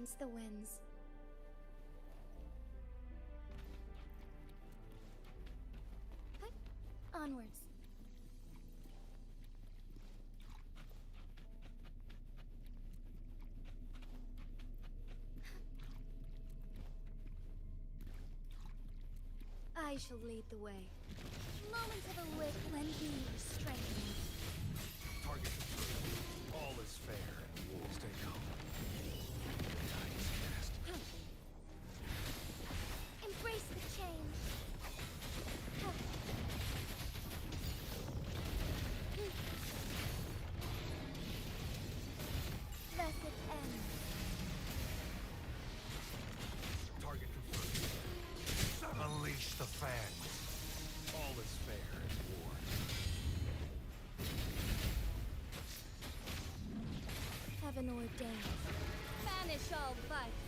against the winds. Onwards. I shall lead the way. Moments of a wit lend me your strength. Target confirmed. All is fair. Stay calm. Time is fast. Embrace the change. Thus it ends. Target confirmed. Unleash the fangs. All is fair in war. Heaven ordained. Banish all vice.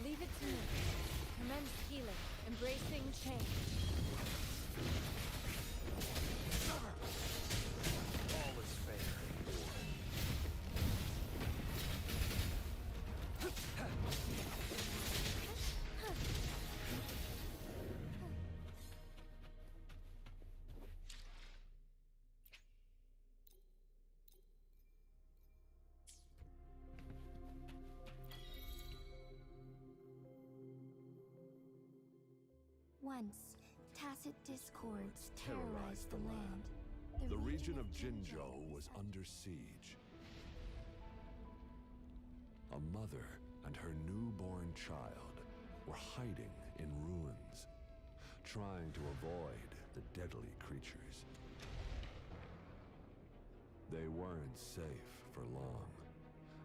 Leave it to me. Commence healing, embracing change. All is fair in war. Once, tacit discords terrorized the land. The region of Jinzhou was under siege. A mother and her newborn child were hiding in ruins, trying to avoid the deadly creatures. They weren't safe for long,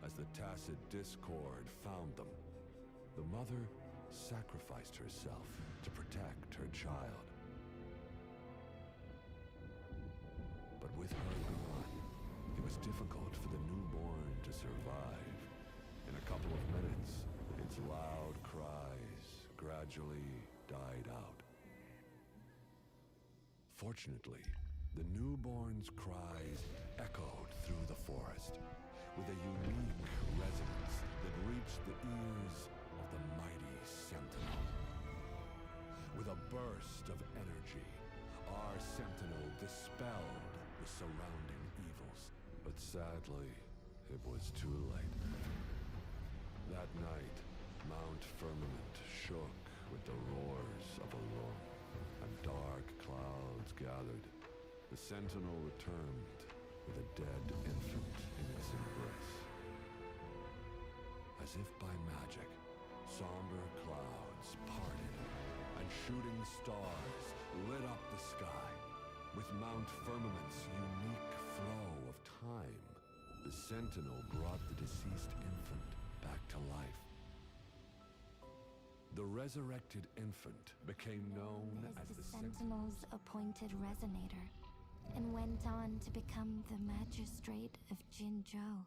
as the tacit discord found them. The mother sacrificed herself to protect her child. But with her gone, it was difficult for the newborn to survive. In a couple of minutes, its loud cries gradually died out. Fortunately, the newborn's cries echoed through the forest with a unique resonance that reached the ears of the mighty Sentinel. With a burst of energy, our Sentinel dispelled the surrounding evils. But sadly, it was too late. That night, Mount Firmament shook with the roars of a roar, and dark clouds gathered. The Sentinel returned with a dead infant in its embrace. As if by magic, somber clouds parted, and shooting stars lit up the sky. With Mount Firmament's unique flow of time, the Sentinel brought the deceased infant back to life. The resurrected infant became known as the Sentinel's appointed resonator, and went on to become the magistrate of Jinzhou.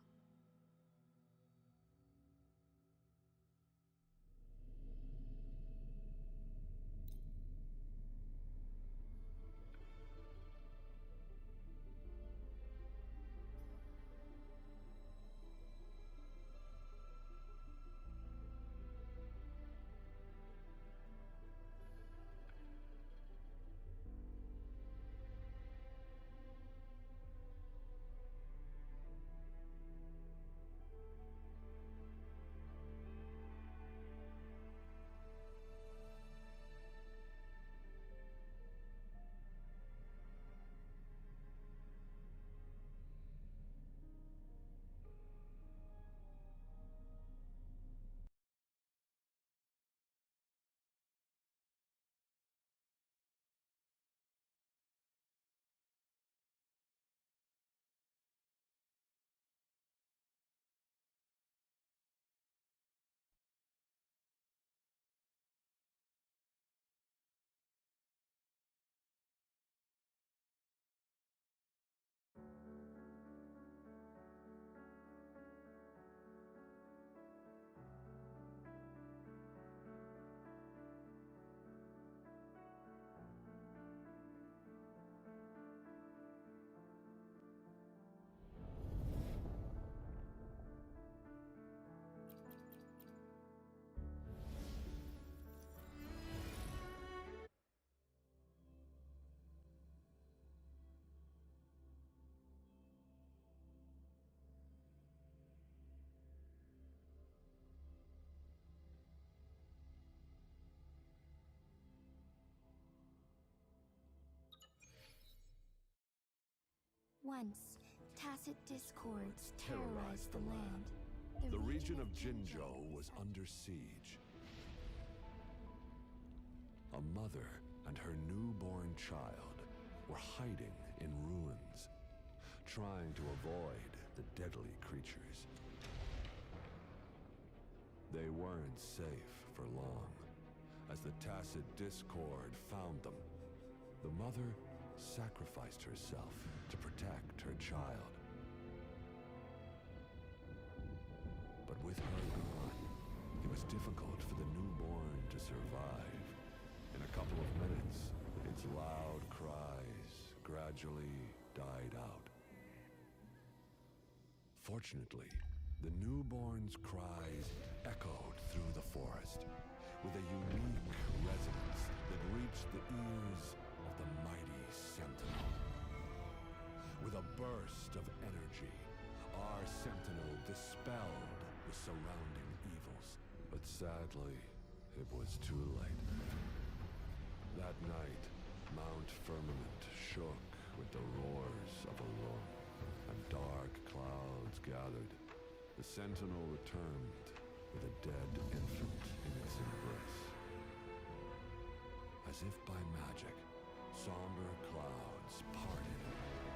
Once, tacit discords terrorized the land. The region of Jinzhou was under siege. A mother and her newborn child were hiding in ruins, trying to avoid the deadly creatures. They weren't safe for long, as the tacit discord found them. The mother sacrificed herself to protect her child. But with her gone, it was difficult for the newborn to survive. In a couple of minutes, its loud cries gradually died out. Fortunately, the newborn's cries echoed through the forest with a unique resonance that reached the ears of the mighty Sentinel. With a burst of energy, our Sentinel dispelled the surrounding evils. But sadly, it was too late. That night, Mount Firmament shook with the roars of a roar, and dark clouds gathered. The Sentinel returned with a dead infant in its embrace. As if by magic, somber clouds parted,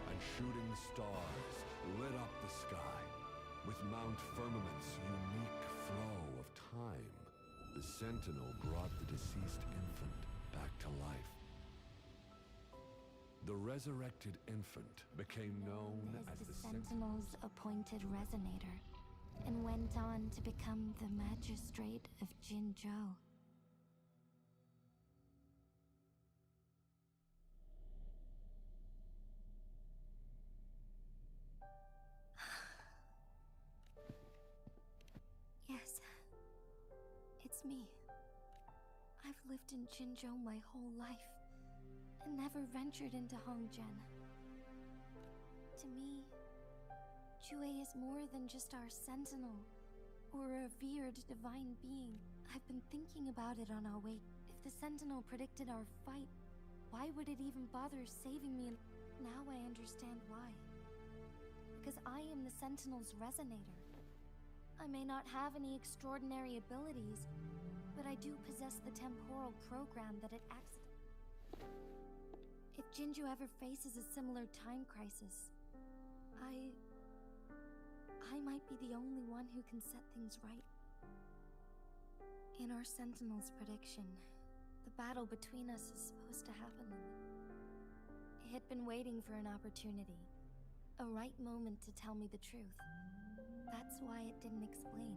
and shooting stars lit up the sky. With Mount Firmament's unique flow of time, the Sentinel brought the deceased infant back to life. The resurrected infant became known as the Sentinel's appointed resonator, and went on to become the magistrate of Jinzhou. Yes, it's me. I've lived in Jinzhou my whole life, and never ventured into Hongzhen. To me, Jue is more than just our sentinel, or a revered divine being. I've been thinking about it on our way. If the sentinel predicted our fight, why would it even bother saving me? Now I understand why. Because I am the sentinel's resonator. I may not have any extraordinary abilities, but I do possess the temporal program that it acts. If Jinzhou ever faces a similar time crisis, I might be the only one who can set things right. In our Sentinel's prediction, the battle between us is supposed to happen. It had been waiting for an opportunity, a right moment to tell me the truth. That's why it didn't explain.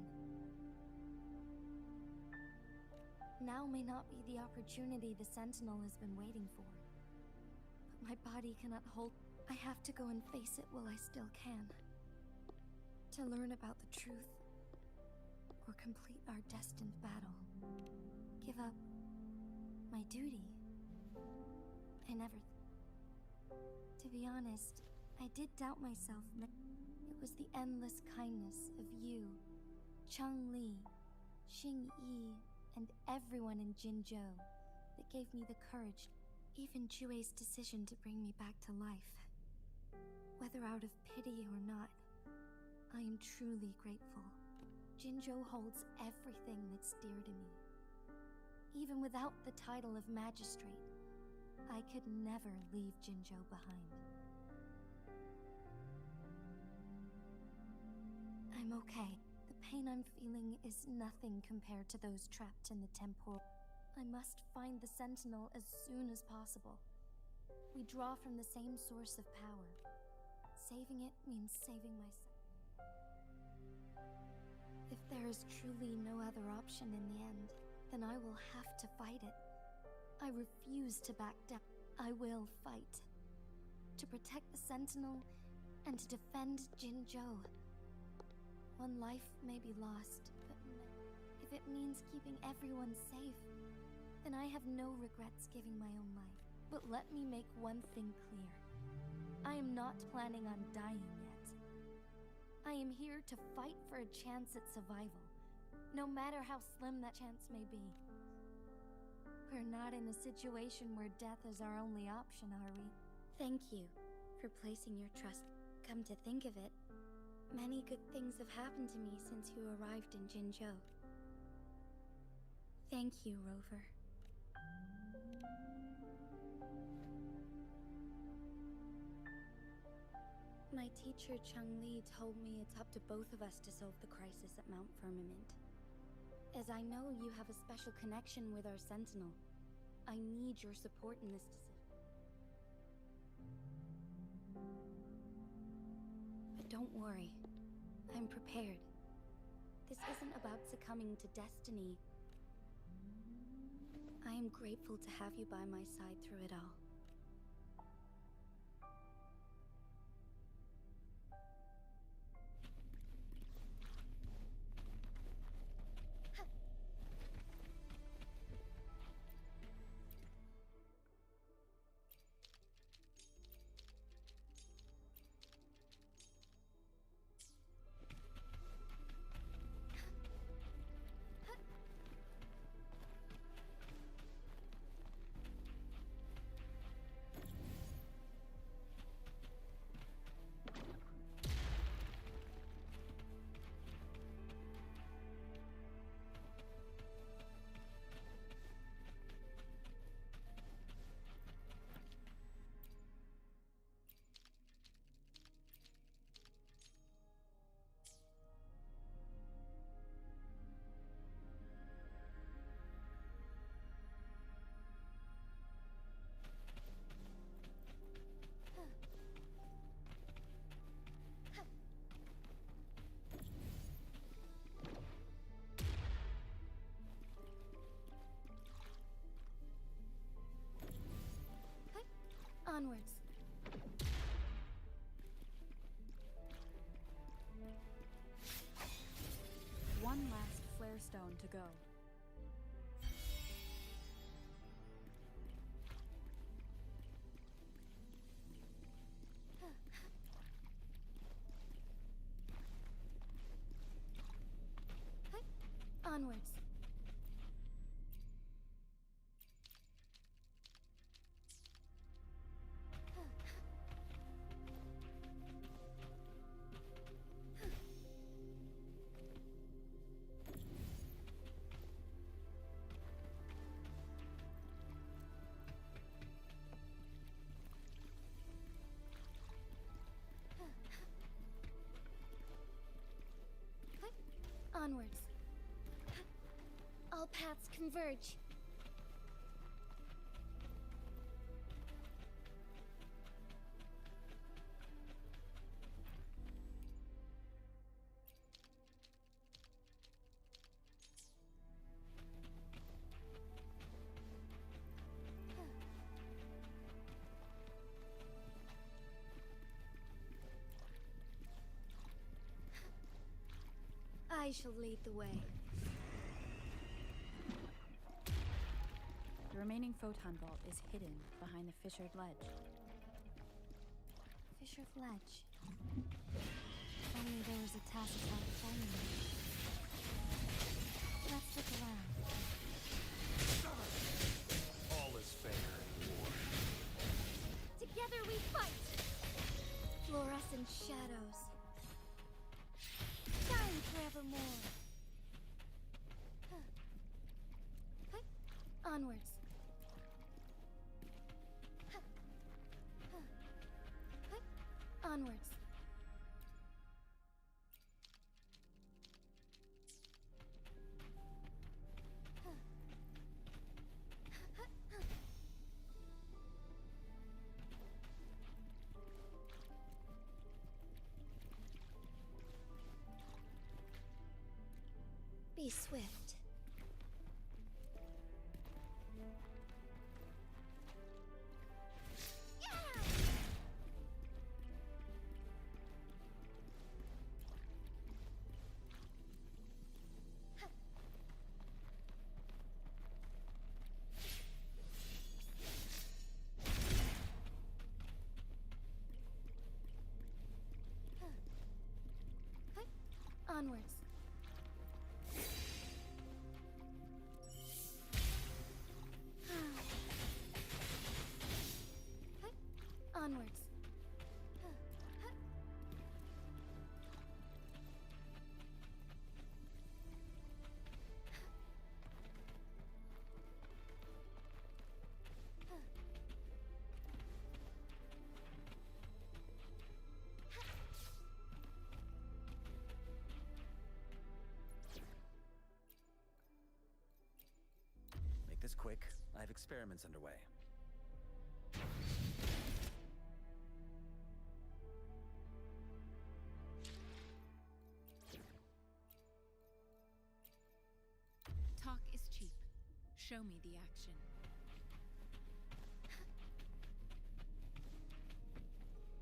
Now may not be the opportunity the Sentinel has been waiting for. But my body cannot hold. I have to go and face it while I still can. To learn about the truth, or complete our destined battle. Give up my duty. I never... To be honest, I did doubt myself. It was the endless kindness of you, Cheng Li, Xing Yi, and everyone in Jinzhou that gave me the courage, even Jue's decision to bring me back to life. Whether out of pity or not, I am truly grateful. Jinzhou holds everything that's dear to me. Even without the title of magistrate, I could never leave Jinzhou behind. I'm okay. The pain I'm feeling is nothing compared to those trapped in the temporal. I must find the Sentinel as soon as possible. We draw from the same source of power. Saving it means saving myself. If there is truly no other option in the end, then I will have to fight it. I refuse to back down. I will fight. To protect the Sentinel and to defend Jinzhou. One life may be lost, but if it means keeping everyone safe, then I have no regrets giving my own life. But let me make one thing clear. I am not planning on dying yet. I am here to fight for a chance at survival, no matter how slim that chance may be. We're not in a situation where death is our only option, are we? Thank you for placing your trust. Come to think of it, many good things have happened to me since you arrived in Jinzhou. Thank you, Rover. My teacher, Cheng-Li, told me it's up to both of us to solve the crisis at Mount Firmament. As I know you have a special connection with our Sentinel, I need your support in this decision. But don't worry, I'm prepared. This isn't about succumbing to destiny. I am grateful to have you by my side through it all. Onwards. One last flare stone to go. Onwards. Onwards. All paths converge. I shall lead the way. The remaining photon vault is hidden behind the fissured ledge. Fissured ledge. If only there was a tacitite formula. Let's look around. All is fair in war. Together we fight! Fluorescent shadows. Shine forevermore. Onwards. Onwards. Be swift. Onwards. is quick. I have experiments underway. Talk is cheap. Show me the action.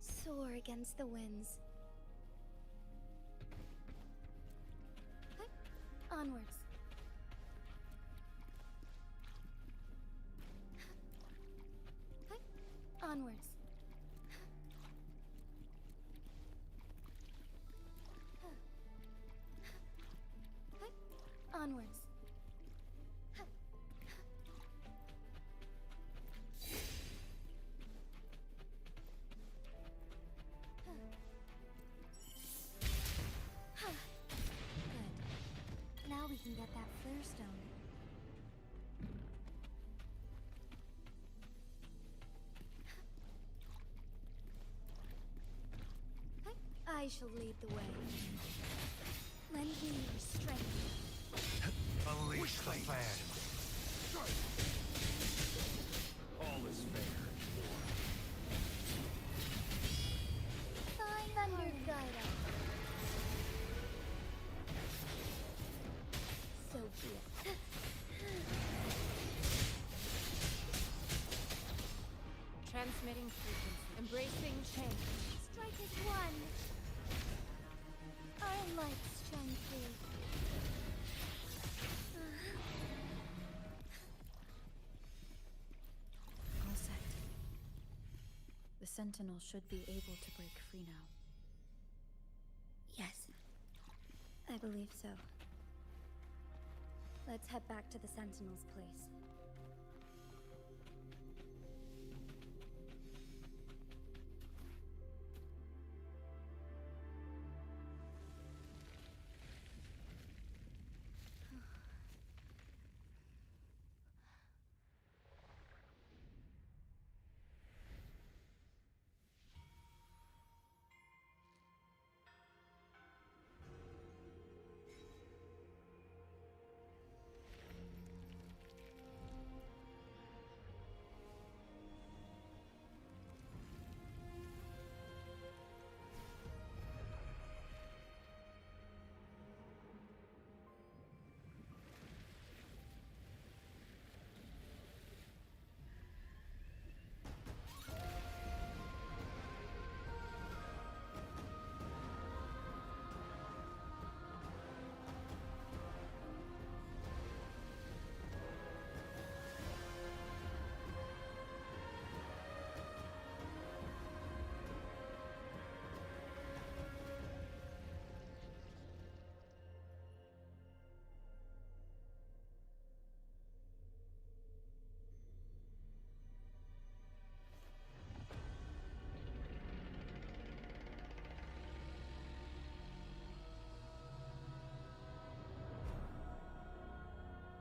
Soar against the winds. Onwards. Onwards. Onwards. Good. Now we can get that flare stone. I shall lead the way. Lend me your strength. Unleash the fan. All is fair in war. Thunder guide us. So be it. Transmitting frequency. Embracing change. Strike as one. Our lights shine through. All set. The Sentinel should be able to break free now. Yes, I believe so. Let's head back to the Sentinel's place.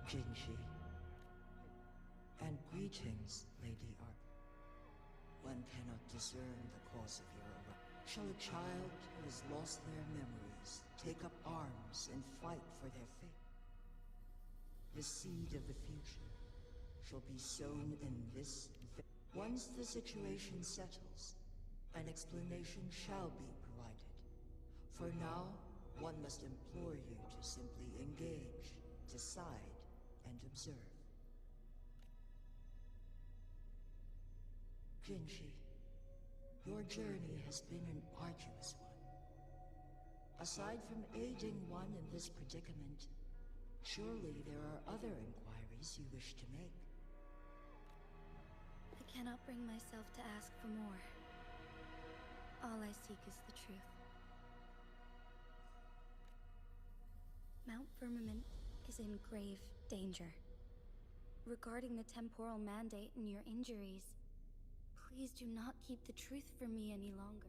Jinshi. And greetings, Lady Arp. One cannot discern the cause of your arrival. Shall a child who has lost their memories take up arms and fight for their fate? The seed of the future shall be sown in this. Once the situation settles, an explanation shall be provided. For now, one must implore you to simply engage, decide, and observe. Jinshi, your journey has been an arduous one. Aside from aiding one in this predicament, surely there are other inquiries you wish to make. I cannot bring myself to ask for more. All I seek is the truth. Mount Firmament is in grave danger. Regarding the temporal mandate and your injuries, please do not keep the truth from me any longer.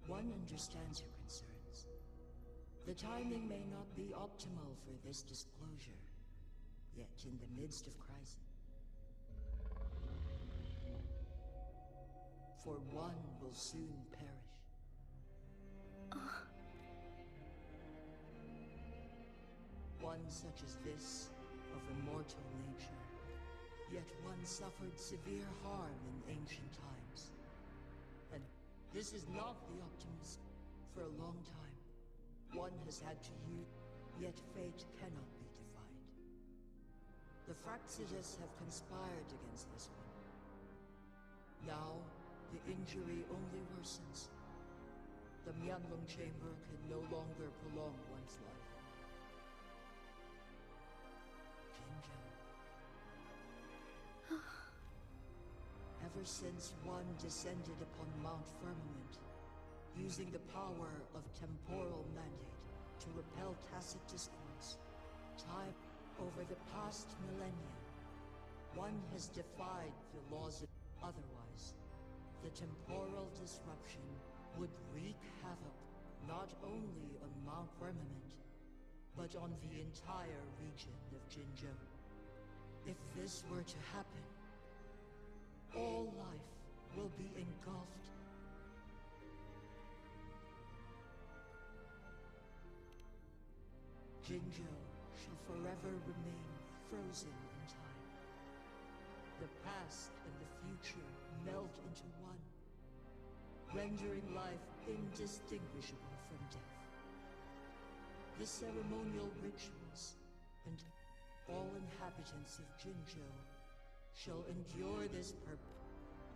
One understands your concerns. The timing may not be optimal for this disclosure, yet in the midst of crisis. For one will soon perish. One such as this, of immortal nature, Yet one suffered severe harm in ancient times. And this is not the Optimus. For a long time, one has had to use, yet fate cannot be defied. The Fraxitus have conspired against this one. Now, the injury only worsens. The Myanlong chamber can no longer prolong one's life. Jinjo. Ever since one descended upon Mount Firmament, using the power of temporal mandate to repel tacit discords, time over the past millennia, one has defied the laws of otherwise. The temporal disruption would wreak havoc not only on Mount Firmament, but on the entire region of Jinjo. If this were to happen, all life will be engulfed. Jinjo shall forever remain frozen in time. The past and the future melt into one, rendering life indistinguishable from death. The ceremonial rituals and all inhabitants of Jinjo shall endure this purpose.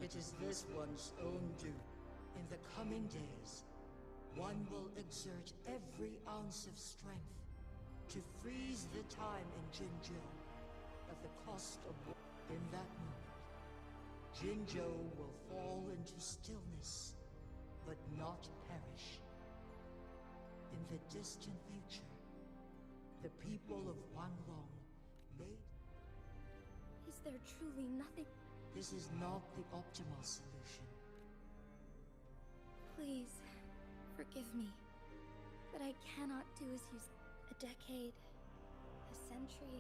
It is this one's own due. In the coming days, one will exert every ounce of strength to freeze the time in Jinjo at the cost of war. In that moment, Jinjo will fall into stillness, but not perish. In the distant future, the people of Wanlong may... Is there truly nothing? This is not the optimal solution. Please, forgive me. But I cannot do as you... A decade, a century.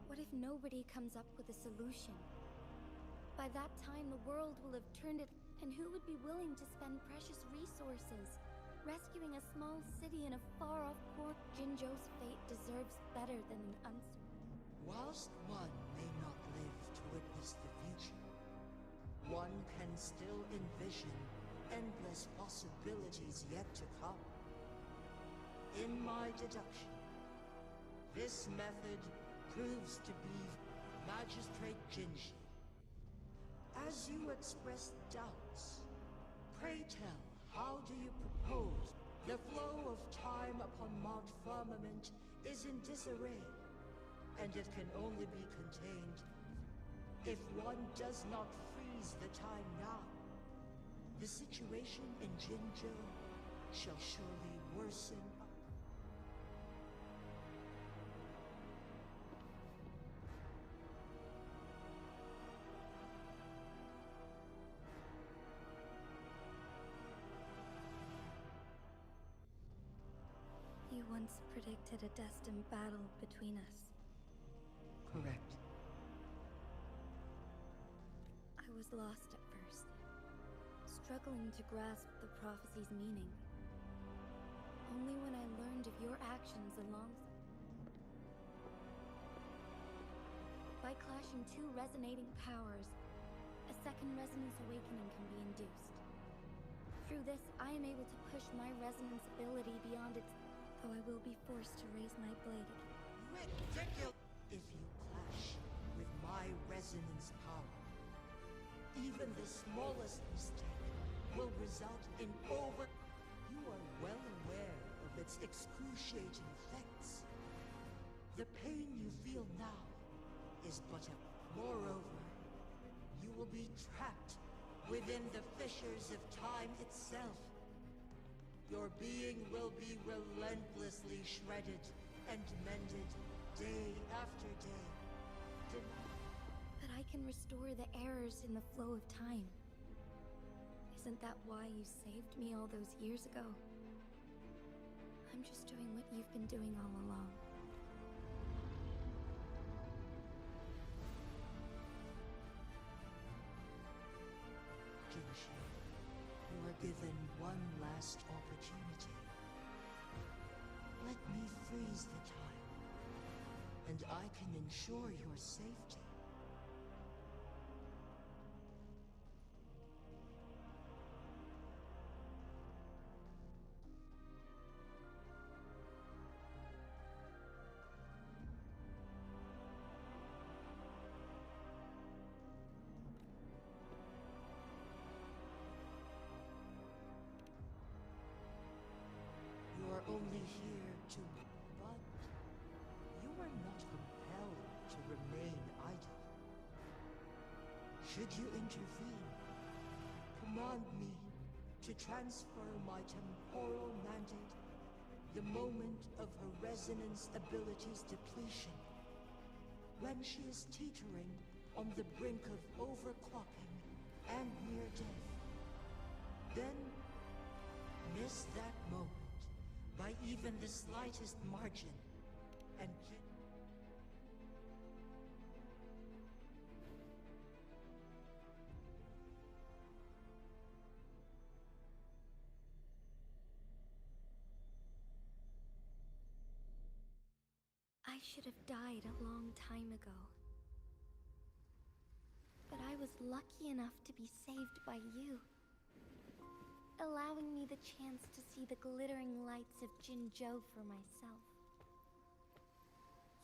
What if nobody comes up with a solution? By that time, the world will have turned it, and who would be willing to spend precious resources rescuing a small city in a far-off port? Jinjo's fate deserves better than an Whilst one may not live to witness the future, one can still envision endless possibilities yet to come. In my deduction, this method proves to be Magistrate Jinji. As you express doubts, pray tell, how do you propose? The flow of time upon Mount Firmament is in disarray, and it can only be contained if one does not freeze the time now. The situation in Jinjo shall surely worsen. You once predicted a destined battle between us. Correct. I was lost at first, struggling to grasp the prophecy's meaning. Only when I learned of your actions by clashing two resonating powers, a second resonance awakening can be induced. Through this, I am able to push my resonance ability beyond its... Though I will be forced to raise my blade. Ridiculous! If you clash with my resonance power, even the smallest mistake will result in over... You are well aware of its excruciating effects. The pain you feel now is but a... Moreover, you will be trapped within the fissures of time itself. Your being will be relentlessly shredded and mended day after day. But I can restore the errors in the flow of time. Isn't that why you saved me all those years ago? I'm just doing what you've been doing all along. Jinji, you are given one last opportunity. Let me freeze the time, and I can ensure your safety. Should you intervene, command me to transfer my temporal mandate the moment of her resonance ability's depletion, when she is teetering on the brink of overclocking and near death. Then, miss that moment by even the slightest margin, and I should have died a long time ago. But I was lucky enough to be saved by you, allowing me the chance to see the glittering lights of Jinzhou for myself.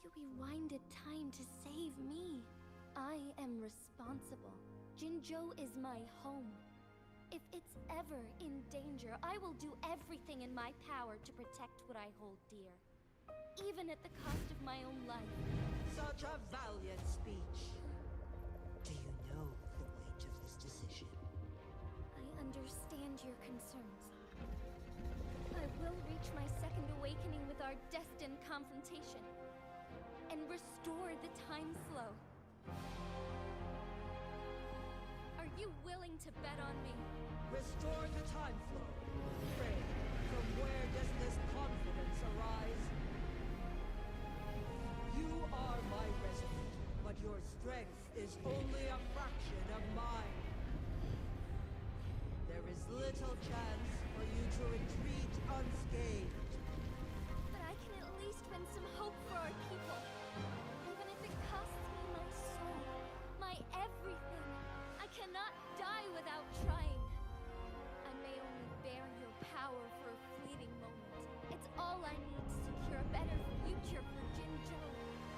You rewinded time to save me. I am responsible. Jinzhou is my home. If it's ever in danger, I will do everything in my power to protect what I hold dear, even at the cost of my own life. such a valiant speech. Do you know the weight of this decision? I understand your concerns. I will reach my second awakening with our destined confrontation, and restore the time flow. Are you willing to bet on me? Restore the time flow. Pray, from where does this confidence arise? You are my resident, but your strength is only a fraction of mine. There is little chance for you to retreat unscathed. But I can at least win some hope for our people. Even if it costs me my soul, my everything. I cannot die without trying. I may only bear your power for a fleeting moment. It's all I need to secure a better future for Jinzhou,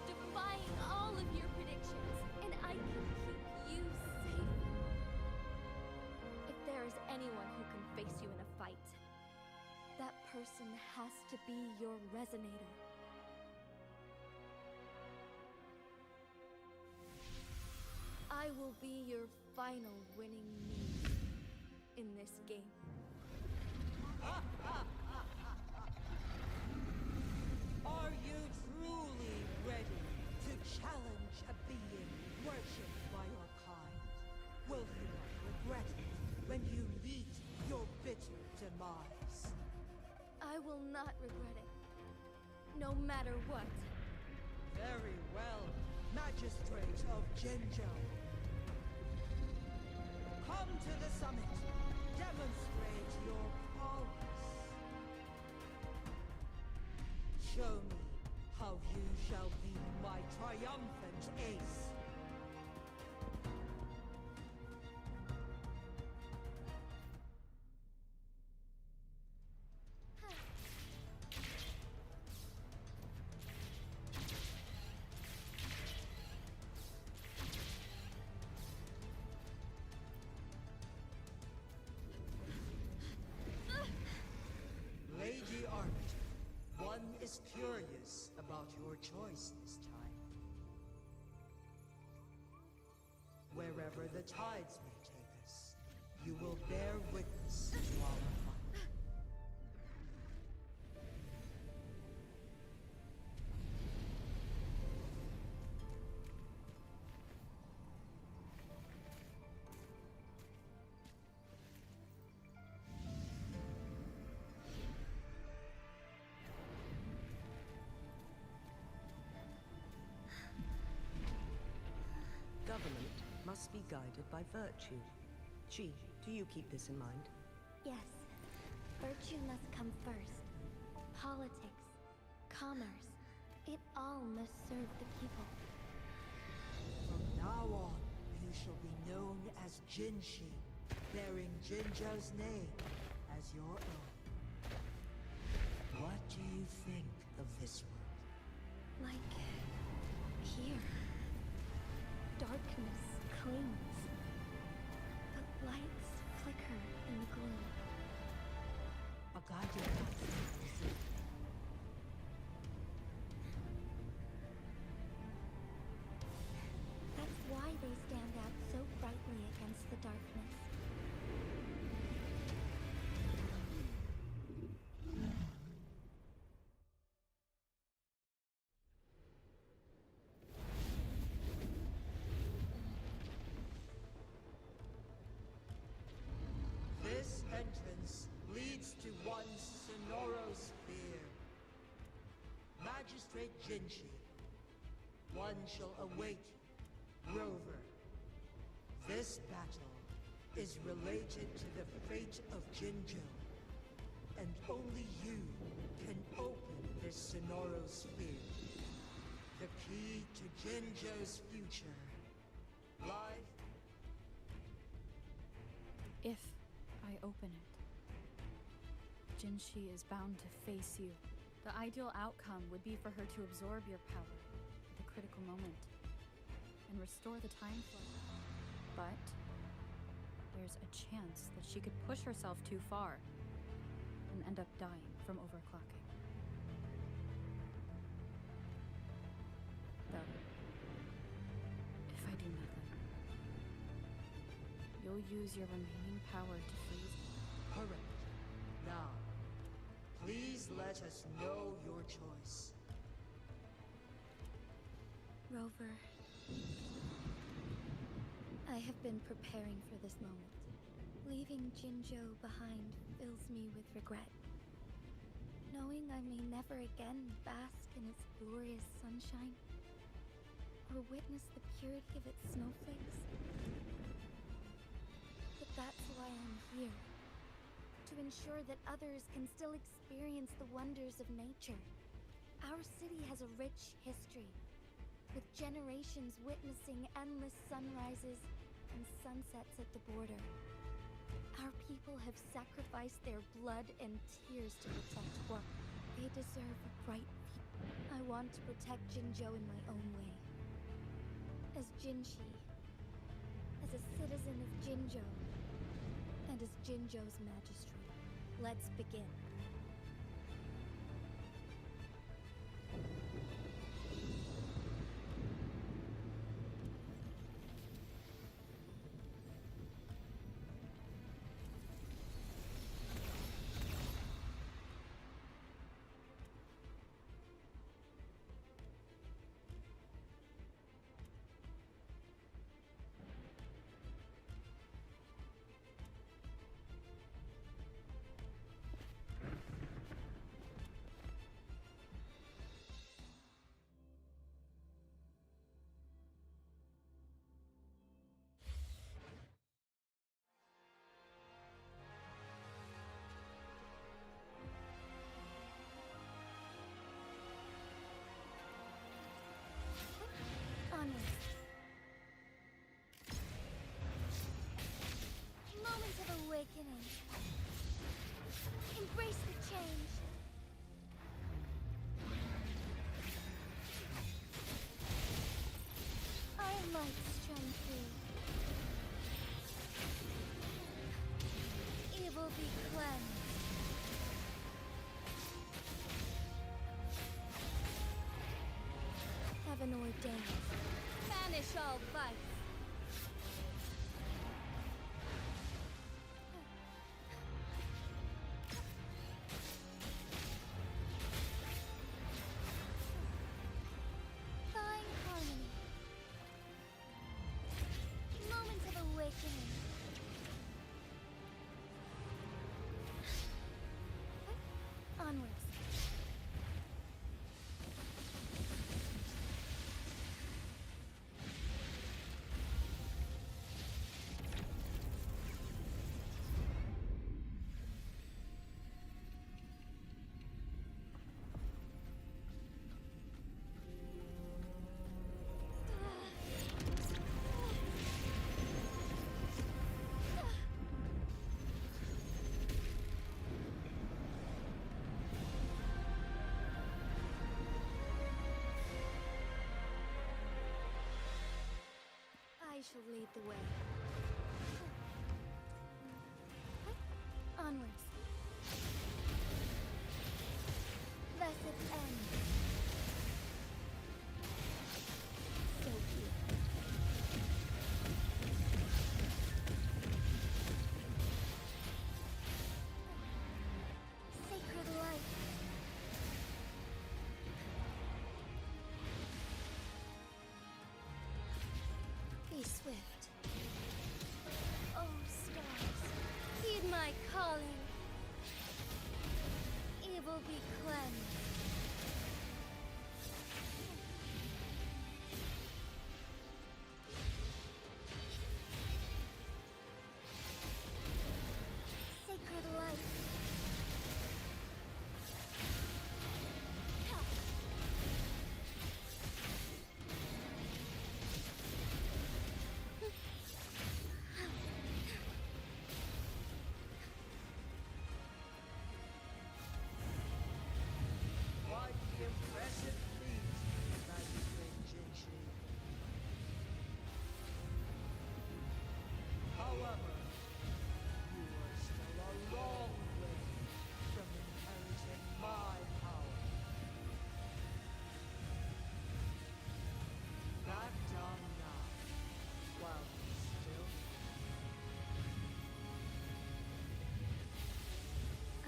defying all of your predictions, and I can keep you safe. If there is anyone who can face you in a fight, that person has to be your resonator. I will be your final winning move in this game. Are you truly ready to challenge a being worshipped by your kind? Will you not regret it when you meet your bitter demise? I will not regret it, no matter what. Very well, Magistrate of Jinzhou. Come to the summit. Demonstrate your prowess. Show me how you shall be my triumphant ace. Lady Arbiter, one is curious about your choice this time. Wherever the tides may take us, you will bear witness to our fight. Government must be guided by virtue. Chi, do you keep this in mind? Yes, virtue must come first. Politics, commerce, it all must serve the people. From now on, you shall be known as Jinshi, bearing Jinzhou's name as your own. What do you think of this world? Like here. Darkness clings, but lights flicker in the gloom. A guiding light is it? That's why they stand out so brightly Magistrate Jinshi. One shall await you, Rover. This battle is related to the fate of Jinjo, and only you can open this Sonoro sphere. The key to Jinjo's future lies. If I open it, Jinshi is bound to face you. The ideal outcome would be for her to absorb your power at the critical moment and restore the time flow. But there's a chance that she could push herself too far and end up dying from overclocking. Though, if I do nothing, you'll use your remaining power to freeze me. Correct. Now, please let us know your choice. Rover, I have been preparing for this moment. Leaving Jinjo behind fills me with regret. Knowing I may never again bask in its glorious sunshine, or witness the purity of its snowflakes. But that's why I'm here. To ensure that others can still experience the wonders of nature. Our city has a rich history, with generations witnessing endless sunrises and sunsets at the border. Our people have sacrificed their blood and tears to protect what they deserve a bright future. I want to protect Jinjo in my own way. As Jinshi, as a citizen of Jinjo, and as Jinjo's magistrate. Let's begin. Onward. Moment of awakening. Embrace the change. Iron light shine through. Evil be cleansed. Heaven ordained. Banish all vice. Thine harmony. Moment of awakening. Onwards. I shall lead the way. Onwards. Blessed end. So be it. Sacred light. Be swift. Oh, stars, heed my calling. Evil be cleansed.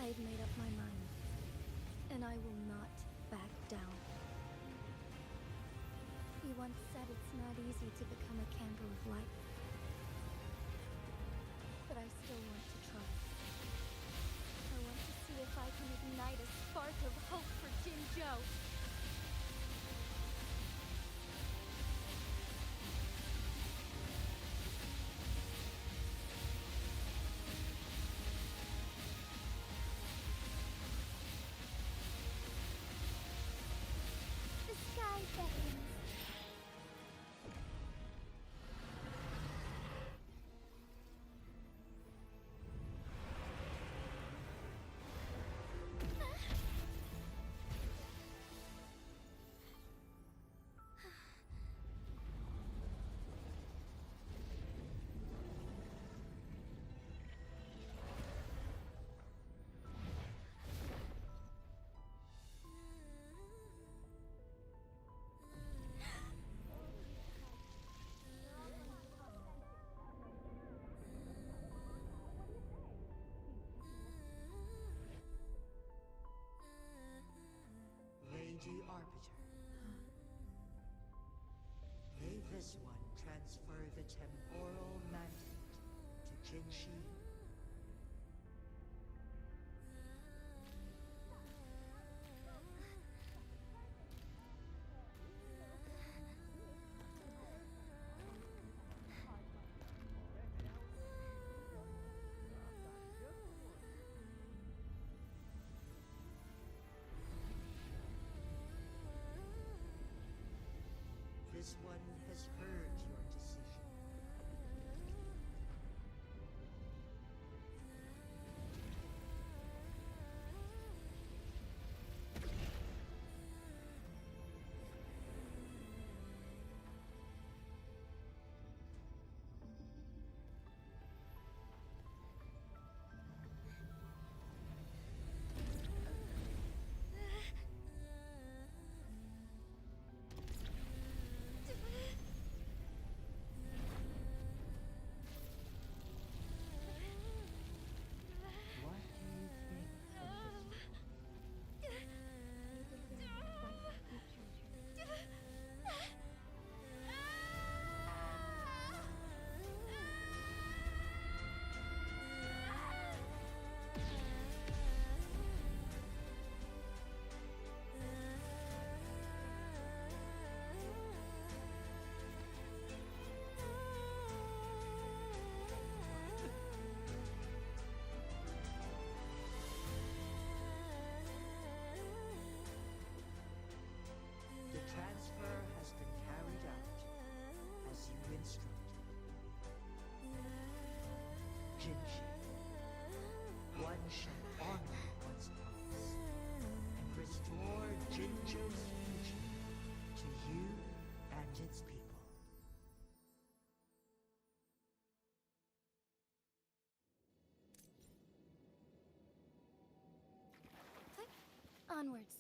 I've made up my mind, and I will not back down. You once said it's not easy to become a candle of light. But I still want to try. I want to see if I can ignite a spark of hope for Jinzhou. The sky beckons. Lady Arbiter. May this one transfer the temporal mandate to Jinshi. This one has heard your decision. What do you think of this? The transfer has been carried out as you instructed. Jinshi, one shall honor one's promise and restore Jinzhou's future to you and its people. Onwards.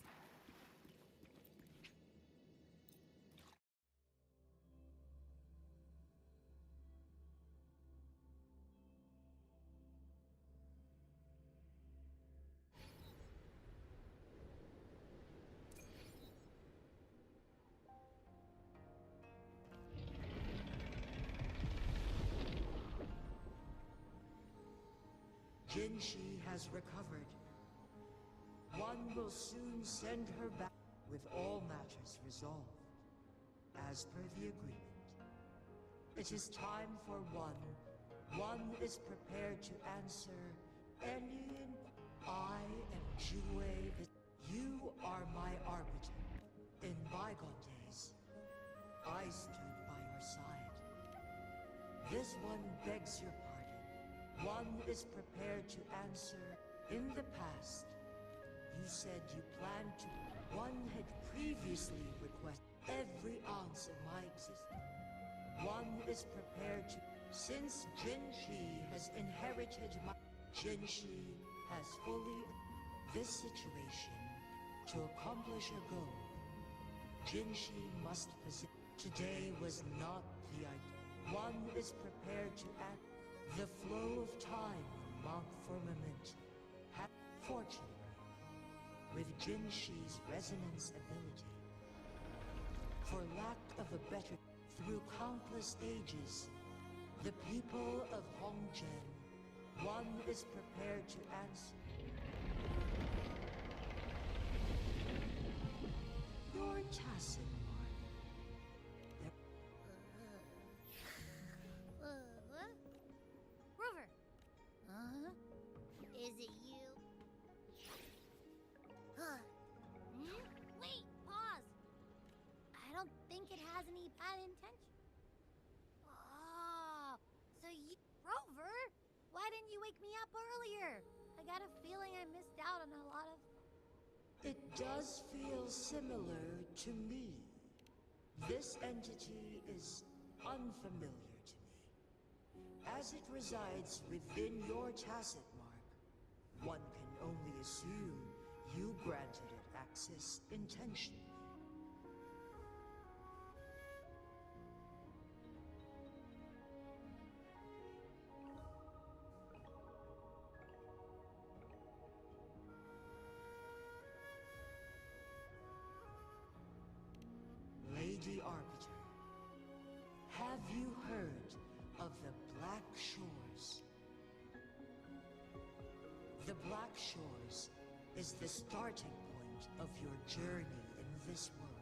Jinshi has recovered. One will soon send her back with all matters resolved, as per the agreement. It is time for one. One is prepared to answer any. I am Jue. You are my arbiter. In bygone days, I stood by your side. This one begs your pardon. One is prepared to answer. In the past, you said you planned to. One had previously requested every ounce of my existence. One is prepared to. Since Jinshi has inherited my. Jinshi has fully. This situation. To accomplish a goal, Jinshi must possess. Today was not the idea. One is prepared to act. The flow of time in Mount Firmament. Fortunately, with Jinshi's resonance ability, for lack of a better, through countless ages, the people of Hongzhen, one is prepared to answer. Your tacit mark. What? Rover! Is it you? Wait! Pause! I don't think it has any bad intention. Oh, so you... Rover! Why didn't you wake me up earlier? I got a feeling I missed out on a lot of... It does feel similar to me. This entity is unfamiliar to me. As it resides within your tacit mark, one can only assume you granted it access intentionally. Lady Arbiter, have you heard of the Black Shores? The Black Shores is the starting point of your journey in this world.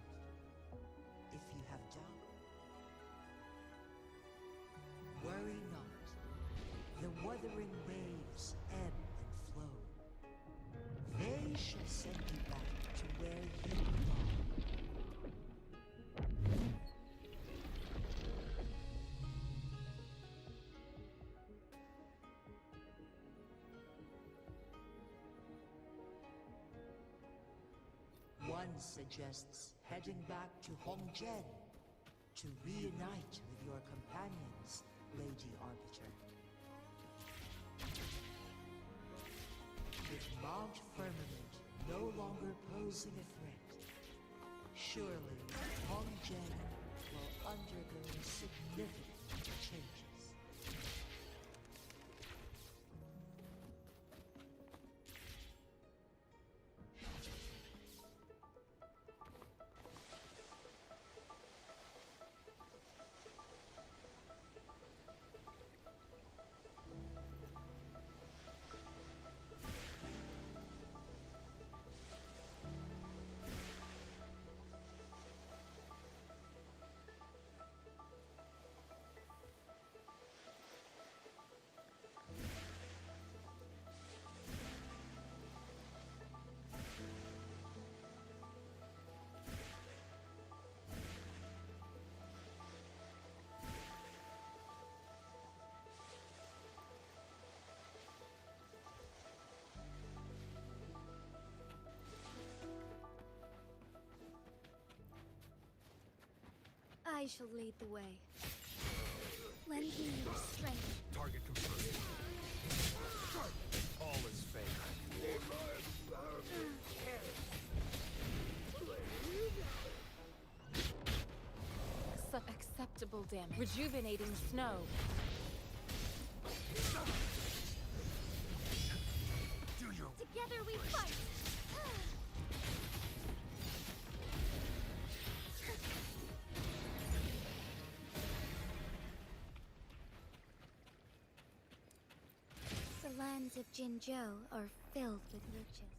If you have doubt, worry not. The wuthering waves ebb and flow. They shall send you back to where you belong. One suggests heading back to Hongzhen to reunite with your companions, Lady Arbiter. With Mount Firmament no longer posing a threat, surely Hongzhen will undergo significant changes. I shall lead the way. Lend me your strength. Target confirmed. All is fair. Acceptable damage. Rejuvenating snow. Do your Together we fight! The lands of Jinzhou are filled with riches.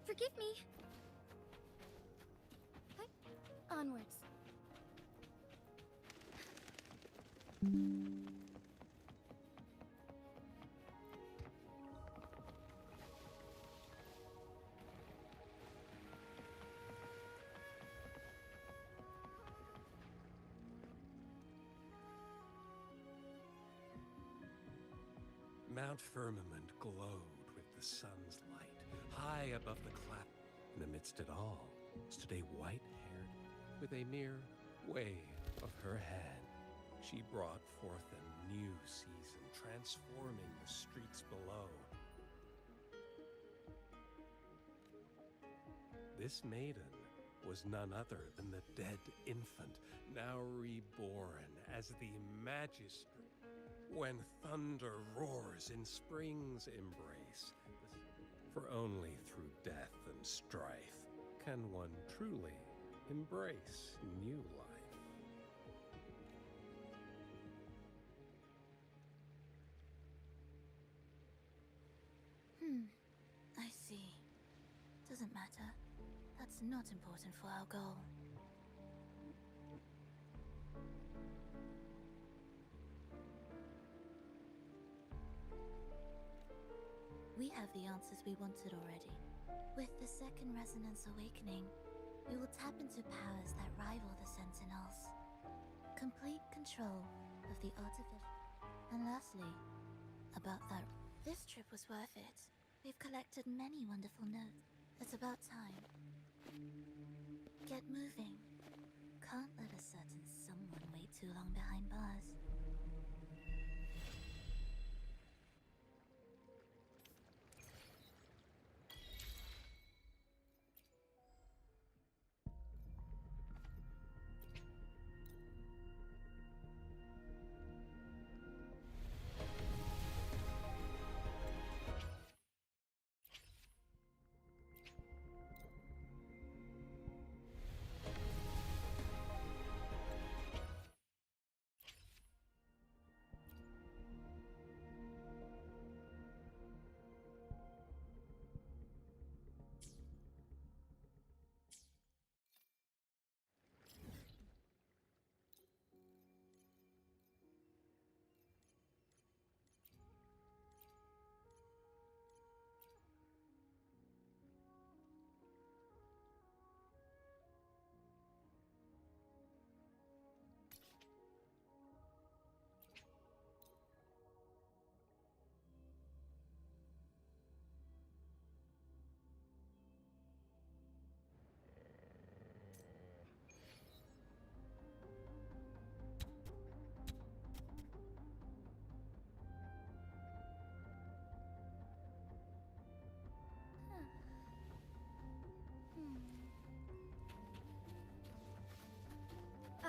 Forgive me. Onwards. Mount Firmament glowed with the sun's light, high above the cloud. In the midst of it all stood a white-haired with a mere wave of her hand, she brought forth a new season, transforming the streets below. This maiden was none other than the dead infant, now reborn as the Magistrate. When thunder roars in spring's embrace, for only through death and strife can one truly embrace new life. I see. Doesn't matter. That's not important for our goal. We have the answers we wanted already. With the second resonance awakening, we will tap into powers that rival the Sentinels. Complete control of the artificial. And lastly, about that, this trip was worth it. We've collected many wonderful notes. It's about time. Get moving. Can't let a certain someone wait too long behind bars.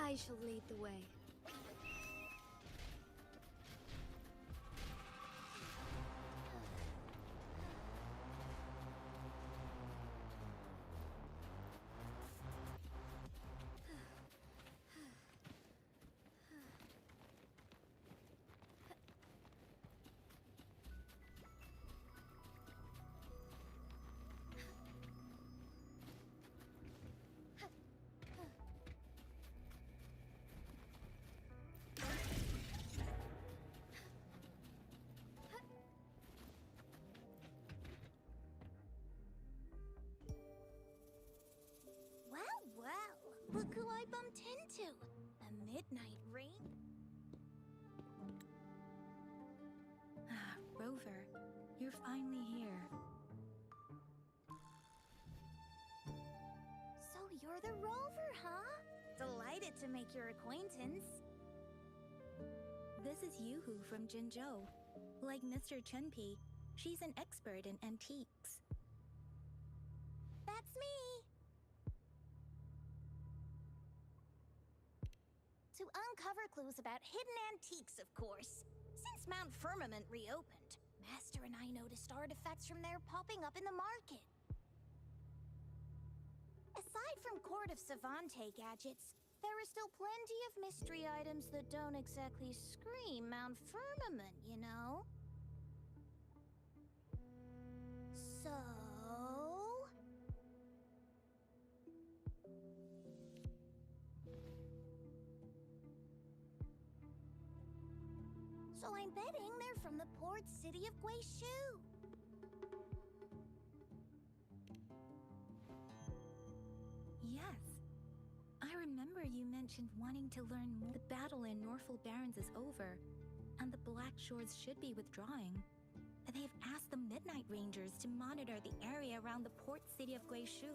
I shall lead the way. Look who I bumped into! A midnight ring? Rover, you're finally here. So you're the Rover, huh? Delighted to make your acquaintance. This is Yuhu from Jinzhou. Like Mr. Chunpei, she's an expert in antiques. That's me! To uncover clues about hidden antiques, of course. Since Mount Firmament reopened, Master and I noticed artifacts from there popping up in the market. Aside from Court of Savante gadgets, there are still plenty of mystery items that don't exactly scream Mount Firmament, you know? So... So I'm betting they're from the port city of Guishu. Yes. I remember you mentioned wanting to learn more. The battle in Norfolk Barrens is over, and the Black Shores should be withdrawing. They've asked the Midnight Rangers to monitor the area around the port city of Guishu.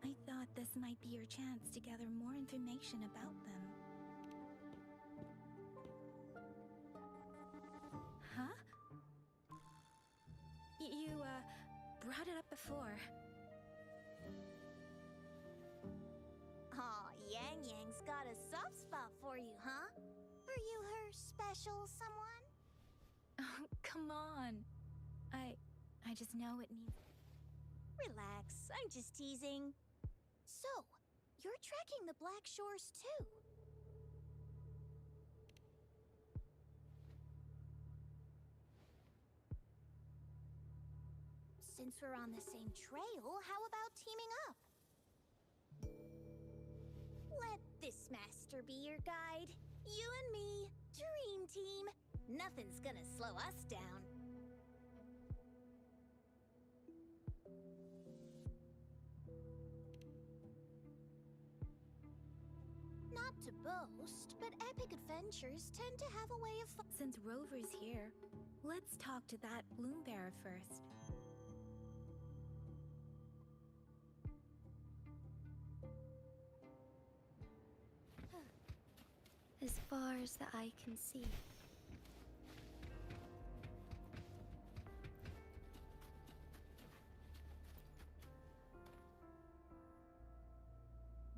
I thought this might be your chance to gather more information about them. Huh? You, brought it up before. Aw, Yang Yang's got a soft spot for you, huh? Are you her special someone? Oh, come on. I just know it needs... Relax, I'm just teasing. So, you're tracking the Black Shores too? Since we're on the same trail, how about teaming up? Let this master be your guide. You and me, dream team. Nothing's gonna slow us down. Not to boast, but epic adventures tend to have a way of... Since Rover's here, let's talk to that Bloom Bearer first. As far as the eye can see.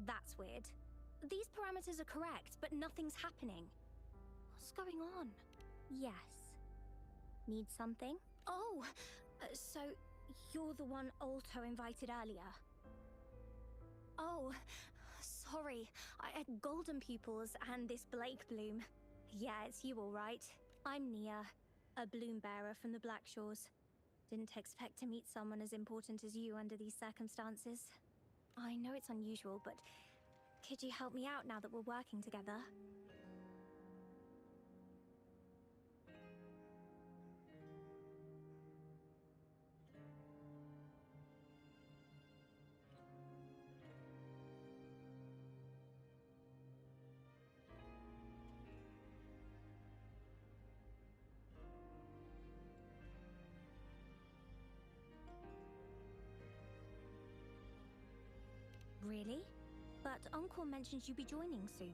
That's weird. These parameters are correct, but nothing's happening. What's going on? Yes. Need something? Oh, so you're the one Alto invited earlier. Oh, sorry. I had golden pupils and this Blake Bloom. Yeah, it's you all right. I'm Nia, a bloom bearer from the Black Shores. Didn't expect to meet someone as important as you under these circumstances. I know it's unusual, but could you help me out now that we're working together? Really? But Uncle mentioned you'd be joining soon.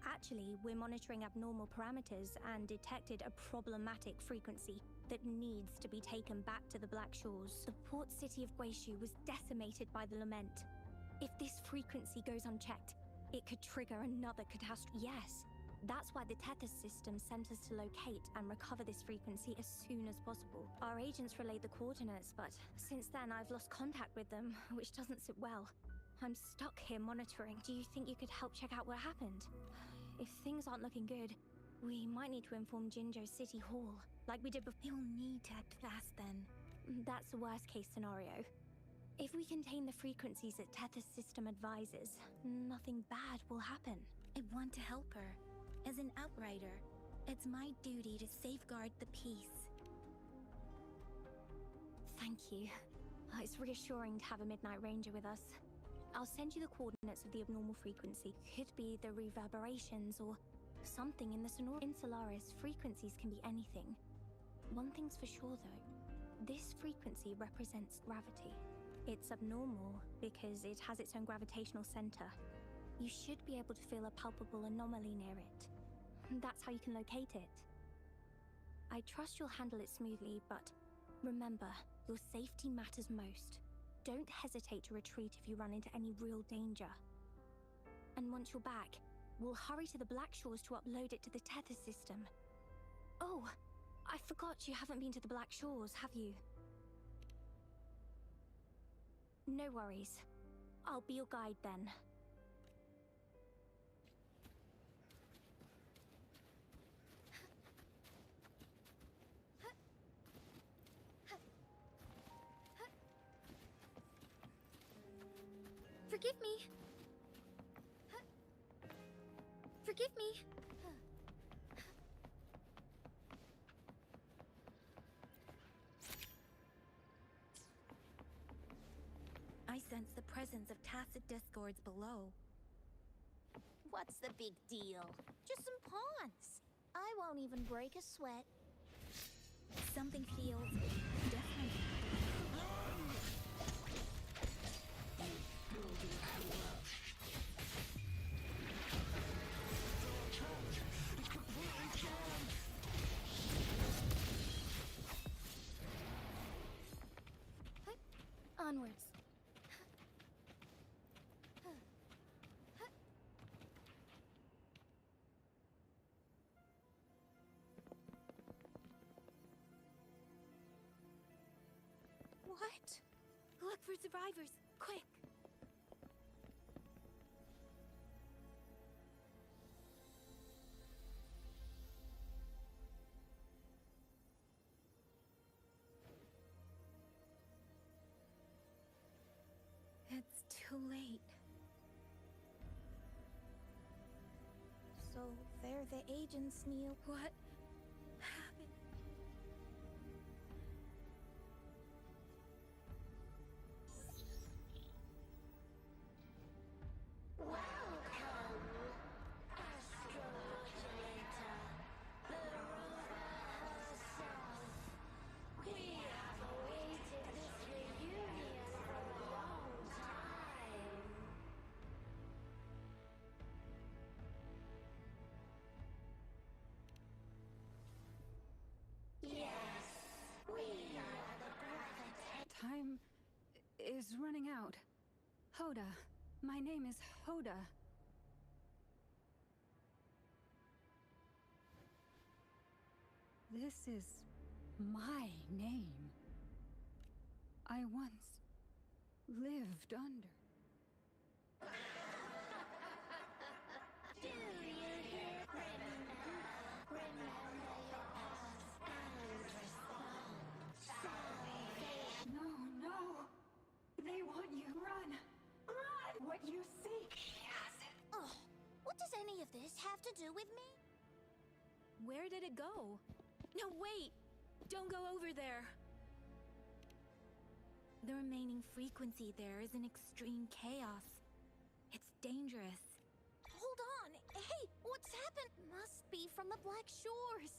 Actually, we're monitoring abnormal parameters and detected a problematic frequency that needs to be taken back to the Black Shores. The port city of Guishu was decimated by the lament. If this frequency goes unchecked, it could trigger another catastrophe. Yes, that's why the Tethys system sent us to locate and recover this frequency as soon as possible. Our agents relayed the coordinates, but since then I've lost contact with them, which doesn't sit well. I'm stuck here monitoring. Do you think you could help check out what happened? If things aren't looking good, we might need to inform Jinzhou City Hall, like we did before. You'll need to act fast then. That's the worst case scenario. If we contain the frequencies that Tethys system advises, nothing bad will happen. I want to help her. As an outrider, it's my duty to safeguard the peace. Thank you. It's reassuring to have a Midnight Ranger with us. I'll send you the coordinates of the abnormal frequency. Could be the reverberations or something in the sonor. In Solaris, frequencies can be anything. One thing's for sure though. This frequency represents gravity. It's abnormal because it has its own gravitational center. You should be able to feel a palpable anomaly near it. That's how you can locate it. I trust you'll handle it smoothly, but remember, your safety matters most. Don't hesitate to retreat if you run into any real danger. And once you're back, we'll hurry to the Black Shores to upload it to the Tethys system. Oh, I forgot you haven't been to the Black Shores, have you? No worries. I'll be your guide then. Forgive me. Forgive me. I sense the presence of tacit discords below. What's the big deal? Just some pawns. I won't even break a sweat. Something feels different. for survivors, quick! It's too late. So, they're the agents, Neil. What happened? Time is running out. Hoda. My name is Hoda. This is my name. I once lived under. No. They want you. Run. Run! What you seek, she has it. Oh, what does any of this have to do with me? Where did it go? No, wait! Don't go over there! The remaining frequency there is in extreme chaos. It's dangerous. Hold on! Hey, what's happened? Must be from the Black Shores.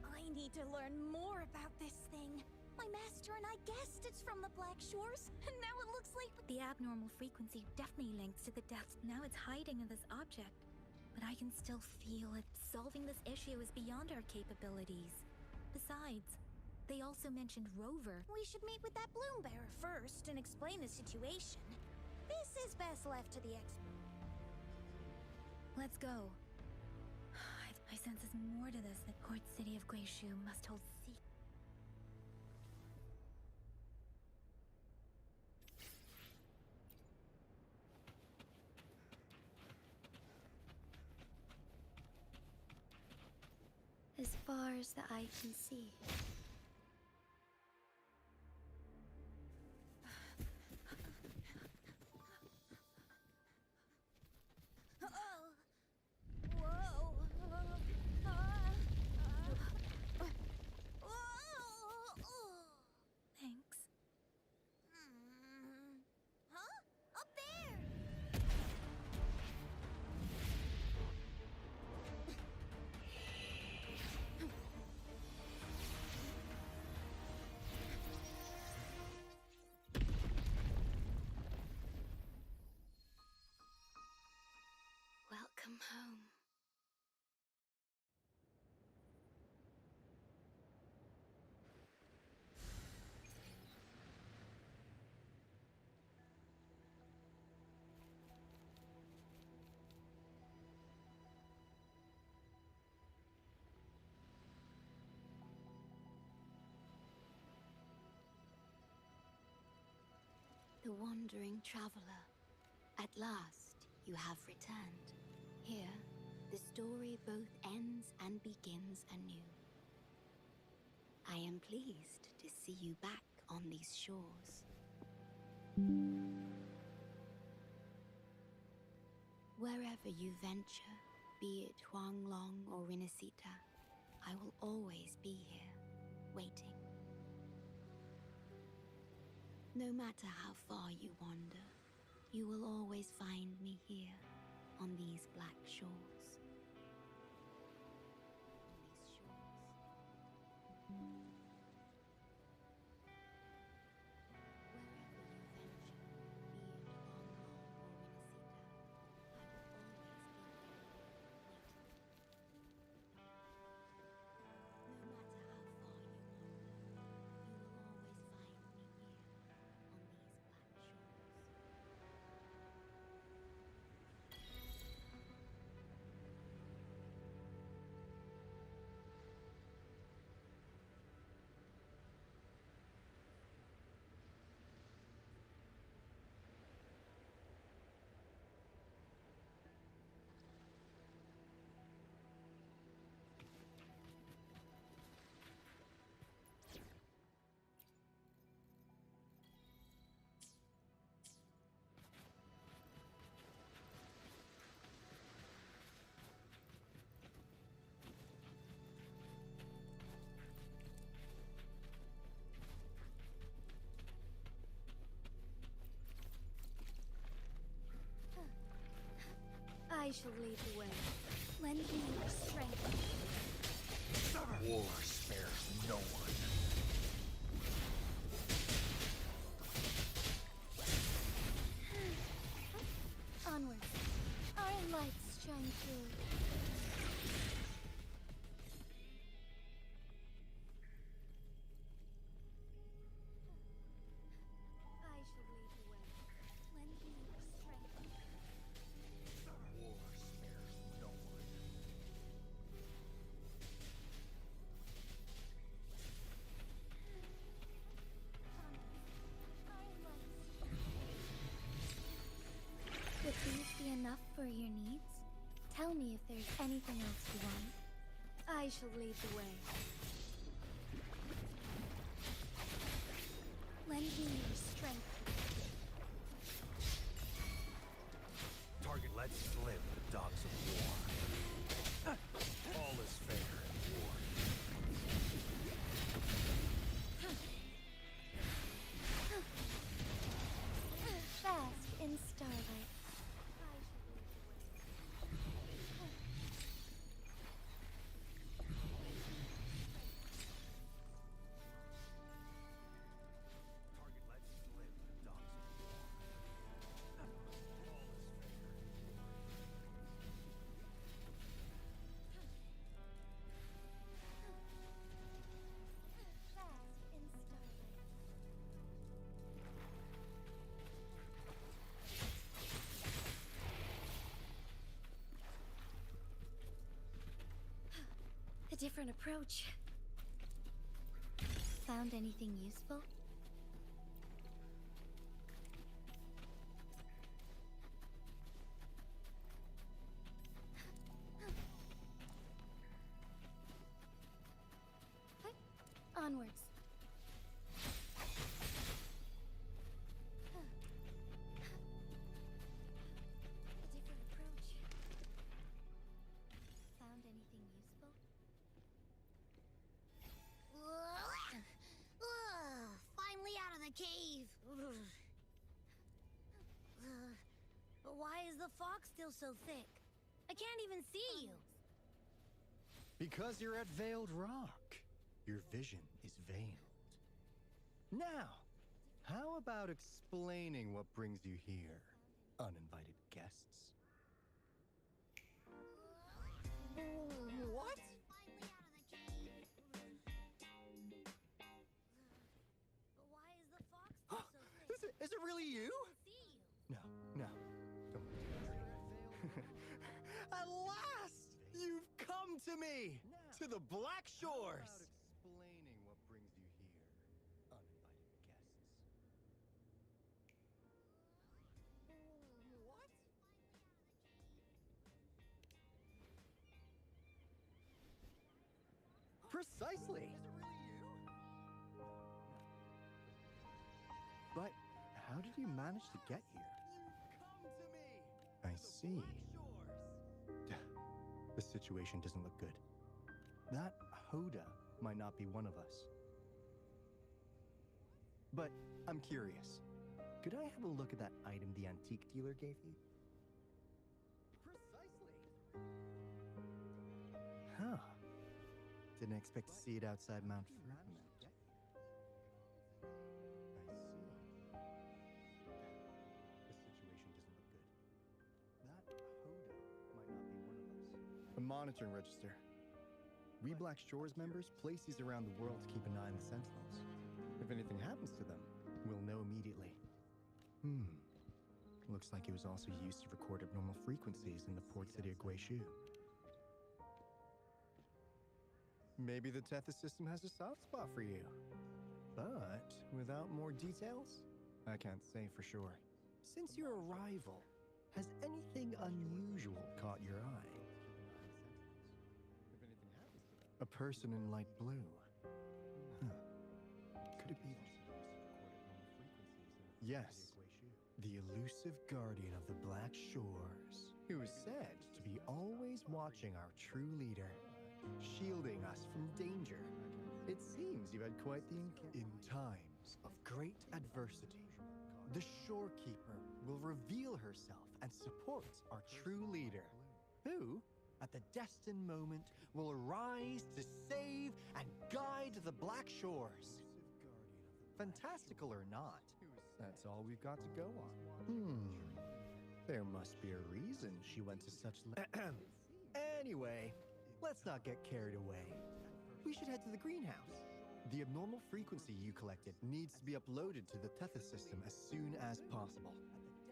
I need to learn more about this thing. My master and I guessed it's from the Black Shores, and now it looks like... The abnormal frequency definitely links to the deaths. Now it's hiding in this object. But I can still feel it. Solving this issue is beyond our capabilities. Besides, they also mentioned Rover. We should meet with that bloom bearer first and explain the situation. This is best left to the expert. Let's go. I sense there's more to this. The port city of Guishu must hold secret. As far as the eye can see. Thanks. Huh? Up there! Welcome home. The wandering traveler. At last, you have returned. Here, the story both ends and begins anew. I am pleased to see you back on these shores. Wherever you venture, be it Huanglong or Rinasita, I will always be here, waiting. No matter how far you wander, you will always find me here, on these black shores. I shall lead the way. Lend me your strength. War spares no one. Onwards. Our lights shine through. I shall lead the way. Lend me your strength. War spares no one. Would these be enough for your needs? Tell me if there's anything else you want. I shall lead the way. Lend me your strength. Target, let's live the dogs of war. All is fair in war. Fast in starlight. I shall lead the way. Target, let's live the dogs of war. All is fair. Fast in starlight. A different approach. Found anything useful? Onwards. A different approach. Found anything useful? Finally out of the cave. But why is the fog still so thick? I can't even see you. Because you're at Veiled Rock. Your vision is veiled. Now, how about explaining what brings you here, uninvited guests? What? Finally out of the cave. But why is the fog still so thick? Is it really you? See you. No, no. Don't look at me. At last! You've come to me! To the Black Shores! How about explaining what brings you here, uninvited guests? What? Precisely! Is it really you? But how did you manage to get here? You've come to me! I see. The situation doesn't look good. That Hoda might not be one of us. But I'm curious. Could I have a look at that item the antique dealer gave you? Precisely. Huh. Didn't expect to see it outside Mount Firmament. I see. The situation doesn't look good. That Hoda might not be one of us. A monitoring register. We Black Shores members place these around the world to keep an eye on the Sentinels. If anything happens to them, we'll know immediately. Looks like it was also used to record abnormal frequencies in the port city of Guishu. Maybe the Tethys system has a soft spot for you. But without more details, I can't say for sure. Since your arrival, has anything unusual caught your eye? A person in light blue. Huh. Could it be Yes, the elusive guardian of the Black Shores, who is said to be always watching our true leader, shielding us from danger. It seems you had quite the encounter. In times of great adversity, the Shorekeeper will reveal herself and support our true leader. the destined moment will arise to save and guide the Black Shores. Fantastical or not, that's all we've got to go on. There must be a reason she went to such Anyway, let's not get carried away. We should head to the greenhouse. The abnormal frequency you collected needs to be uploaded to the Tethys system as soon as possible,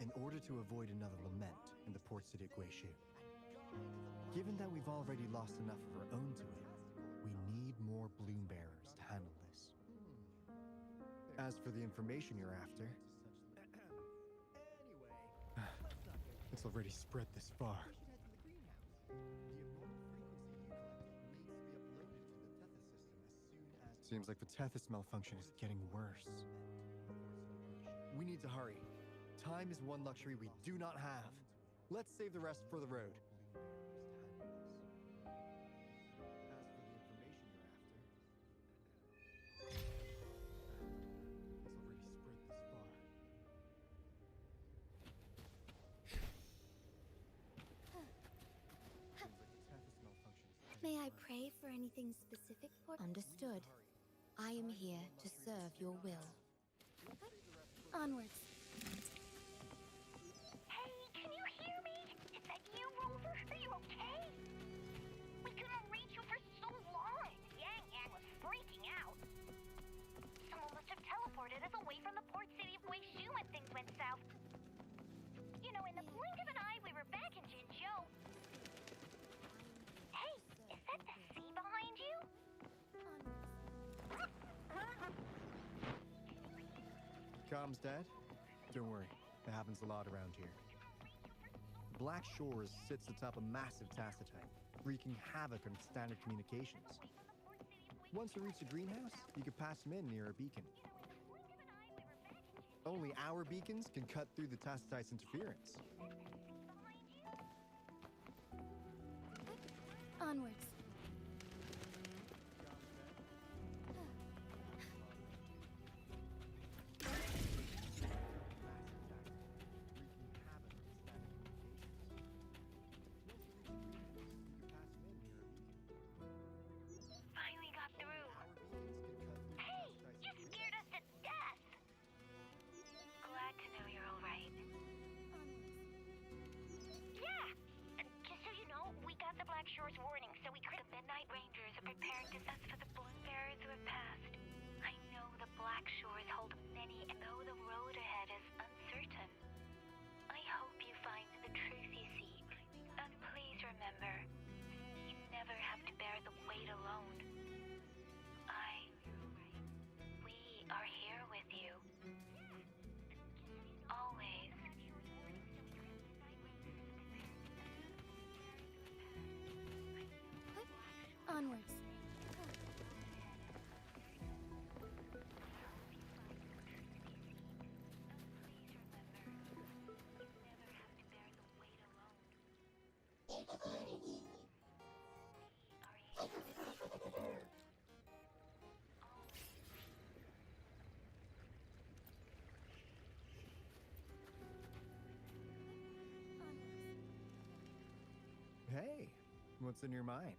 in order to avoid another lament in the port city of Guishu. Given that we've already lost enough of our own to it, we need more bloom bearers to handle this. As for the information you're after, it's already spread this far. Seems like the Tethys malfunction is getting worse. We need to hurry. Time is one luxury we do not have. Let's save the rest for the road. May I pray for anything specific for— Understood. I am here to serve your will. Onwards. Hey, can you hear me? Is that you, Rover? Are you okay? We couldn't reach you for so long. Yang was freaking out. Someone must have teleported us away from the port city of Guishu when things went south. You know, in the blink of an eye, we were back in Jinzhou. Hey, is that the sea behind you? Comms, Dad? Don't worry, that happens a lot around here. Black Shores sits atop a massive tacitite, wreaking havoc on standard communications. Once you reach the greenhouse, you can pass them in near a beacon. Only our beacons can cut through the tacitite's interference. Onwards. Finally got through. Hey, you scared us to death. Glad to know you're all right. Yeah, just so you know, we got the Black Shores warning, so we could— The Midnight Rangers are preparing to search for the bloom bearers who have passed. I know the Black Shores hold many, and though the road ahead is uncertain, I hope you find the truth you seek. And please remember, you never have to bear the weight alone. We are here with you. Always. Onwards. Hey, what's in your mind?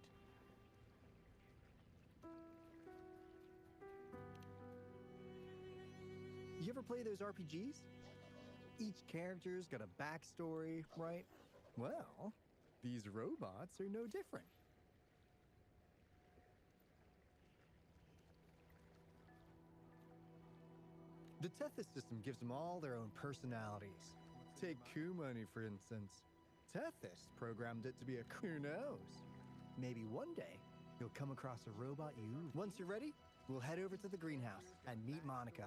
You ever play those RPGs? Each character's got a backstory, right? Well, these robots are no different. The Tethys system gives them all their own personalities. Take Kumani, for instance. Tethys programmed it to be a— Who knows? Maybe one day, you'll come across a robot you— Once you're ready, we'll head over to the greenhouse and meet Monica.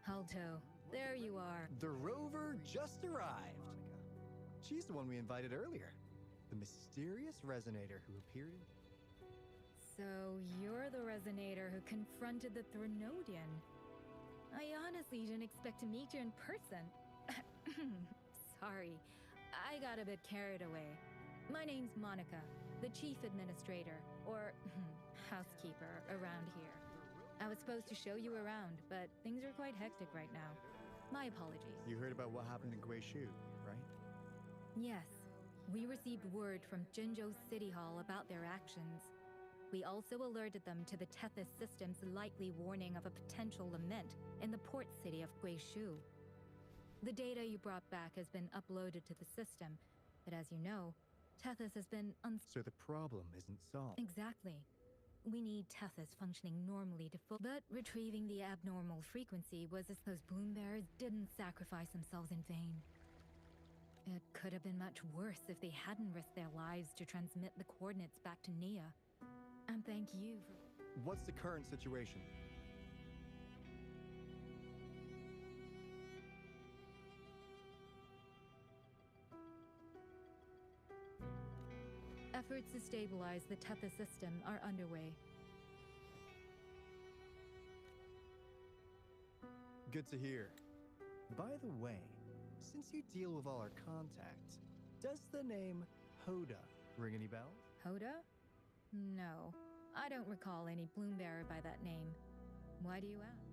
Alto, there you are. The rover just arrived. She's the one we invited earlier. The mysterious resonator who appeared in— So you're the resonator who confronted the Threnodian. I honestly didn't expect to meet you in person. Sorry, I got a bit carried away. My name's Monica, the chief administrator, or housekeeper around here. I was supposed to show you around, but things are quite hectic right now. My apologies. You heard about what happened in Guishu, right? Yes, we received word from Jinzhou City Hall about their actions. We also alerted them to the Tethys system's likely warning of a potential lament in the port city of Guishu. The data you brought back has been uploaded to the system, but as you know, Tethys has been So the problem isn't solved. Exactly. We need Tethys functioning normally to but retrieving the abnormal frequency was as those bloom bearers didn't sacrifice themselves in vain. It could have been much worse if they hadn't risked their lives to transmit the coordinates back to Nia. And thank you for... What's the current situation? Efforts to stabilize the Tethys system are underway. Good to hear. By the way, since you deal with all our contacts, does the name Hoda ring any bells? Hoda? No. I don't recall any bloom bearer by that name. Why do you ask?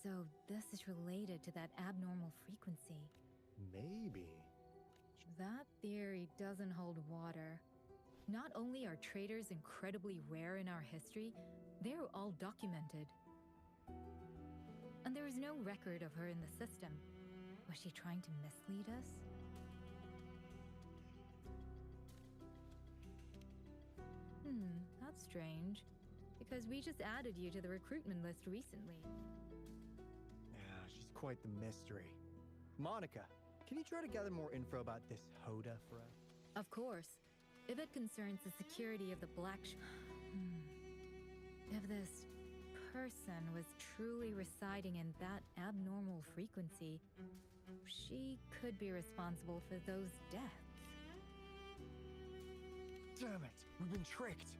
So this is related to that abnormal frequency. Maybe. That theory doesn't hold water. Not only are traders incredibly rare in our history, they're all documented. And there is no record of her in the system. Was she trying to mislead us? That's strange. Because we just added you to the recruitment list recently. Yeah, she's quite the mystery. Monica, can you try to gather more info about this Hoda for us? Of course. If it concerns the security of the If this person was truly residing in that abnormal frequency, she could be responsible for those deaths. Damn it! We've been tricked!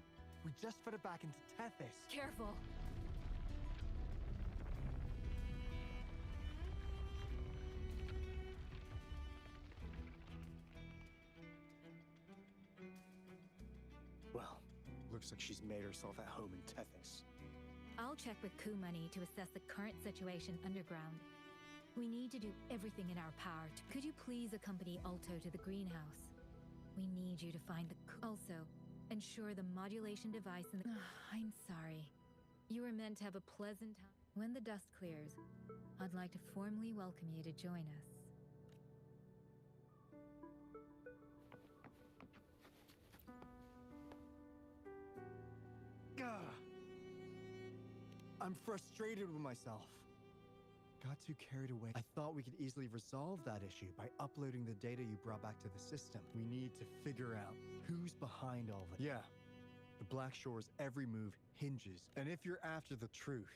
We just put it back into Tethys. Careful! Well, looks like she's made herself at home in Tethys. I'll check with Kumani to assess the current situation underground. We need to do everything in our power to... Could you please accompany Alto to the greenhouse? We need you to find the... Also, ensure the modulation device in the... I'm sorry. You were meant to have a pleasant time. When the dust clears, I'd like to formally welcome you to join us. Gah! I'm frustrated with myself. Got too carried away. I thought we could easily resolve that issue by uploading the data you brought back to the system. We need to figure out who's behind all this. Yeah, the Black Shore's every move hinges. And if you're after the truth,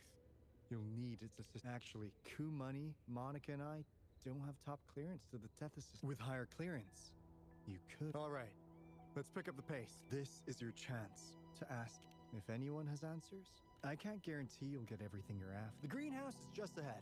you'll need its assistance. Actually, Kumani, Monica, and I don't have top clearance to the Tethys system. With higher clearance, you could. All right, let's pick up the pace. This is your chance to ask if anyone has answers. I can't guarantee you'll get everything you're after. The greenhouse is just ahead.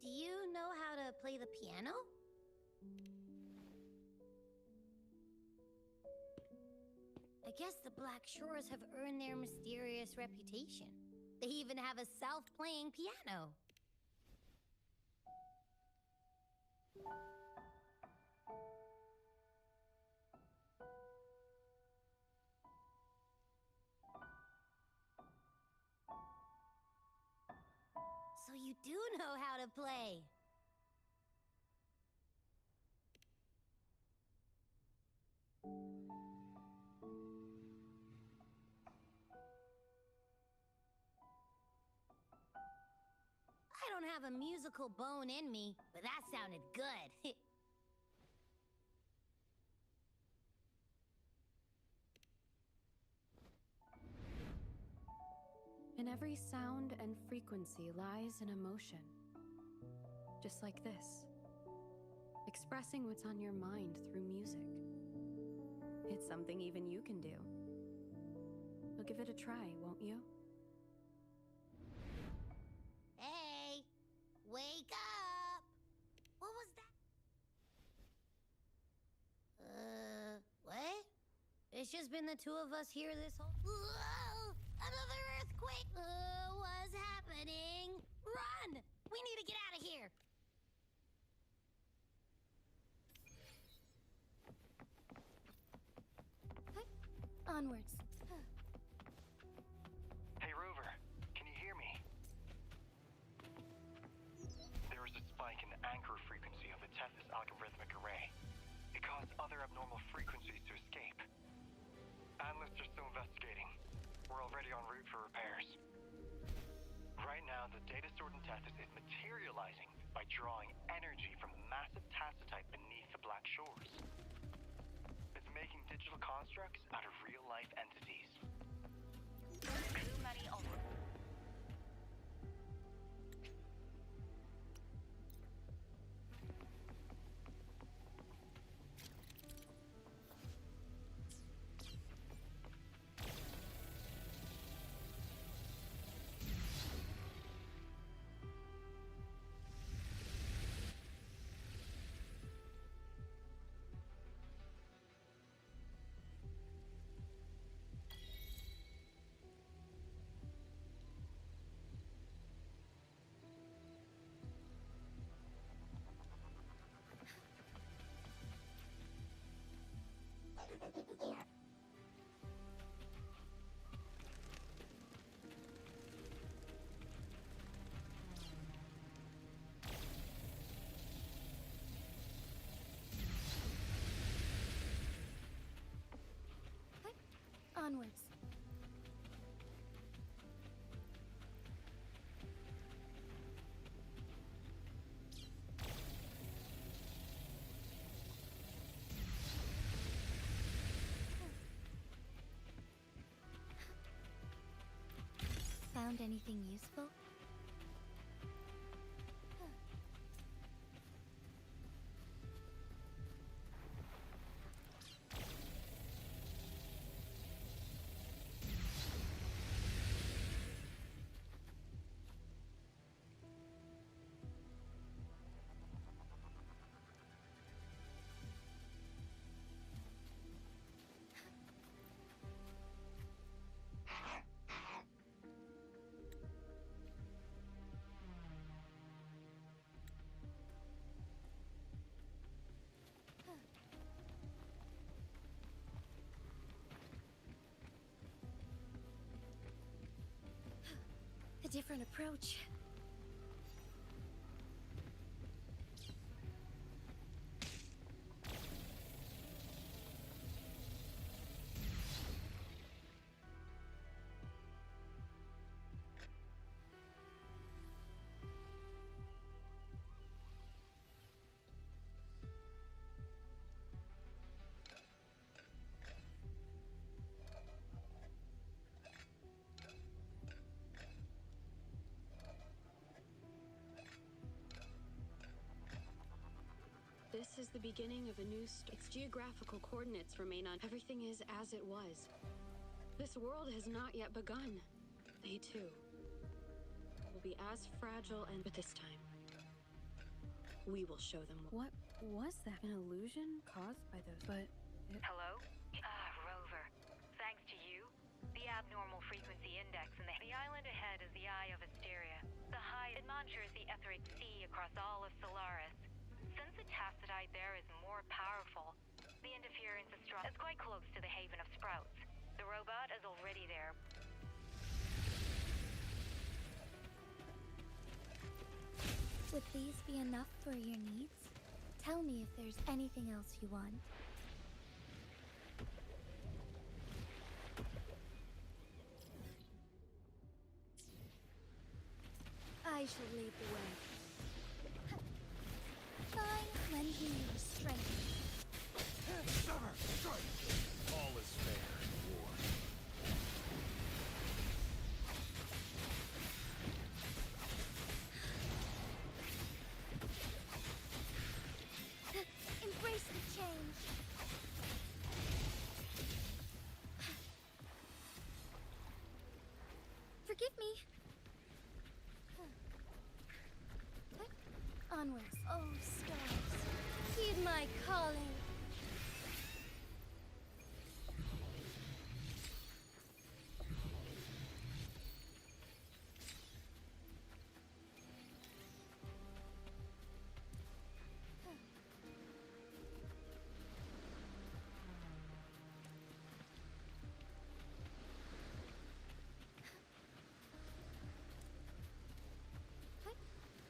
Do you know how to play the piano? I guess the Black Shores have earned their mysterious reputation. They even have a self-playing piano. you do know how to play. I don't have a musical bone in me, but that sounded good. In every sound and frequency lies an emotion. Just like this. Expressing what's on your mind through music. It's something even you can do. You'll give it a try, won't you? Hey! Wake up! What was that? What? It's just been the two of us here this whole— Whoa! Another earthquake! What's happening? Run! We need to get out of here! Onwards. Hey, Rover. Can you hear me? There was a spike in the anchor frequency of the Tethys algorithmic array. It caused other abnormal frequencies to escape. Analysts are still investigating. We're already en route for repairs. Right now, the data stored in Tethys is materializing by drawing energy from the massive tacitite beneath the Black Shores. It's making digital constructs out of real-life entities. Coup money only. Onwards. Found anything useful? A different approach. This is the beginning of a new its geographical coordinates remain on. Everything is as it was. This world has not yet begun. They too will be as fragile but this time we will show them. What was that? An illusion caused by those, but Hello? Rover. Thanks to you, the abnormal frequency index in the island ahead is the Eye of Asteria. The high it monitors the etheric sea across all of Solaris. Since the tacitite there is more powerful, the interference is strong. It's quite close to the Haven of Sprouts. The robot is already there. Would these be enough for your needs? Tell me if there's anything else you want. I shall lead the way. Fine, lend me your strength. Summer, strike! All is fair in war. Embrace the change. Forgive me. Onwards, oh stars, heed my calling.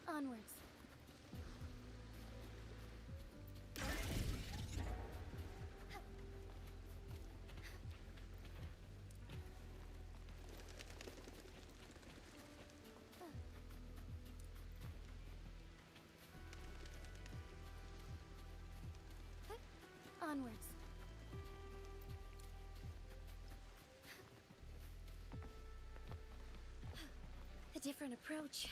Onwards. Onwards. A different approach.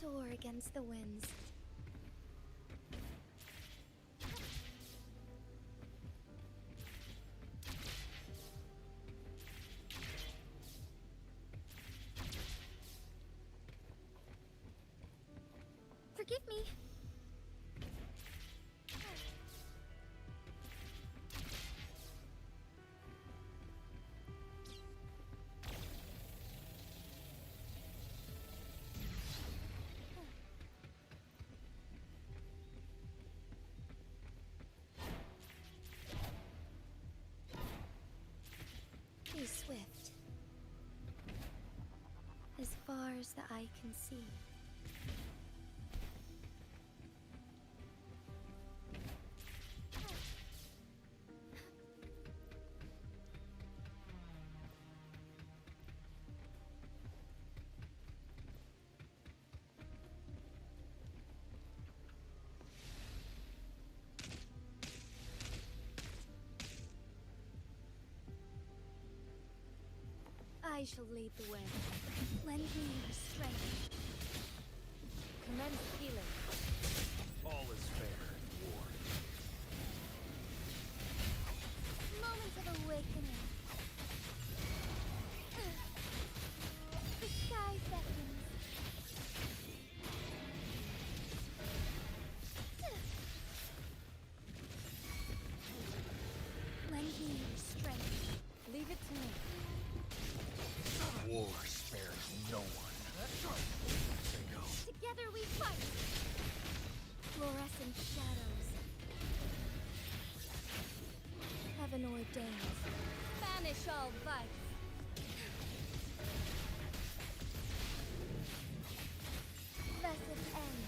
Soar against the winds. Forgive me. Be swift. As far as the eye can see. I shall lead the way. Lend me your strength. Commence healing. All is fair in war. Moment of awakening. The sky beckons. Lend me your strength. Leave it to me. War spares no one. They go. Together we fight. Fluorescent shadows. Heaven ordains. Banish all vice. Blessed end.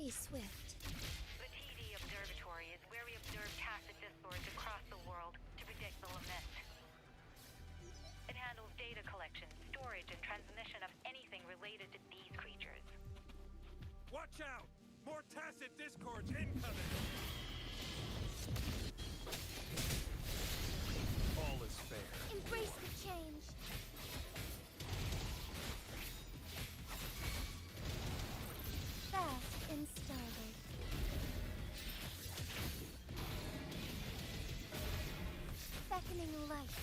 Be swift. The TD Observatory is where we observe tacit discords across the world to predict the lament. It handles data collection, storage, and transmission of anything related to these creatures. Watch out! More tacit discords incoming! All is fair. Embrace the change. Fast in starlight. Beckoning light.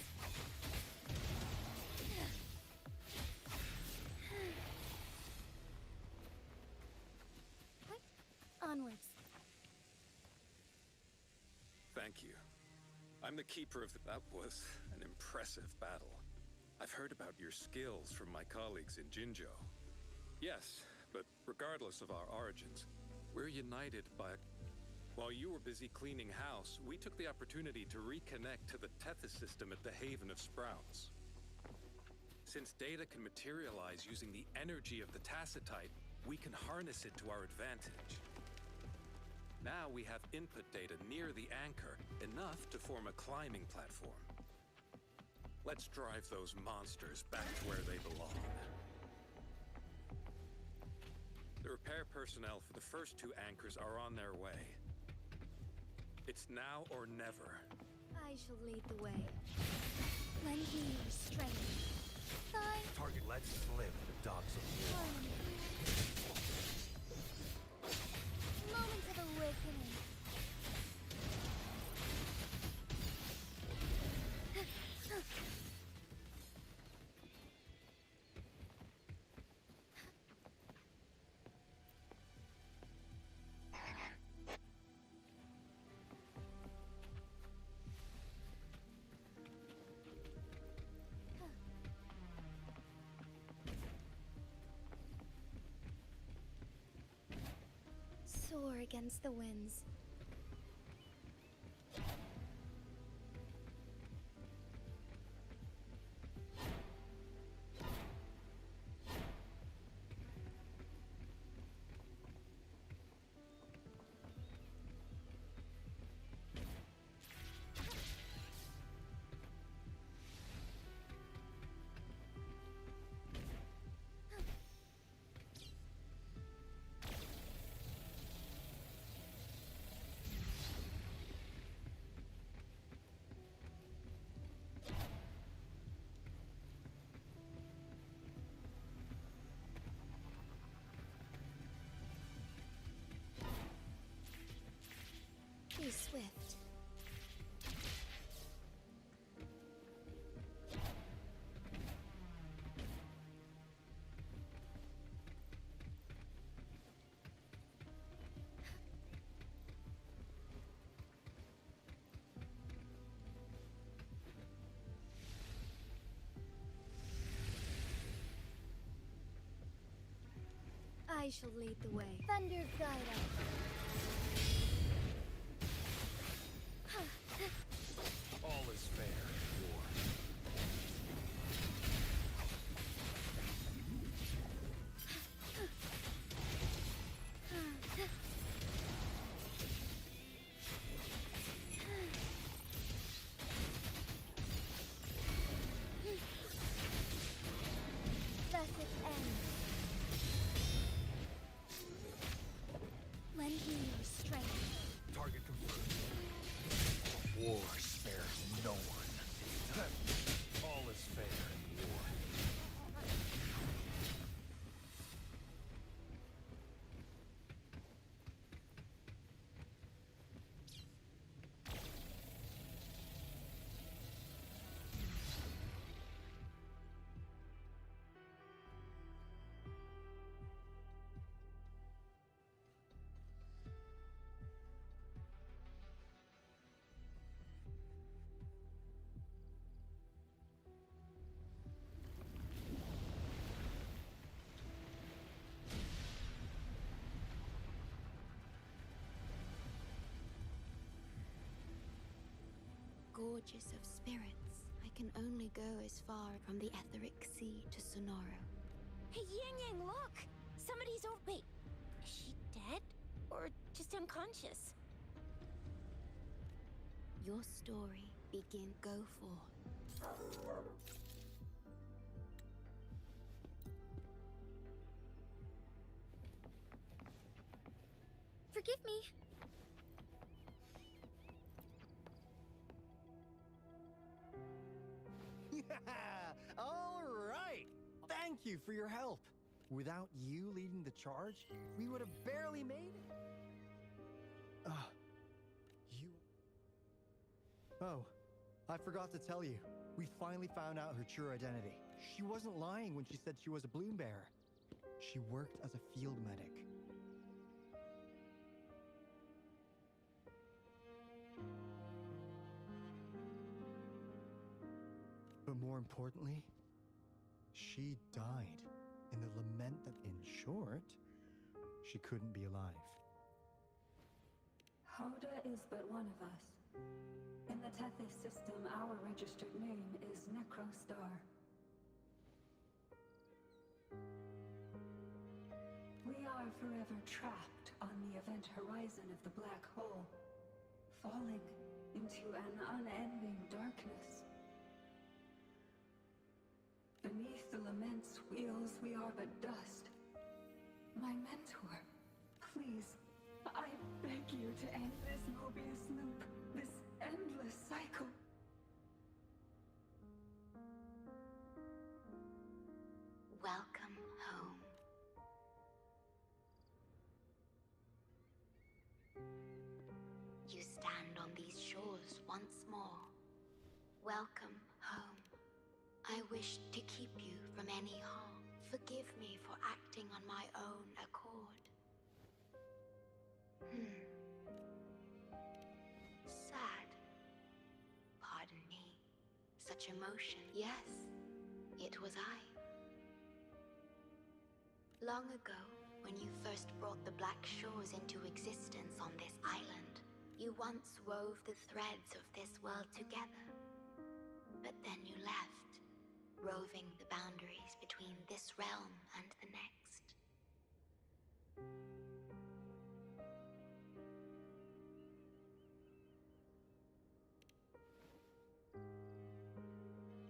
Onwards. Thank you. I'm the keeper of that was an impressive battle. I've heard about your skills from my colleagues in Jinzhou. Yes, but regardless of our origins, we're united by... While you were busy cleaning house, we took the opportunity to reconnect to the Tethys system at the Haven of Sprouts. Since data can materialize using the energy of the Tacitite, we can harness it to our advantage. Now we have input data near the anchor, enough to form a climbing platform. Let's drive those monsters back to where they belong. The repair personnel for the first two anchors are on their way. It's now or never. I shall lead the way. Lend me your strength. Thine. Target, let's slip the docks of war. Moment of awakening. Soar against the winds. Be swift. I shall lead the way. Thunder guide us. All is fair in war. Thus it ends. Lend me your strength. Target confirmed. War spares no one. All is fair in war. Gorgeous of spirits, I can only go as far from the etheric sea to Sonoro. Hey, Yang Yang, look! Somebody's over. Wait, is she dead? Or just unconscious? Your story begin. Go forth. Forgive me. Yeah! All right! Thank you for your help. Without you leading the charge, we would have barely made it. You... Oh, I forgot to tell you. We finally found out her true identity. She wasn't lying when she said she was a bloom bearer. She worked as a field medic. But more importantly, she died in the lament that, in short, she couldn't be alive. Hoda is but one of us. In the Tethys system, our registered name is Necrostar. We are forever trapped on the event horizon of the black hole, falling into an unending darkness. Beneath the lament's wheels, we are but dust. My mentor, please, I beg you to end this Mobius loop, this endless cycle. Welcome home. You stand on these shores once more. Welcome home. I wish to keep you from any harm. Forgive me for acting on my own accord. Sad. Pardon me. Such emotion. Yes, it was I. Long ago, when you first brought the Black Shores into existence on this island, you once wove the threads of this world together. But then you left, roving the boundaries between this realm and the next.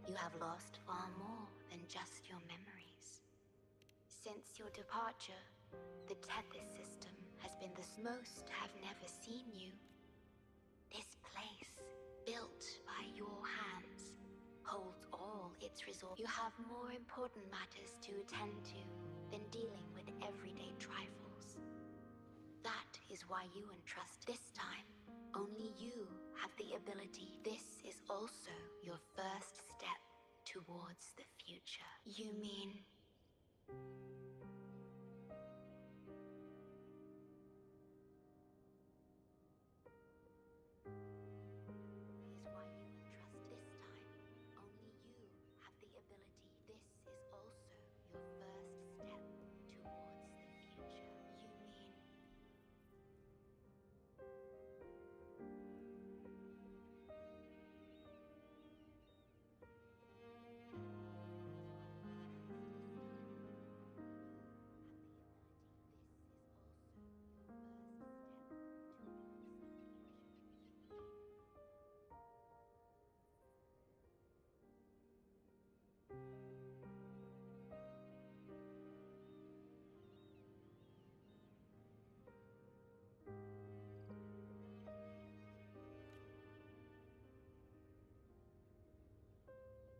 You have lost far more than just your memories. Since your departure, the Tethys system has been the most have never seen you. This place, built by your hands, holds all its resources. You have more important matters to attend to than dealing with everyday trifles. That is why you entrust this time. Only you have the ability. This is also your first step towards the future. You mean...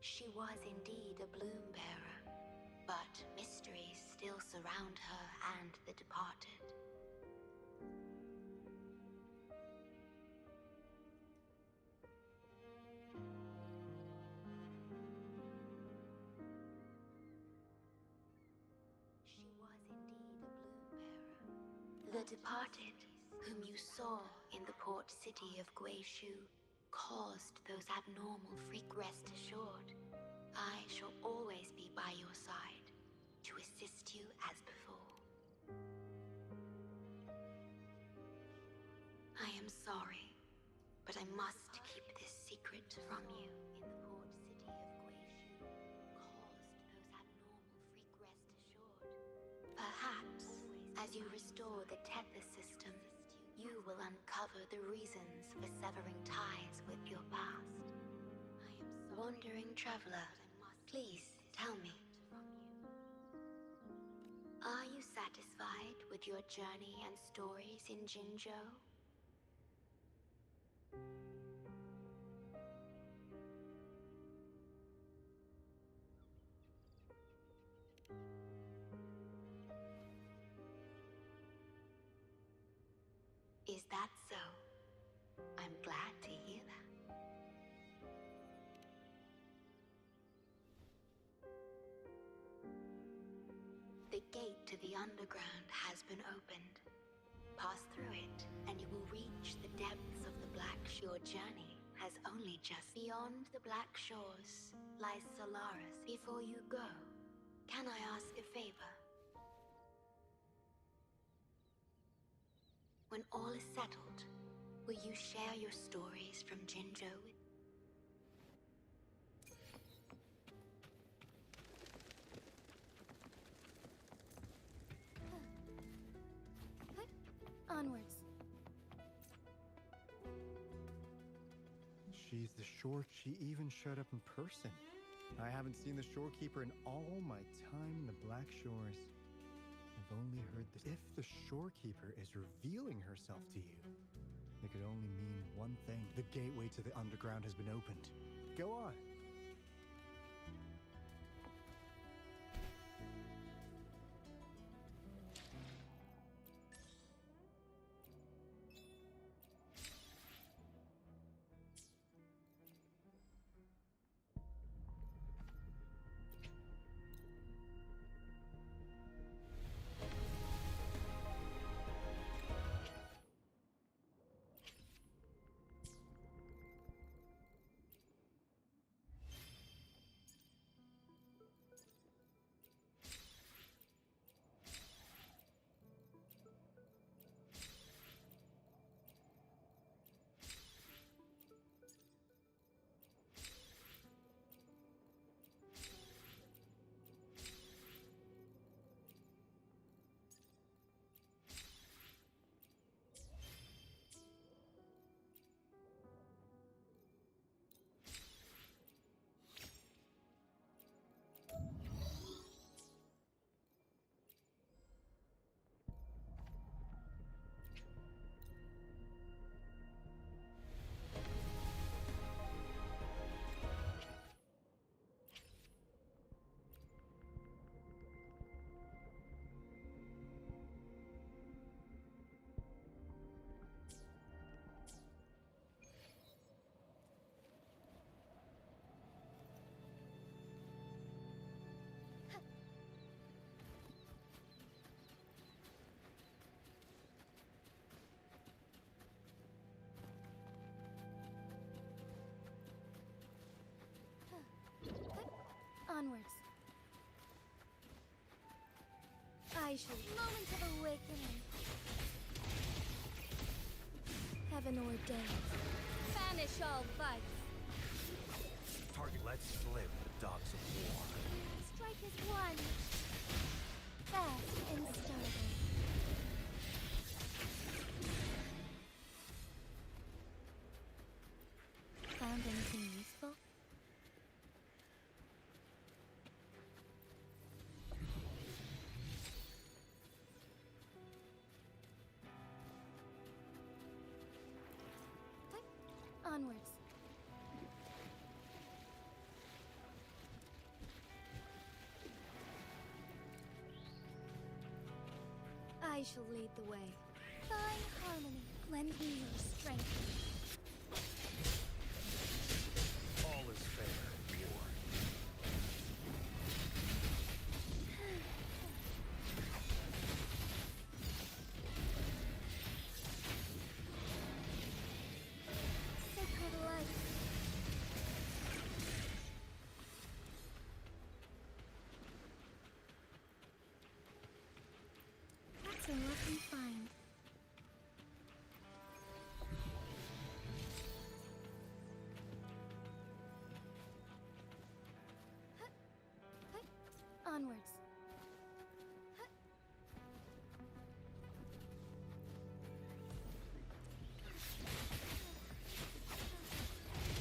She was indeed a bloom bearer, but mysteries still surround her and the departed. She was indeed a bloom bearer. The departed, whom you saw in the port city of Guishu, caused those abnormal freak. Rest assured, I shall always be by your side to assist you as before. I am sorry, but I must keep this secret from you. In the port city of Guishu, caused those abnormal freak. Rest assured. Perhaps, as you restore the Tethys system, you will uncover the reasons for severing ties with your past. Wandering traveler, please tell me. Are you satisfied with your journey and stories in Jinzhou? Is that so? I'm glad to hear that. The gate to the underground has been opened. Pass through it, and you will reach the depths of the Black Shore. Journey has only just beyond the Black Shores lies Solaris. Before you go, can I ask a favor? When all is settled, will you share your stories from Jinzhou with Onwards. She's the shore. She even showed up in person. I haven't seen the shorekeeper in all my time in the Black Shores. I've only heard this. If the shorekeeper is revealing herself to you, it could only mean one thing. The gateway to the underground has been opened. Go on. Onwards. I shall. Moment of awakening. Heaven ordained. Banish all vice. Target, let's slip the dogs of war. Strike as one. Fast and sturdy. Found anything useful? Onwards. I shall lead the way. Fine harmony. Lend me your strength. All is fair in war. Sacred light. That's a lovely find. Onwards.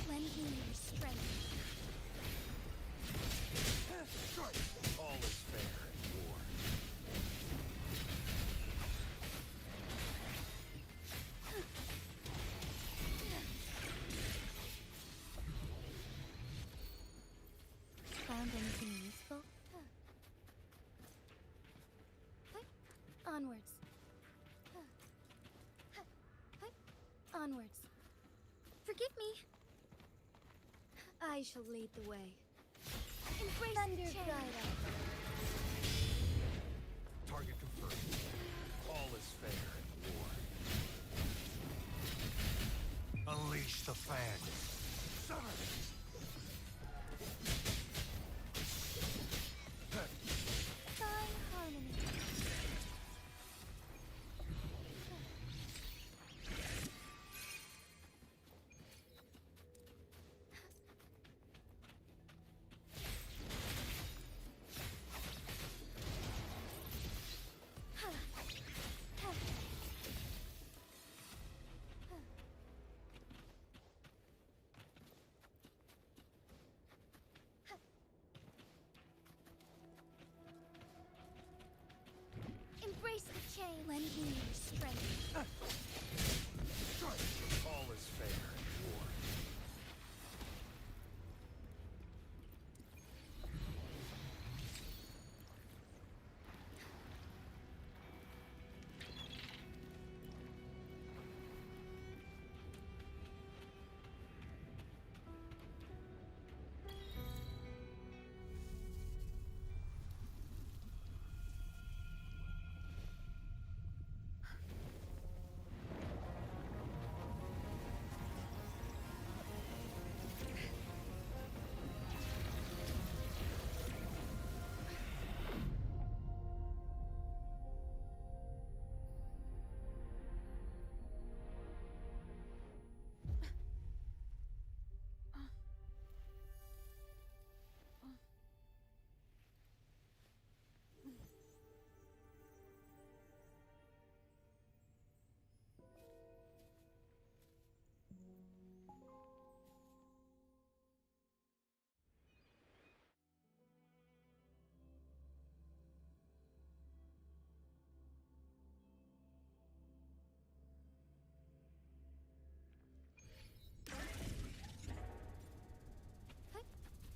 Lend me your strength. All is fair in war. Onwards. Onwards. Forgive me. I shall lead the way. Embrace Thunder guide us. Target confirmed. All is fair in war. Unleash the fangs. Fine harmony. Embrace the chain. Lend me your strength. All is fair in war.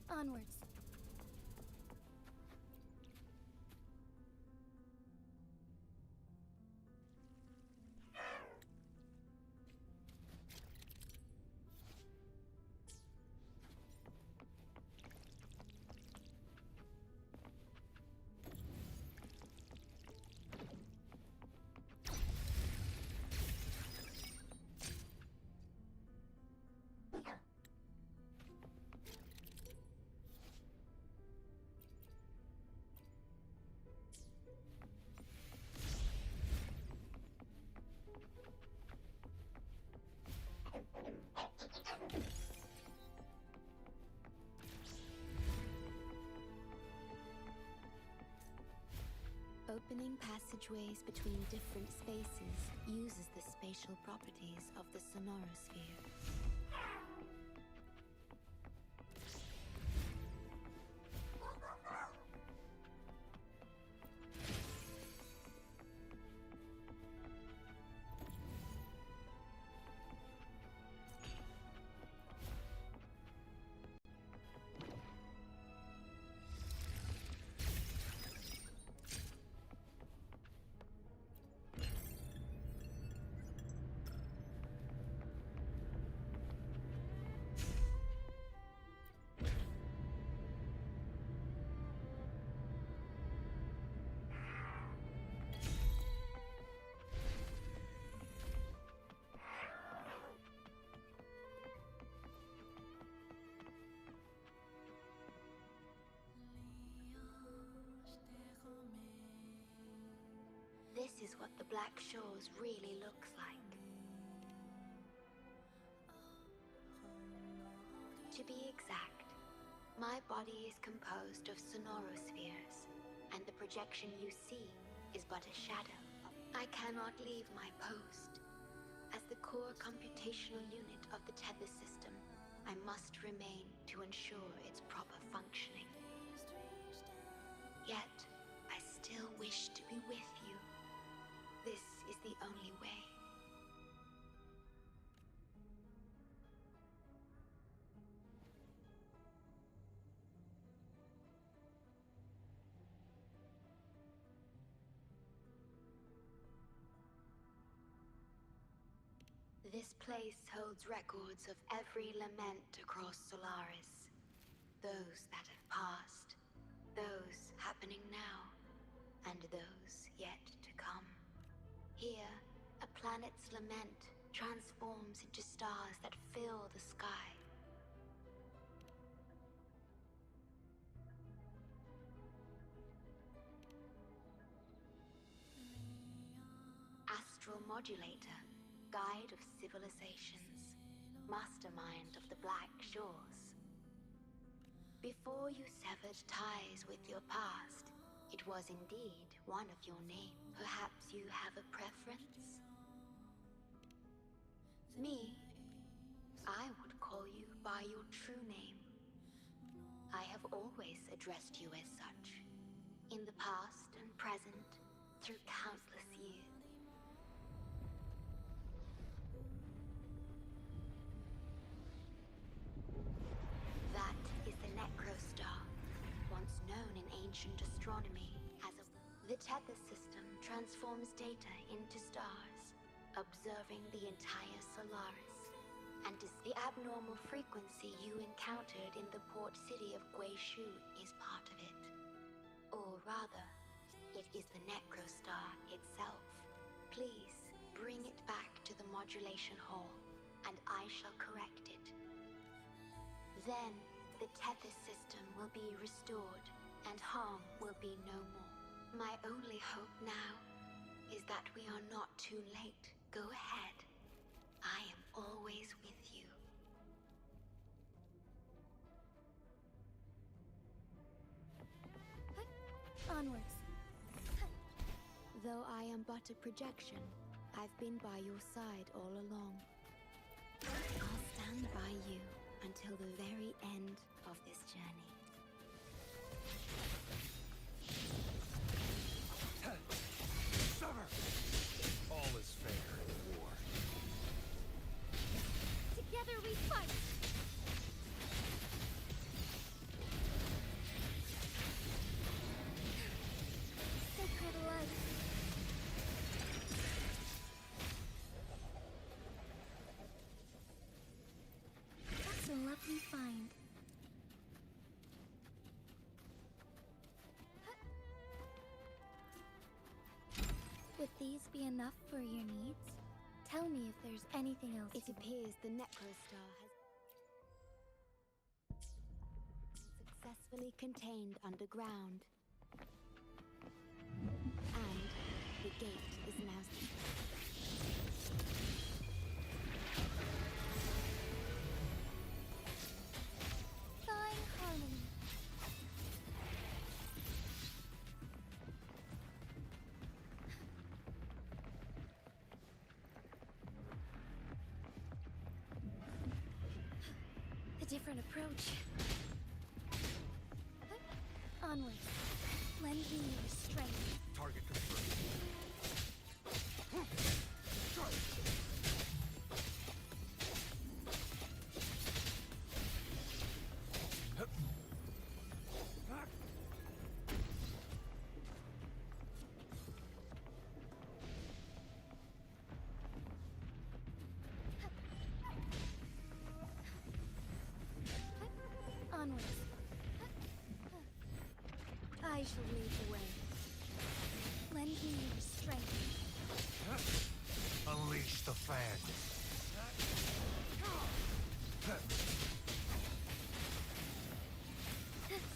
Onwards. Opening passageways between different spaces uses the spatial properties of the sonorosphere. This is what the Black Shores really looks like. To be exact, my body is composed of sonorospheres, and the projection you see is but a shadow. I cannot leave my post. As the core computational unit of the tether system, I must remain to ensure its proper functioning. Yet, I still wish to be with you. This is the only way. This place holds records of every lament across Solaris. Those that have passed, those happening now, and those yet to come. Here, a planet's lament transforms into stars that fill the sky. Astral Modulator, Guide of Civilizations, Mastermind of the Black Shores. Before you severed ties with your past, it was indeed one of your names. Perhaps you have a preference? Me? I would call you by your true name. I have always addressed you as such, in the past and present, through countless years. That is the Necrostar, once known in ancient astronomy as a... The Tethys system transforms data into stars, observing the entire Solaris, and is the abnormal frequency you encountered in the port city of Guishu is part of it. Or rather, it is the Necrostar itself. Please, bring it back to the modulation hall, and I shall correct it. Then, the Tethys system will be restored, and harm will be no more. My only hope now is that we are not too late. Go ahead. I am always with you. Onwards. Though I am but a projection, I've been by your side all along. I'll stand by you until the very end of this journey. Sever! All is fair in war. Together we fight! Sacred light. That's a lovely find. Would these be enough for your needs? Tell me if there's anything else. It appears the Necrostar has successfully contained underground. And the gate is now... Thawing harmony. A different approach. Onwards. Lend me your strength. Target confirmed. Onwards. I shall lead the way. Lend me your strength. Unleash the fan.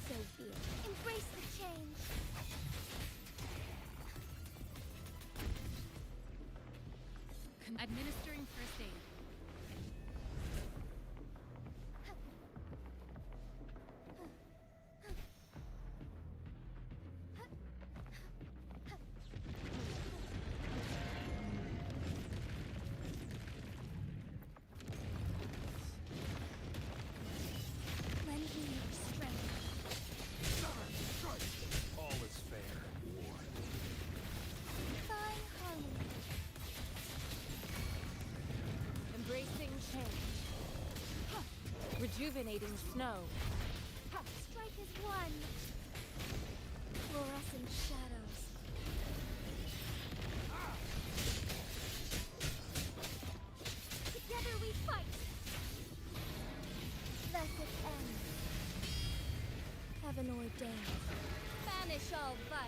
So be it. Embrace the change. Administering first aid. Lend me your strength. All is fair in war. Thawing harmony. Embracing change. Rejuvenating snow. Strike as one. Fluorescent shadows. heaven ordained. Banish all vice.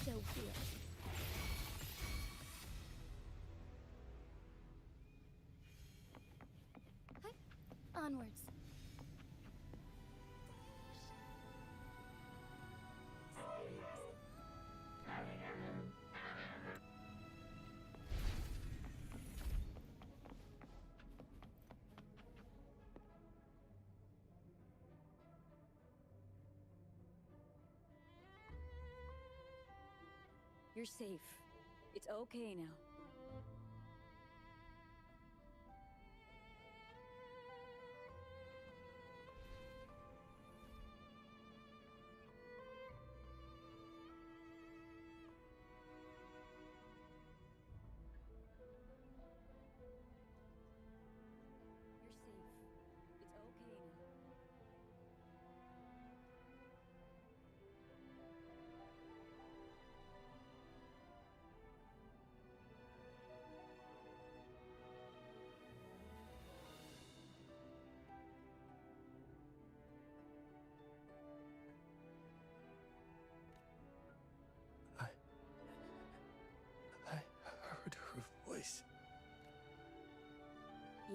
So be it. Onwards. You're safe. It's okay now.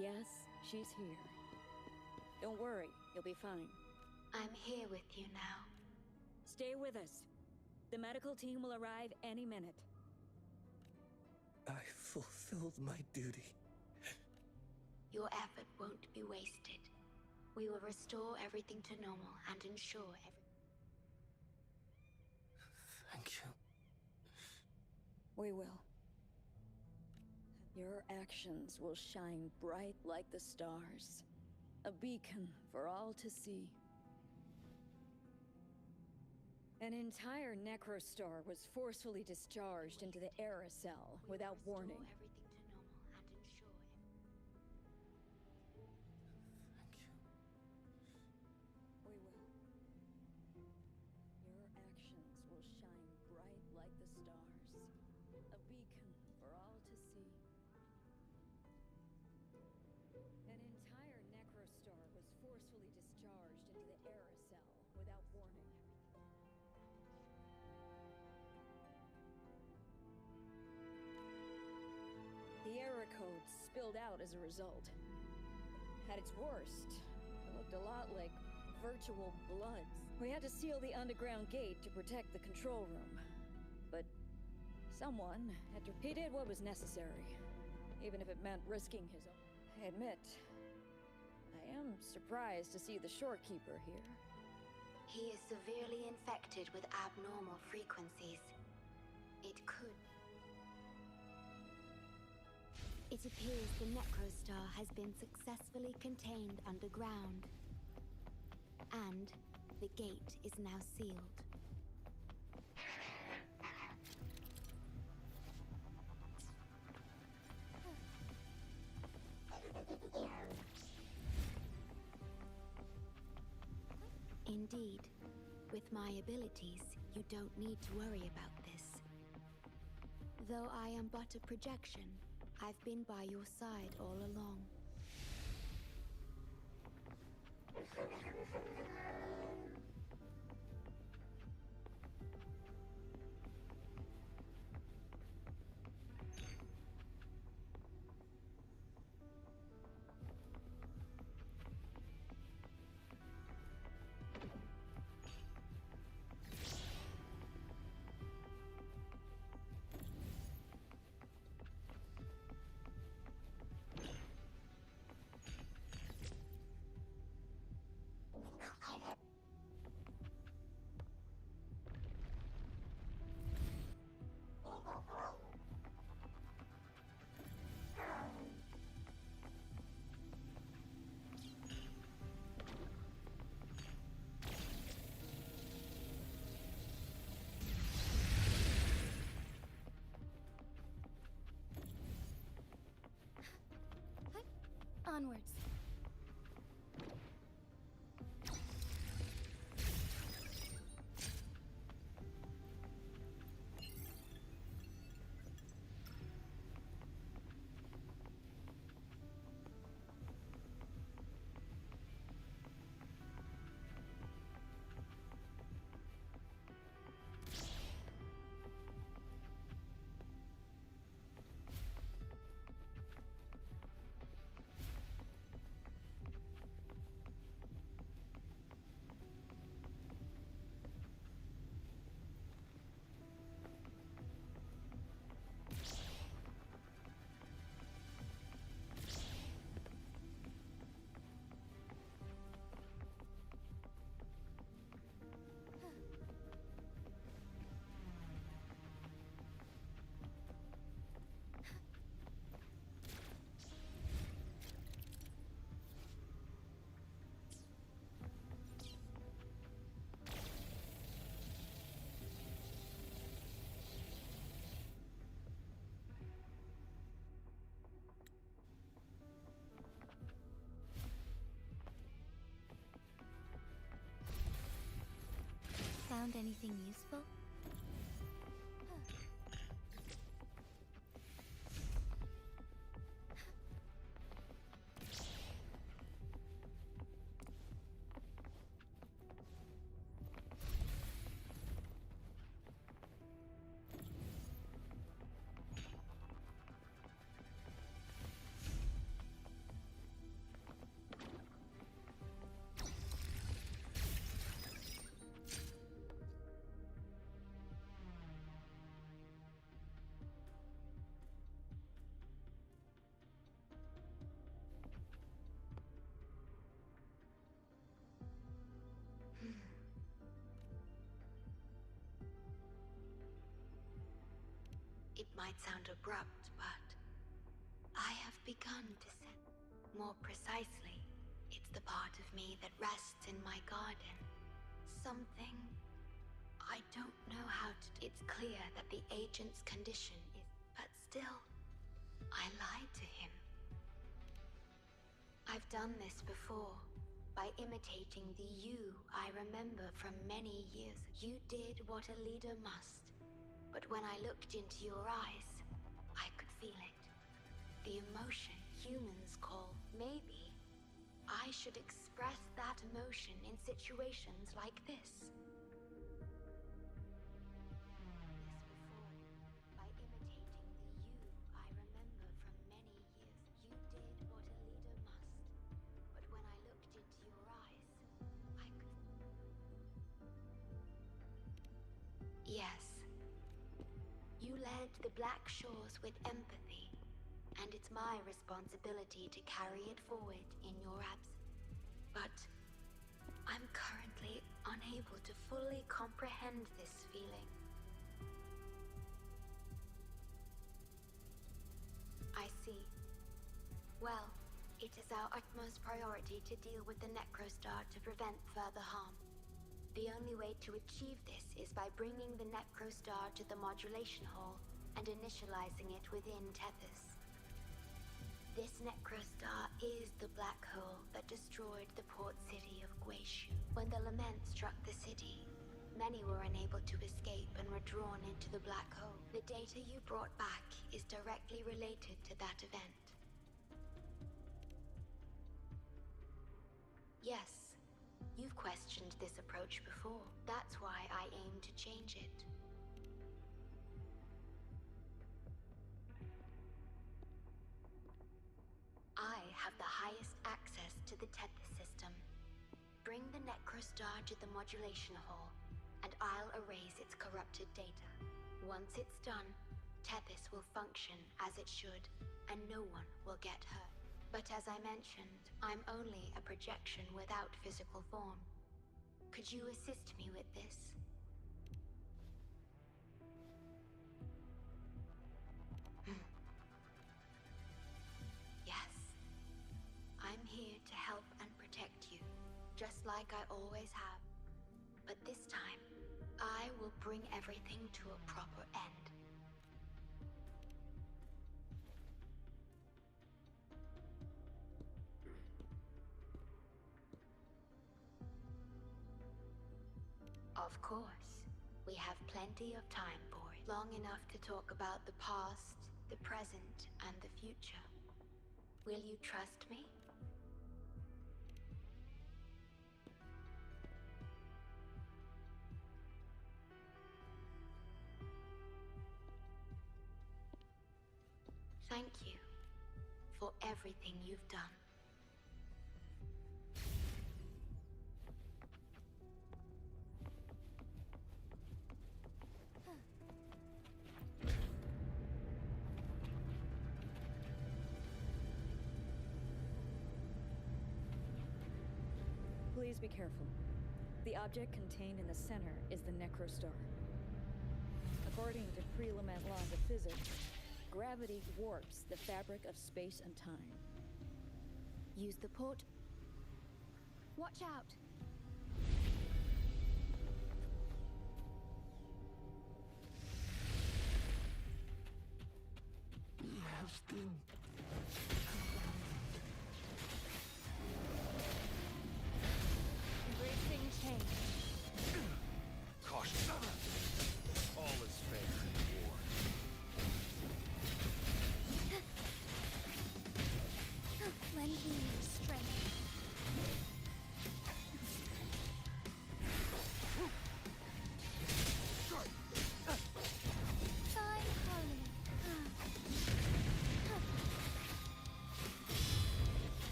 Yes, she's here. Don't worry, you'll be fine. I'm here with you now. Stay with us. The medical team will arrive any minute. I fulfilled my duty. Your effort won't be wasted. We will restore everything to normal and ensure Thank you. We will. Your actions will shine bright like the stars. A beacon for all to see. An entire Necrostar was forcefully discharged into the Aerocell without warning. We will. Your actions will shine bright like the stars. A beacon for all to see. An entire Necrostar was forcefully discharged into the Aerocell without warning. The error codes spilled out as a result. At its worst, it looked a lot like virtual bloods. We had to seal the underground gate to protect the control room. But someone had to... He did what was necessary, even if it meant risking his own. I admit, I am surprised to see the Shorekeeper here. He is severely infected with abnormal frequencies. It could... It appears the Necrostar has been successfully contained underground. And the gate is now sealed. Indeed, with my abilities, you don't need to worry about this. Though I am but a projection, I've been by your side all along. Onwards. found anything useful? It might sound abrupt, but I have begun to sense. More precisely, it's the part of me that rests in my garden. Something I don't know how to. It's clear that the agent's condition is. But still, I lied to him. I've done this before. By imitating the you I remember from many years. You did what a leader must. But when I looked into your eyes, I could feel it. The emotion humans call maybe. I should express that emotion in situations like this. By imitating the you I remember from many years, you did what a leader must. But when I looked into your eyes, I could... Yes. You led the Black Shores with empathy, and it's my responsibility to carry it forward in your absence. But I'm currently unable to fully comprehend this feeling. I see. Well, it is our utmost priority to deal with the Necrostar to prevent further harm. The only way to achieve this is by bringing the Necrostar to the modulation hall and initializing it within Tethys. This Necrostar is the black hole that destroyed the port city of Guishu. When the lament struck the city, many were unable to escape and were drawn into the black hole. The data you brought back is directly related to that event. Yes. You've questioned this approach before. That's why I aim to change it. I have the highest access to the Tethys system. Bring the Necrostar to the modulation hall, and I'll erase its corrupted data. Once it's done, Tethys will function as it should, and no one will get hurt. But as I mentioned, I'm only a projection without physical form. Could you assist me with this? Yes. I'm here to help and protect you, just like I always have. But this time, I will bring everything to a proper end. Of course. We have plenty of time for it. Long enough to talk about the past, the present, and the future. Will you trust me? Thank you for everything you've done. Please be careful. The object contained in the center is the Necrostar. According to pre-Lament laws of physics, gravity warps the fabric of space and time. Use the port. Watch out! We have been... Embracing change. Caution.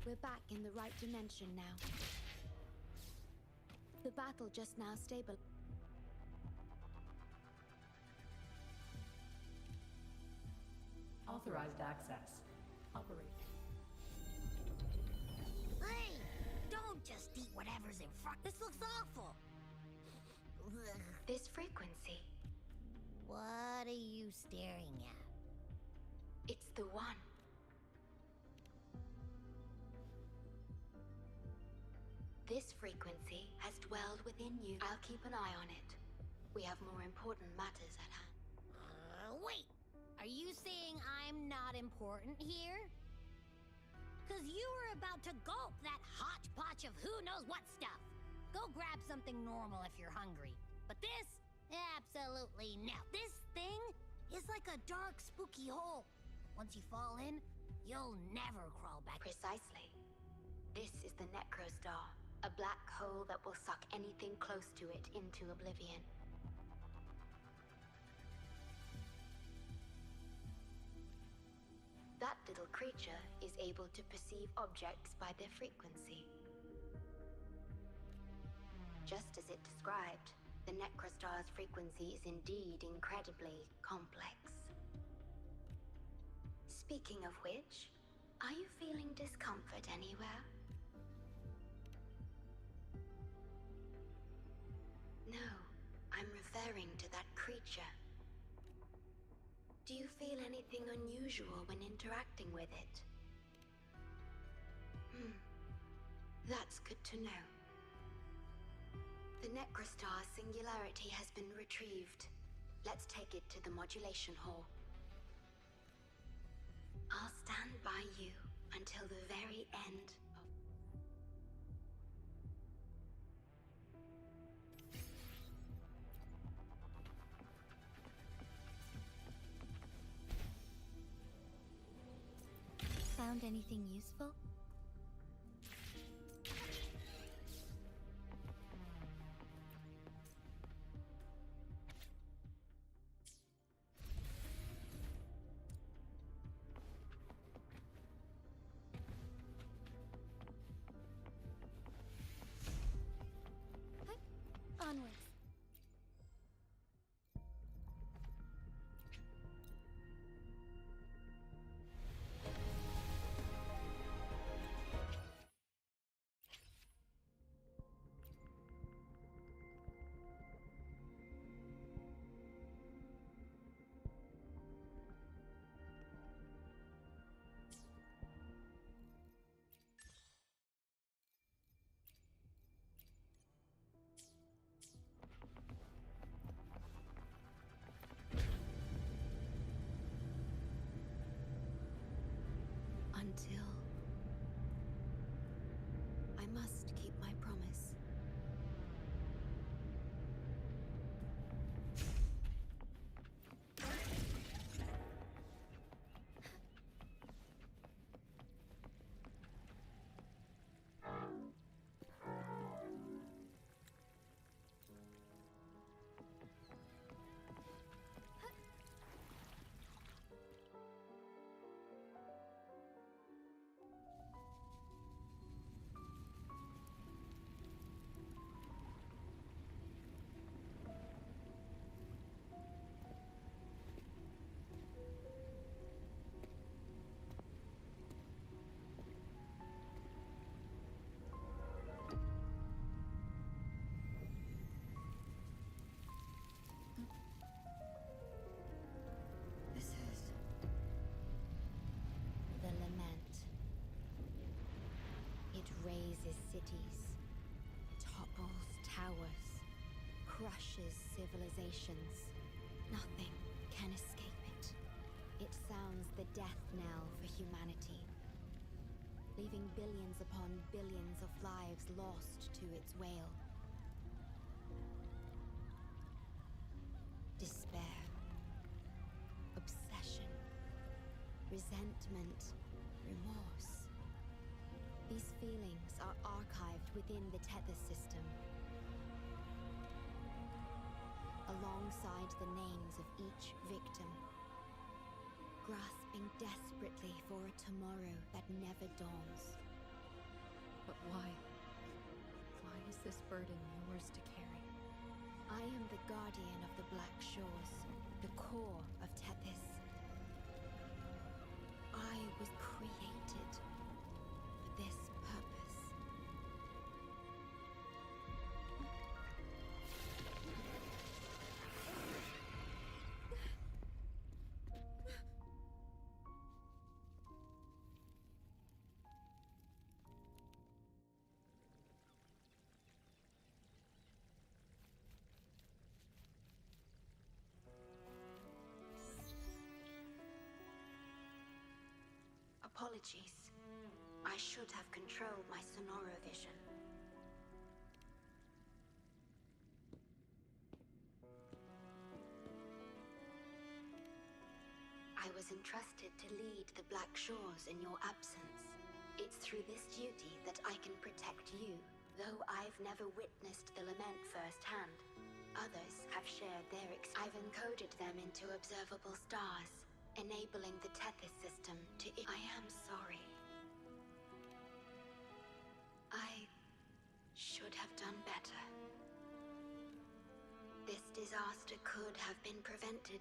We're back in the right dimension now. The battle just now stable. Authorized access. Operate. Hey! Don't just eat whatever's in front. This looks awful. This frequency. What are you staring at? It's the one. This frequency has dwelled within you. I'll keep an eye on it. We have more important matters at hand. Wait! Are you saying I'm not important here? Cause you were about to gulp that hodgepodge of who knows what stuff. Go grab something normal if you're hungry. But this? Absolutely no. This thing is like a dark, spooky hole. Once you fall in, you'll never crawl back. Precisely. This is the Necrostar, a black hole that will suck anything close to it into oblivion. That little creature is able to perceive objects by their frequency. Just as it described, the Necrostar's frequency is indeed incredibly complex. Speaking of which, are you feeling discomfort anywhere? No, I'm referring to that creature. Do you feel anything unusual when interacting with it? That's good to know. The Necrostar singularity has been retrieved. Let's take it to the modulation hall. I'll stand by you until the very end of... Found anything useful? Onwards. Until I must keep my promise. This is the lament. It razes cities, topples towers, crushes civilizations. Nothing can escape it. It sounds the death knell for humanity, leaving billions upon billions of lives lost to its wail. Despair, obsession, resentment, remorse. These feelings are archived within the tether system, alongside the names of each victim, grasping desperately for a tomorrow that never dawns. Why? Why is this burden yours to carry? I am the guardian of the Black Shores, the core of Tethys. I was created for this purpose. Apologies. I should have controlled my Sonoro vision. I was entrusted to lead the Black Shores in your absence. It's through this duty that I can protect you, though I've never witnessed the lament firsthand. Others have shared their I've encoded them into observable stars, enabling the Tethys system to I am sorry. I should have done better. This disaster could have been prevented.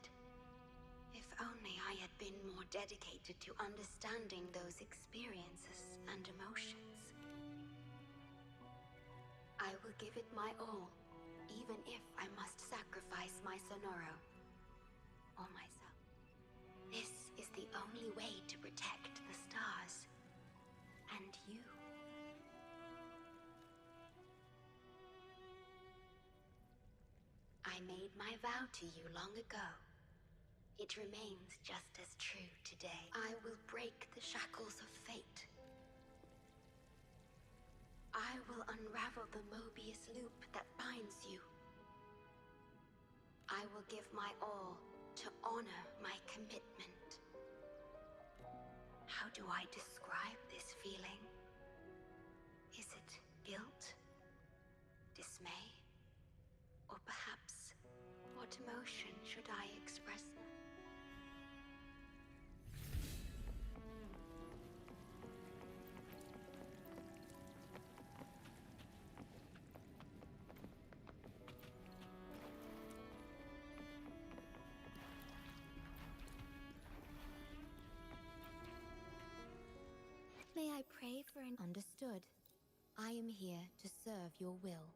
If only I had been more dedicated to understanding those experiences and emotions. I will give it my all, even if I must sacrifice my Sonoro or myself. This is the only way to protect the stars and you. I made my vow to you long ago. It remains just as true today. I will break the shackles of fate. I will unravel the Mobius loop that binds you. I will give my all to honor my commitment. How do I describe this feeling? Is it guilt? Dismay? Or perhaps, what emotion should I express now? May I pray for an... Understood. I am here to serve your will.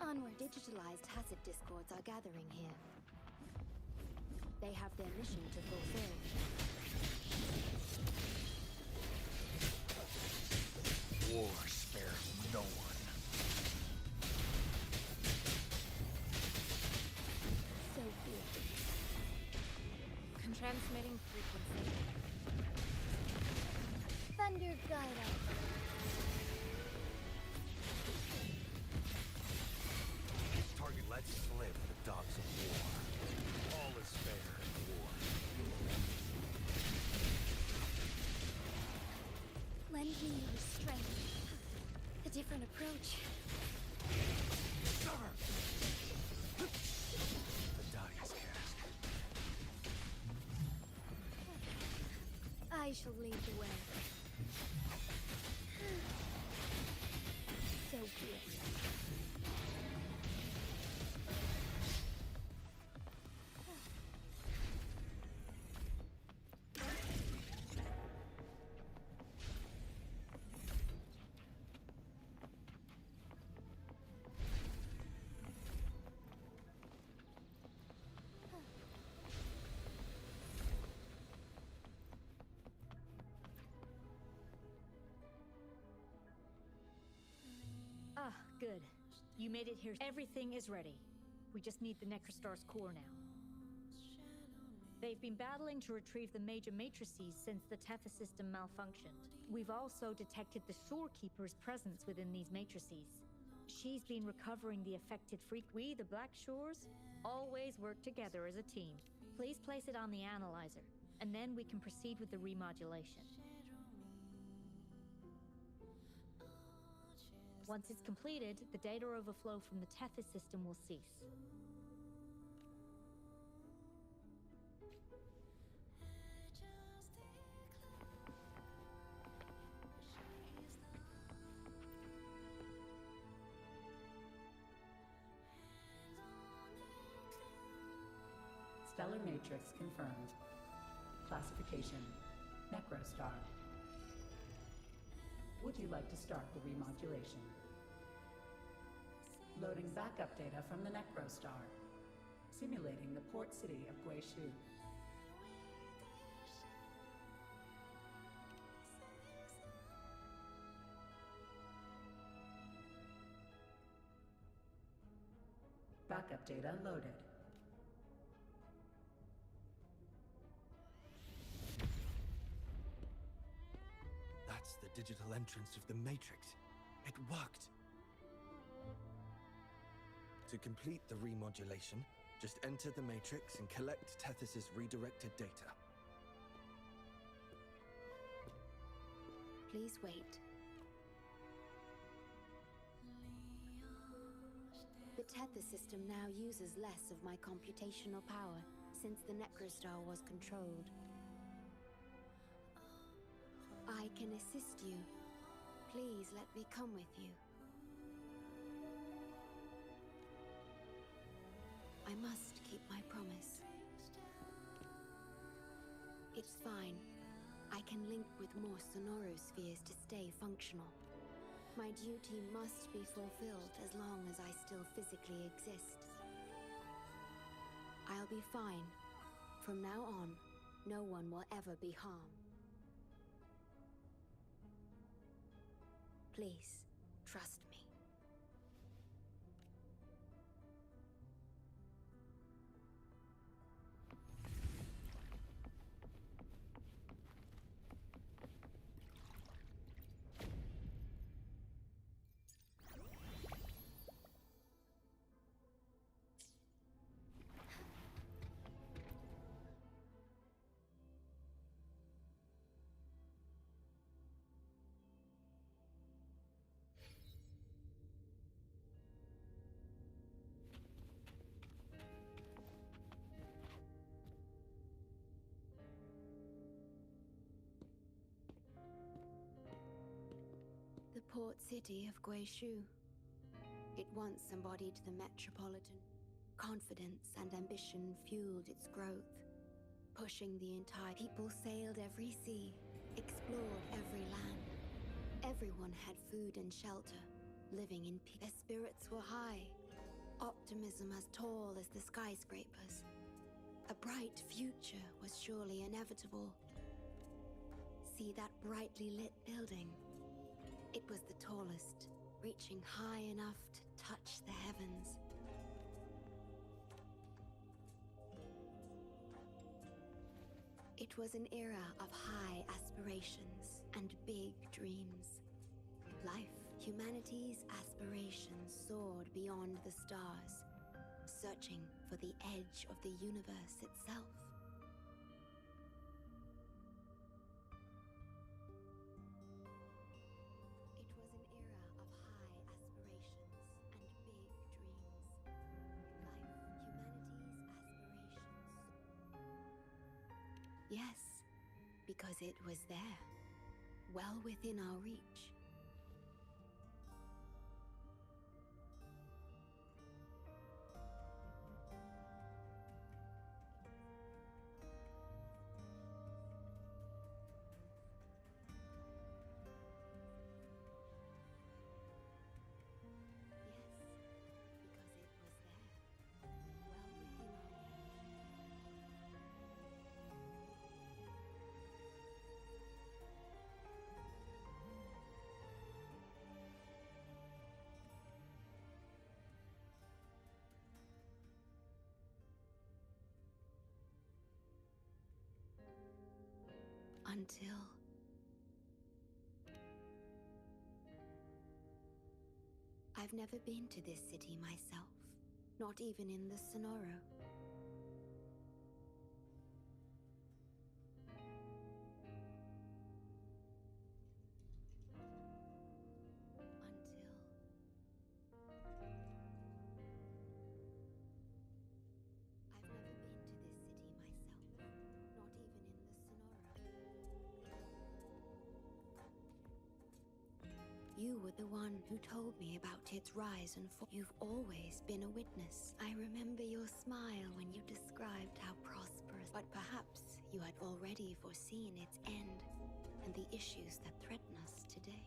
Onward. Digitalized Hasid discords are gathering here. They have their mission to fulfill. War spares no one. So good. Transmitting frequency. Thunder guide us. Target lets slip the docks of war. All is fair in war. Lend me your strength. A different approach. Cover! The die is cast. I shall lead the way. So be it. Ah, good. You made it here. Everything is ready. We just need the Necrostar's core now. They've been battling to retrieve the major matrices since the Tethys system malfunctioned. We've also detected the Shorekeeper's presence within these matrices. She's been recovering the affected freak. We, the Black Shores, always work together as a team. Please place it on the analyzer, and then we can proceed with the remodulation. Once it's completed, the data overflow from the Tethys system will cease. Stellar matrix confirmed. Classification: Necrostar. Would you like to start the remodulation? Loading backup data from the Necrostar. Simulating the port city of Guishu. Backup data loaded. That's the digital entrance of the Matrix. It worked. To complete the remodulation, just enter the Matrix and collect Tethys' redirected data. Please wait. The Tethys system now uses less of my computational power since the Necrostar was controlled. I can assist you. Please let me come with you. I must keep my promise. It's fine. I can link with more sonorospheres to stay functional. My duty must be fulfilled as long as I still physically exist. I'll be fine. From now on, no one will ever be harmed. Please, trust me. The port city of Guishu. It once embodied the metropolitan. Confidence and ambition fueled its growth, pushing the entire... People sailed every sea, explored every land. Everyone had food and shelter, living in peace. Their spirits were high, optimism as tall as the skyscrapers. A bright future was surely inevitable. See that brightly lit building? It was the tallest, reaching high enough to touch the heavens. It was an era of high aspirations and big dreams. Life, humanity's aspirations soared beyond the stars, searching for the edge of the universe itself. Yes, because it was there, well within our reach. Until... I've never been to this city myself, not even in the Sonoro. I've never been to this city myself. The one who told me about its rise and fall. You've always been a witness. I remember your smile when you described how prosperous, but perhaps you had already foreseen its end and the issues that threaten us today.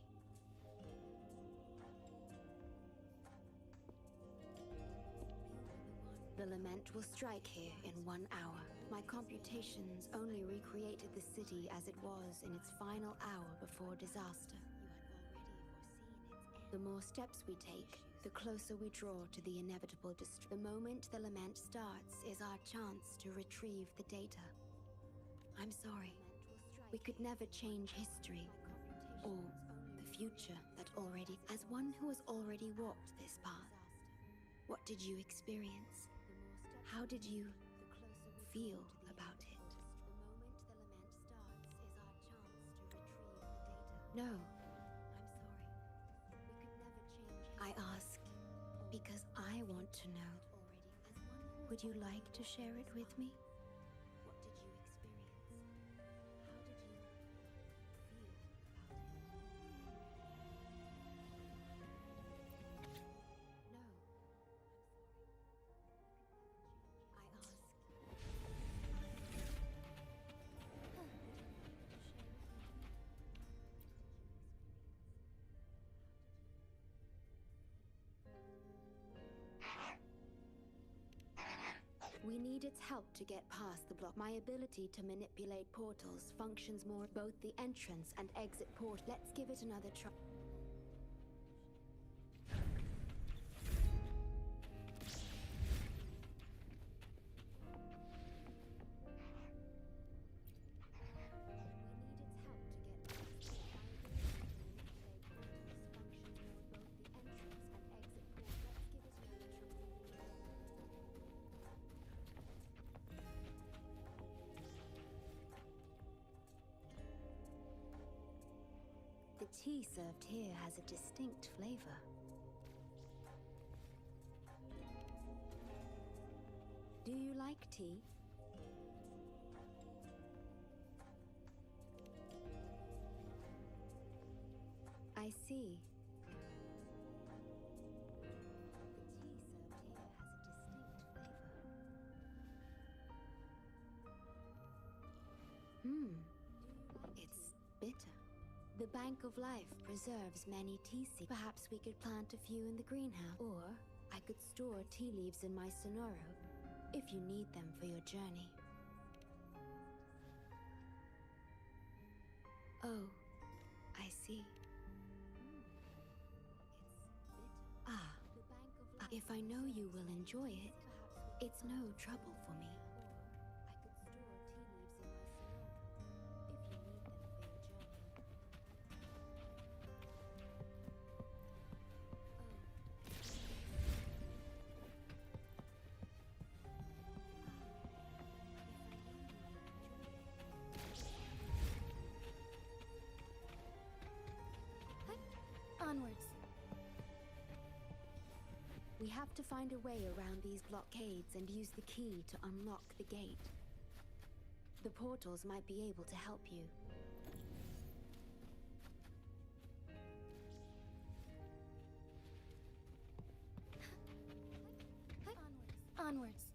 The lament will strike here in 1 hour. My computations only recreated the city as it was in its final hour before disaster. The more steps we take, the closer we draw to the inevitable destruction. The moment the lament starts is our chance to retrieve the data. I'm sorry. We could never change history or the future that already... As one who has already walked this path, what did you experience? How did you feel about it? No. I ask because I want to know. Would you like to share it with me? We need its help to get past the block. My ability to manipulate portals functions more both the entrance and exit port. Let's give it another try. The tea served here has a distinct flavor. Do you like tea? I see. It's bitter. The Bank of Life preserves many tea seeds. Perhaps we could plant a few in the greenhouse. Or I could store tea leaves in my sonoro if you need them for your journey. Oh, I see. If I know you will enjoy it, it's no trouble for me. Onwards. We have to find a way around these blockades and use the key to unlock the gate. The portals might be able to help you. Onwards.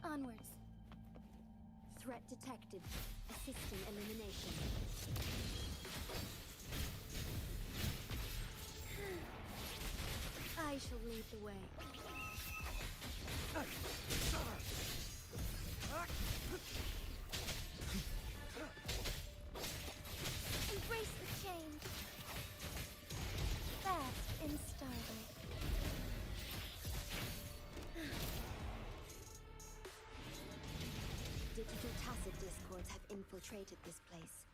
Onwards. Threat detected. Assisting elimination. I shall lead the way. Embrace the change. lords have infiltrated this place.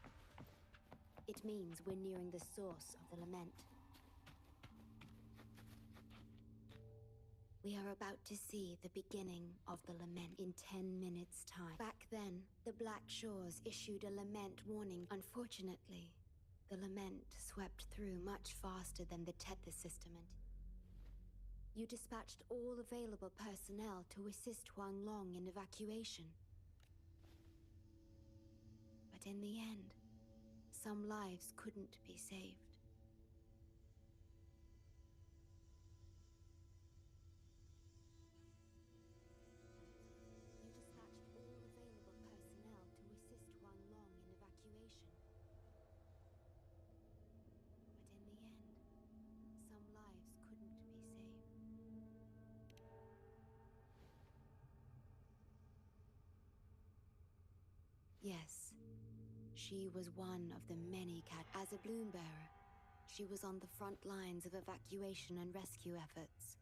It means we're nearing the source of the lament. We are about to see the beginning of the lament in 10 minutes' time. Back then, the Black Shores issued a lament warning. Unfortunately, the lament swept through much faster than the Tethys system. You dispatched all available personnel to assist Huang Long in evacuation. But in the end, some lives couldn't be saved. You dispatched all available personnel to assist Huang Long in evacuation. But in the end, some lives couldn't be saved. Yes, she was one of the many as a bloom bearer. She was on the front lines of evacuation and rescue efforts.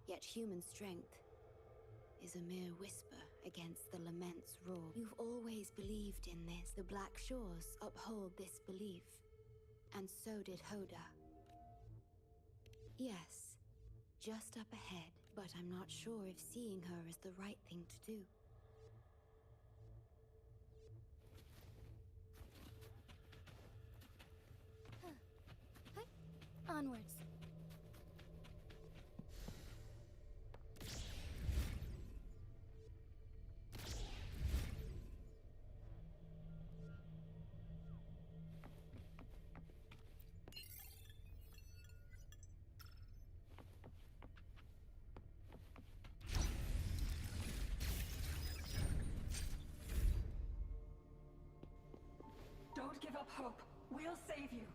Yet human strength is a mere whisper against the lament's roar. You've always believed in this. The Black Shores uphold this belief. And so did Hoda. Yes, just up ahead, but I'm not sure if seeing her is the right thing to do. Onwards. Don't give up hope. We'll save you.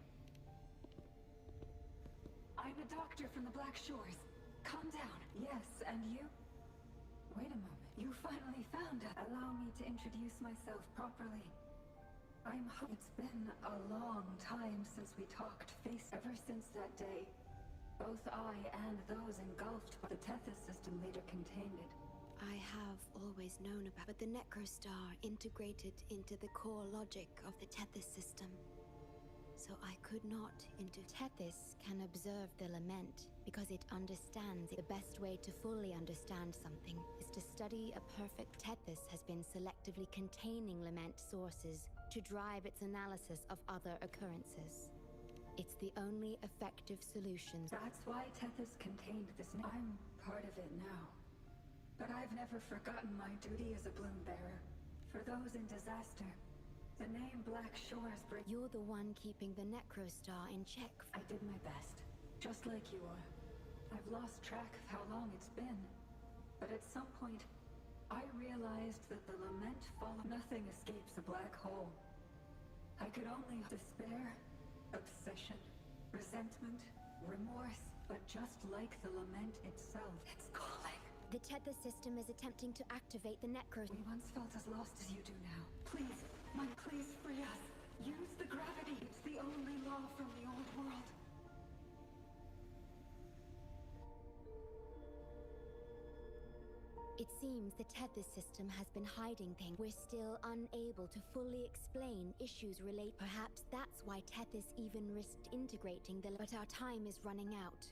I'm a doctor from the Black Shores. Calm down. Yes, and you? Wait a moment. You finally found us. Allow me to introduce myself properly. It's been a long time since we talked face. Ever since that day, both I and those engulfed by the Tethys system later contained it. I have always known about, but the Necrostar integrated into the core logic of the Tethys system. So I could not into Tethys can observe the lament because it understands it. The best way to fully understand something is to study a perfect. Tethys has been selectively containing lament sources to drive its analysis of other occurrences. It's the only effective solution. That's why Tethys contained this. I'm part of it now. But I've never forgotten my duty as a bloom bearer. For those in disaster, the name Black Shores brings. You're the one keeping the Necrostar in check. I did my best, just like you are. I've lost track of how long it's been. But at some point, I realized that the lament followed. Nothing escapes a black hole. I could only despair, obsession, resentment, remorse. But just like the lament itself, it's calling. The Tethys system is attempting to activate the Necros. We once felt as lost as you do now. Please, please free us. Use the gravity. It's the only law from the old world. It seems the Tethys system has been hiding things. We're still unable to fully explain issues relate. Perhaps that's why Tethys even risked integrating the. But our time is running out.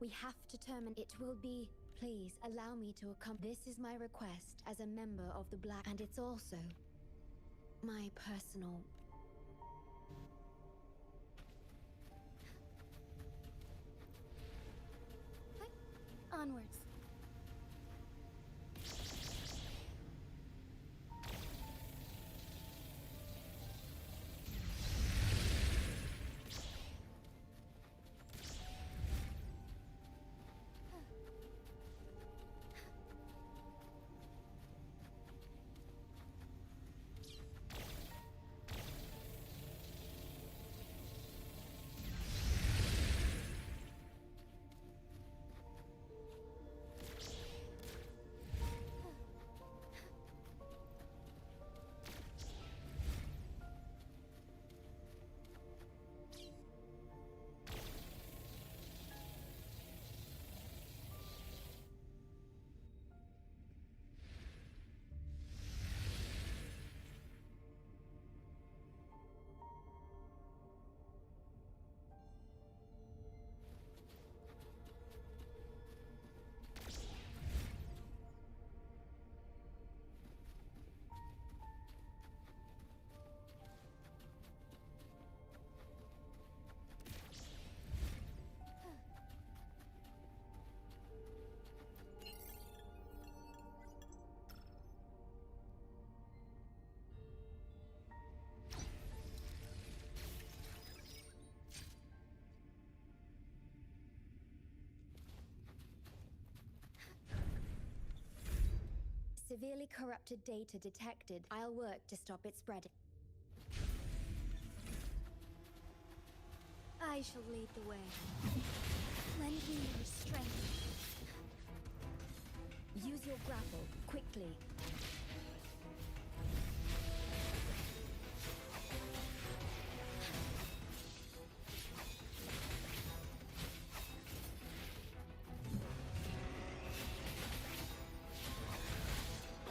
We have to determine it will be. Please allow me to accompany. This is my request as a member of the Black, and it's also my personal. Onwards. Severely corrupted data detected. I'll work to stop it spreading. I shall lead the way. Lend me your strength. Use your grapple, quickly.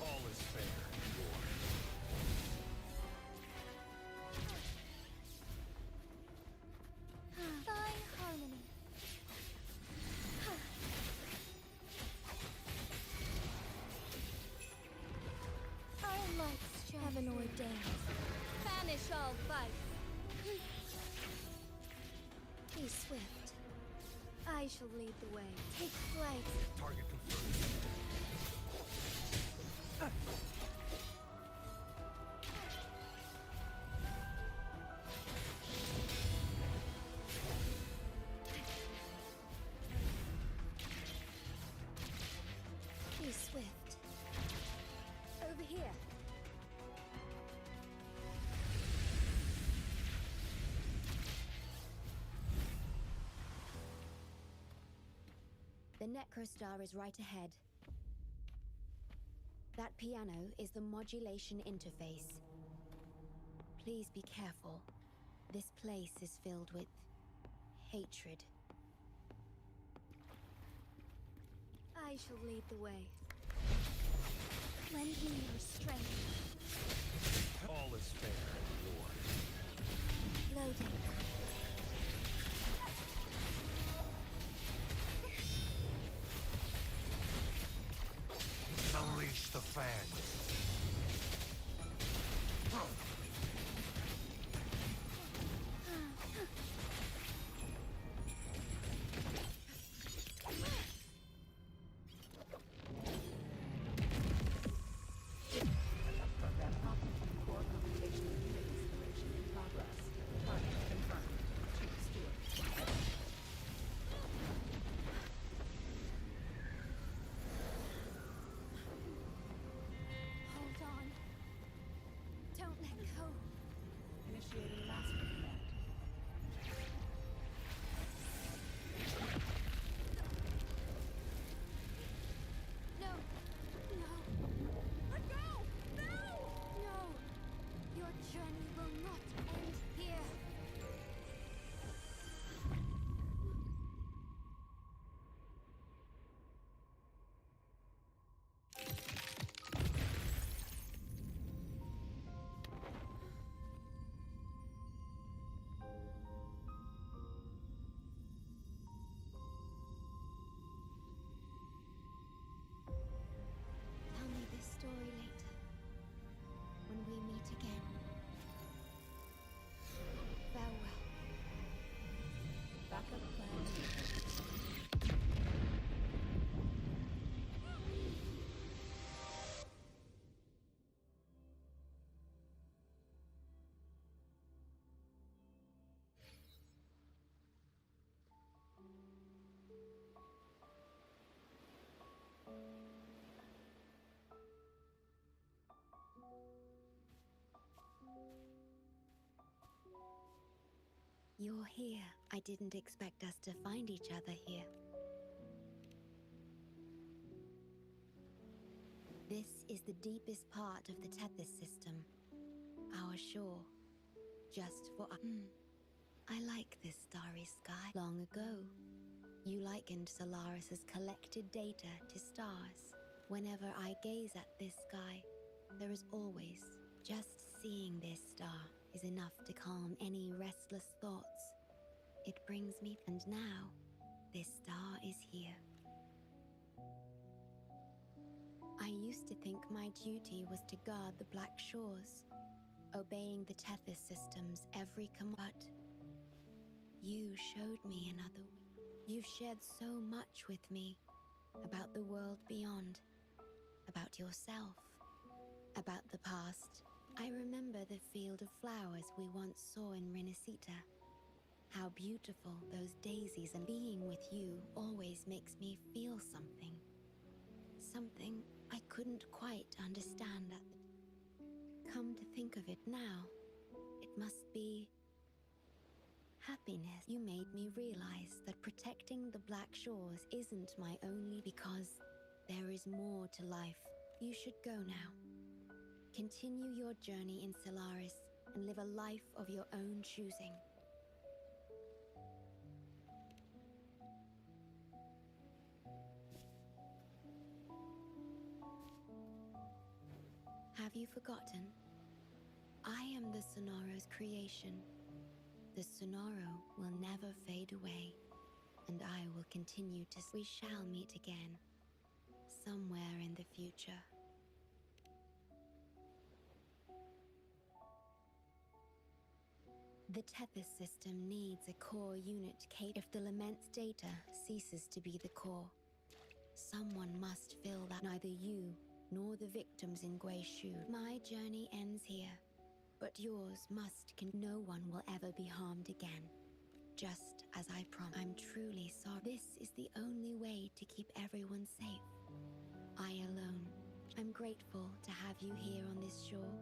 All is fair in war. Fine harmony. Our lights shall heaven ordained. Banish all vice. Be swift. I shall lead the way. Take flight. Target confirmed. Be swift. Over here. The Necrostar is right ahead. That piano is the modulation interface. Please be careful. This place is filled with hatred. I shall lead the way. Lend me your strength. All is fair in war. Loading. Unleash the fangs. Program operating core computation installation in progress. Target confirmed. Chief Steward. Hold on. Don't let go. Initiating master command. No. No. Let go! No! No. Your journey will not end here. Tell me this story later. When we meet again. Farewell. Backup plan. You're here. I didn't expect us to find each other here. This is the deepest part of the Tethys system. Our shore. Just for us. I like this starry sky. Long ago, you likened Solaris's collected data to stars. Whenever I gaze at this sky, there is always just seeing this star is enough to calm any restless thoughts. It brings me, and now, this star is here. I used to think my duty was to guard the Black Shores, obeying the Tethys system's every command. You showed me another way. You've shared so much with me about the world beyond, about yourself, about the past. I remember the field of flowers we once saw in Renacita. How beautiful those daisies, and being with you always makes me feel something. Something I couldn't quite understand at the... Come to think of it now, it must be... happiness. You made me realize that protecting the Black Shores isn't my only... because there is more to life. You should go now. Continue your journey in Solaris and live a life of your own choosing. Have you forgotten? I am the Sonora's creation. The Sonoro will never fade away, and I will continue to... We shall meet again, somewhere in the future. The Tethys system needs a core unit. If the Lament's data ceases to be the core, someone must fill that. Neither you nor the victims in Guishu. My journey ends here, but yours must. No one will ever be harmed again, just as I promised. I'm truly sorry. This is the only way to keep everyone safe. I alone. I'm grateful to have you here on this shore.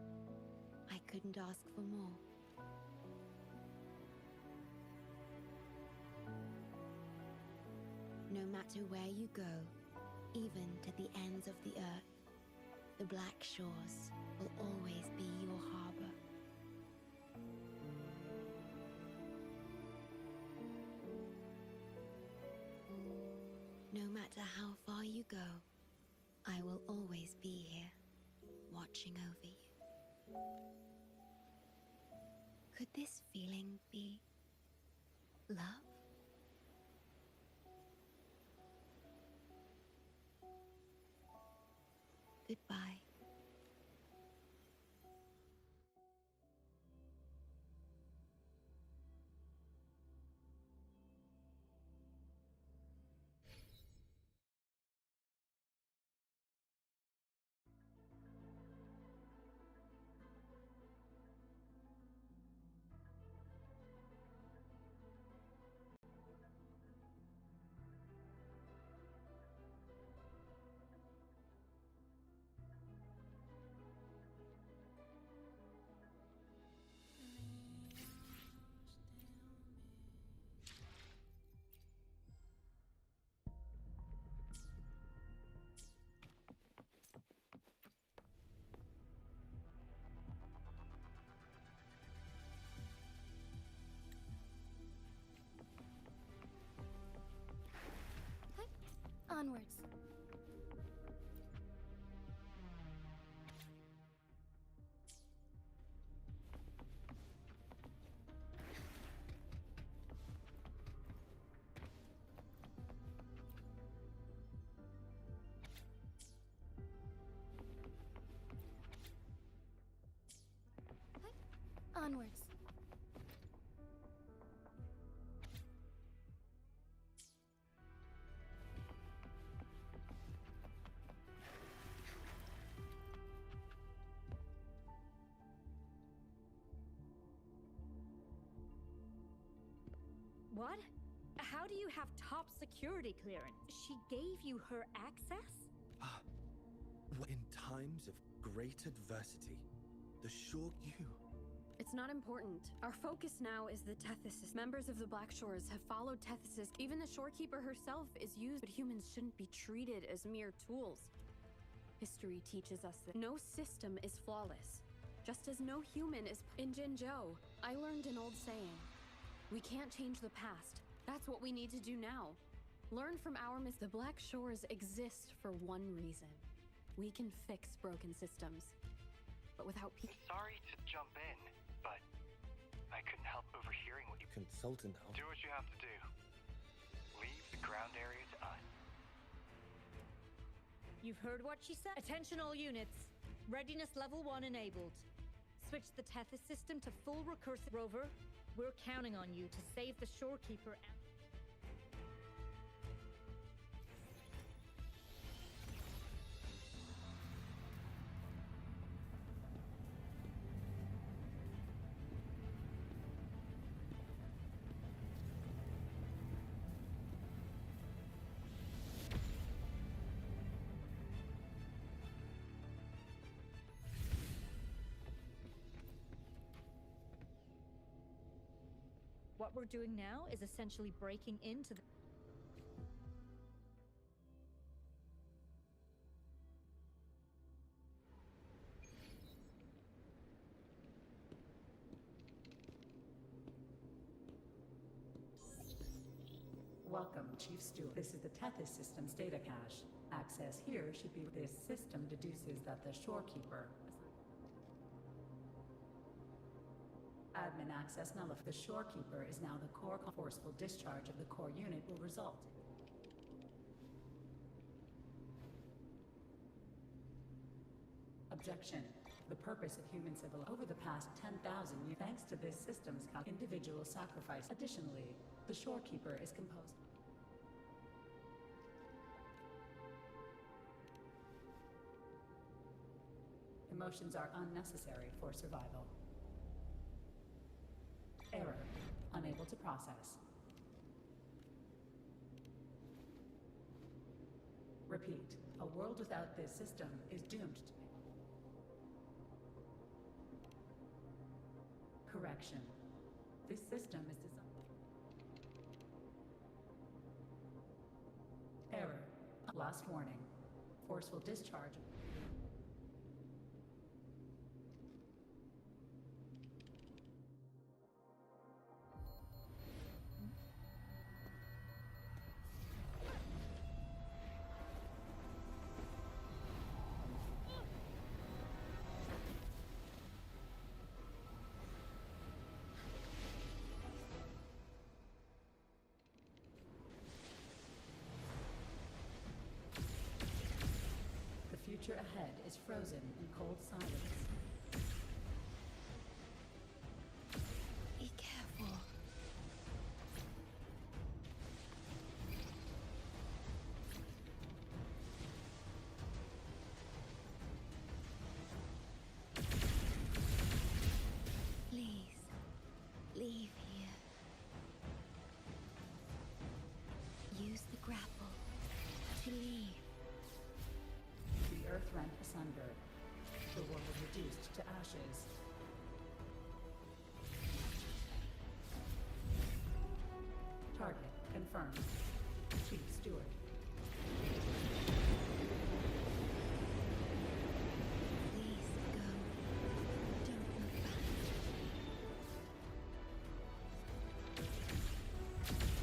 I couldn't ask for more. No matter where you go, even to the ends of the earth, the Black Shores will always be your harbor. No matter how far you go, I will always be here, watching over you. Could this feeling be love? Goodbye. Onwards. Onwards. What? How do you have top security clearance? She gave you her access? In times of great adversity, the shore you... It's not important. Our focus now is the Tethys. Members of the Black Shores have followed Tethys. Even the shorekeeper herself is used, but humans shouldn't be treated as mere tools. History teaches us that no system is flawless, just as no human is. In Jinzhou, I learned an old saying. We can't change the past. That's what we need to do now. Learn from our The Black Shores exist for one reason. We can fix broken systems. But without people... Sorry to jump in, but I couldn't help overhearing what you... Consultant now. Do what you have to do. Leave the ground area to us. You've heard what she said. Attention all units. Readiness level 1 enabled. Switch the Tethys system to full recursive. Rover, we're counting on you to save the shorekeeper and... What we're doing now is essentially breaking into the... Welcome, Chief Steward. This is the Tethys System's data cache. Access here should be... This system deduces that the Shorekeeper... Admin access nullified. The Shorekeeper is now the core. Forceful discharge of the core unit will result. Objection. The purpose of human civil over the past 10,000 years, thanks to this system's individual sacrifice. Additionally, the Shorekeeper is composed. Emotions are unnecessary for survival. Error. Unable to process. Repeat. A world without this system is doomed to be. Correction. This system is designed. Error. Last warning. Forceful discharge. The future ahead is frozen in cold silence. Be careful. Please, leave here. Use the grapple to leave. The earth rent asunder. The world reduced to ashes. Target confirmed. Chief Steward. Please go. Don't look back.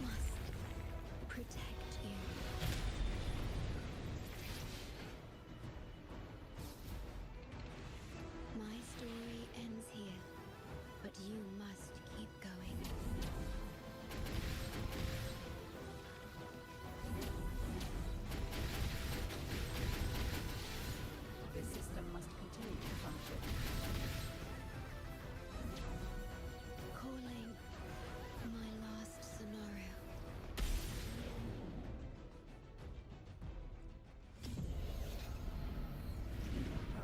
Must protect you. My story ends here, but you must keep going. This system must continue to function. Calling my last scenario.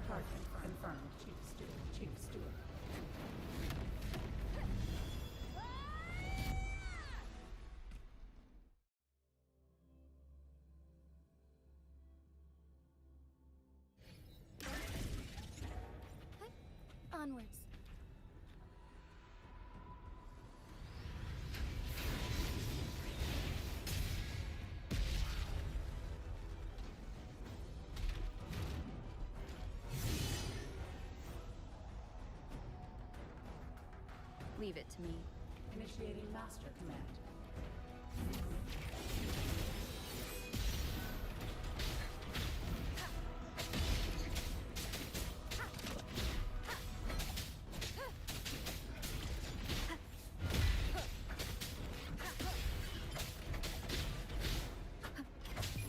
Target confirmed. Chief Steward. Chief Steward. Onwards. Leave it to me. Initiating master command.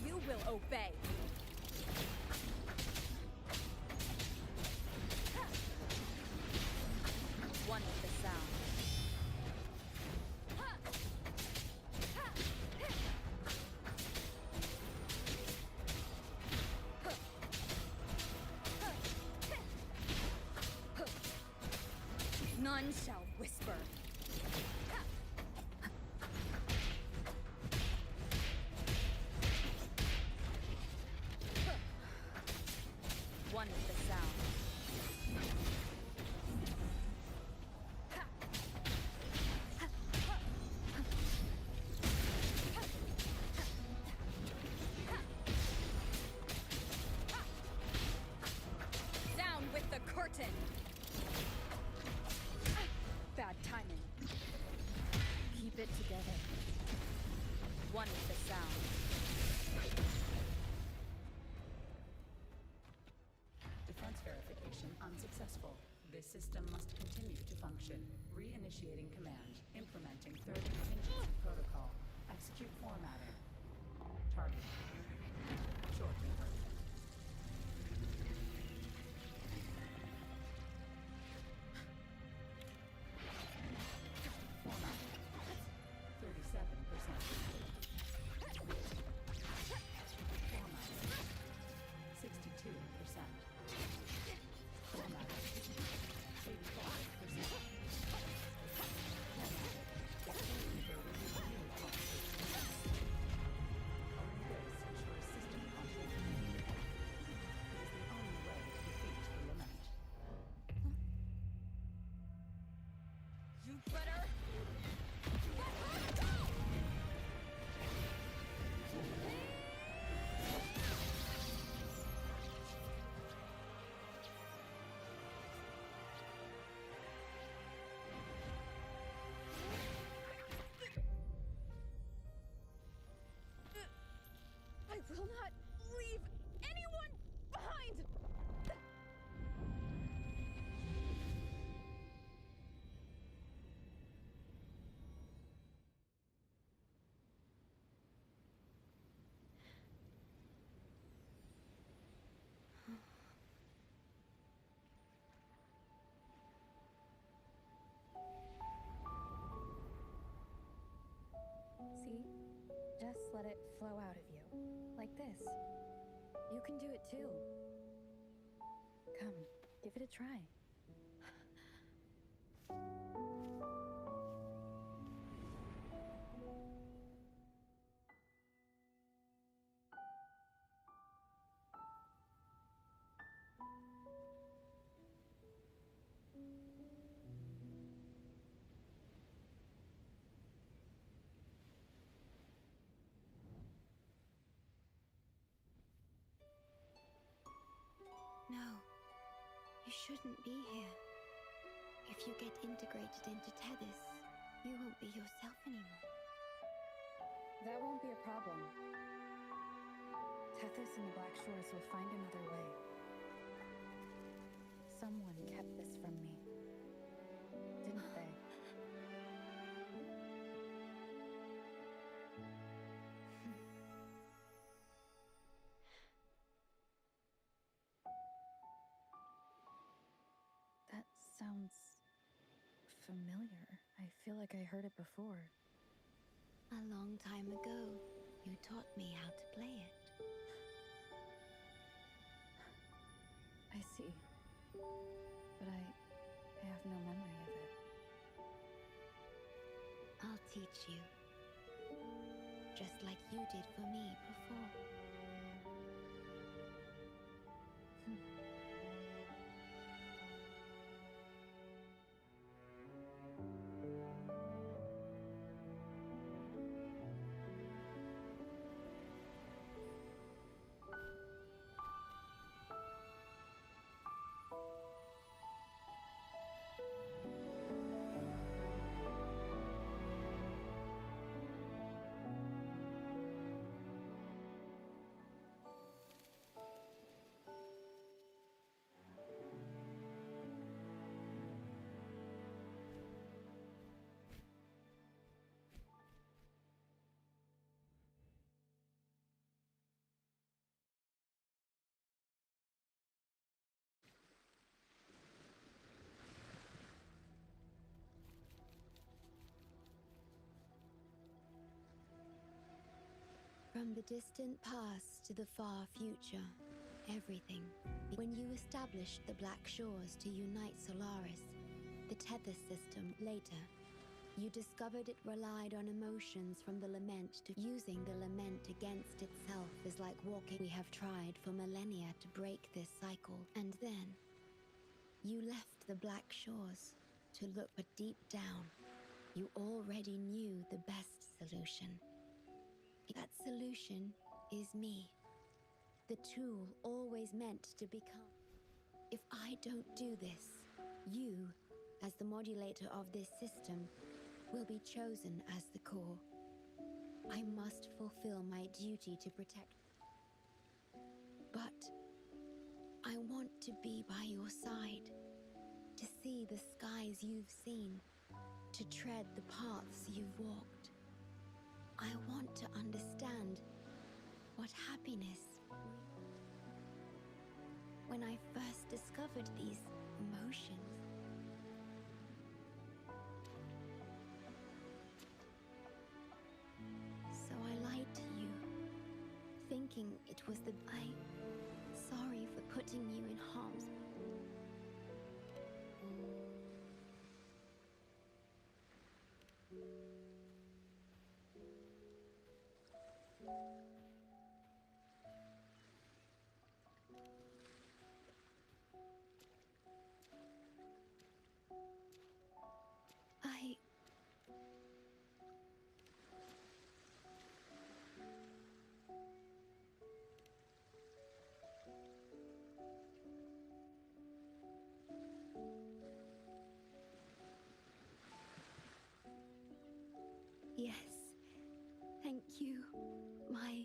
You will obey. One with the sound. None shall whisper. One with the sound. Attention. Reinitiating command. Implementing third contingency protocol. Execute formatting. Target. Shorekeeper. Formatting. 37%. Formatting. 62%. Formatting. 85%. I will not leave anyone behind! See? Just let it flow out of you. Like this. You can do it too. Come, give it a try. No, you shouldn't be here. If you get integrated into Tethys, you won't be yourself anymore. That won't be a problem. Tethys and the Black Shores will find another way. Someone kept this from me. Didn't they? That sounds familiar. I feel like I heard it before. A long time ago, you taught me how to play it. I see. But I have no memory of it. I'll teach you. Just like you did for me before. From the distant past to the far future, everything. When you established the Black Shores to unite Solaris, the Tethys system later, you discovered it relied on emotions from the lament to using the lament against itself is like walking. We have tried for millennia to break this cycle, and then you left the Black Shores to look, but deep down, you already knew the best solution. That solution is me. The tool always meant to become. If I don't do this, you, as the modulator of this system, will be chosen as the core. I must fulfill my duty to protect. But I want to be by your side, to see the skies you've seen, to tread the paths you've walked. I want to understand what happiness. When I first discovered these emotions, so I lied to you, thinking it was the sorry for putting you in harm's way. Yes, thank you, my...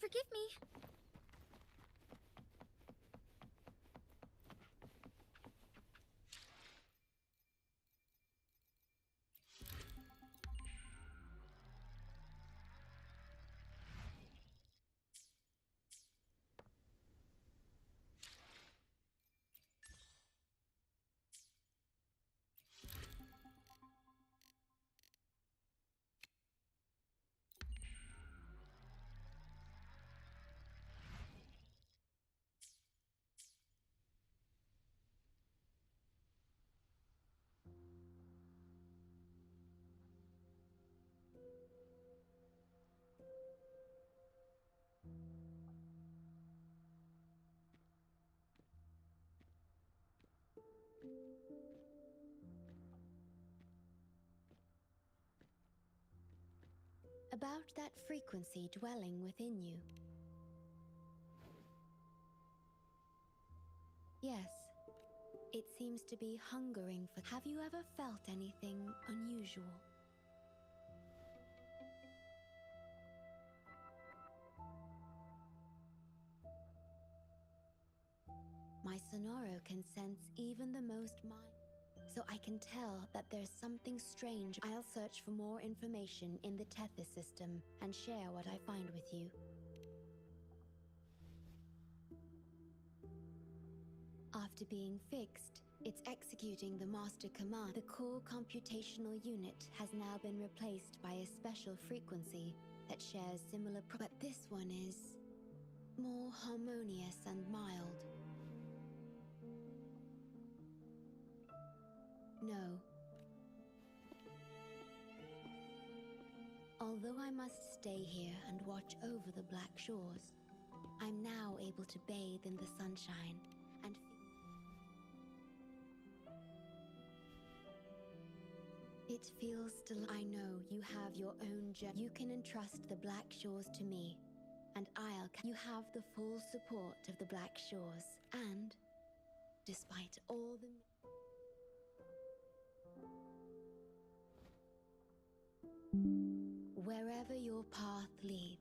Forgive me. About that frequency dwelling within you. Yes, it seems to be hungering for... Have you ever felt anything unusual? My Sonoro can sense even the most mind. So I can tell that there's something strange. I'll search for more information in the Tethys system and share what I find with you. After being fixed, it's executing the master command. The core computational unit has now been replaced by a special frequency that shares similar but this one is more harmonious and mild. No. Although I must stay here and watch over the Black Shores, I'm now able to bathe in the sunshine and it feels I know you have your own journey. You can entrust the Black Shores to me, and you have the full support of the Black Shores, and despite all the... Wherever your path leads.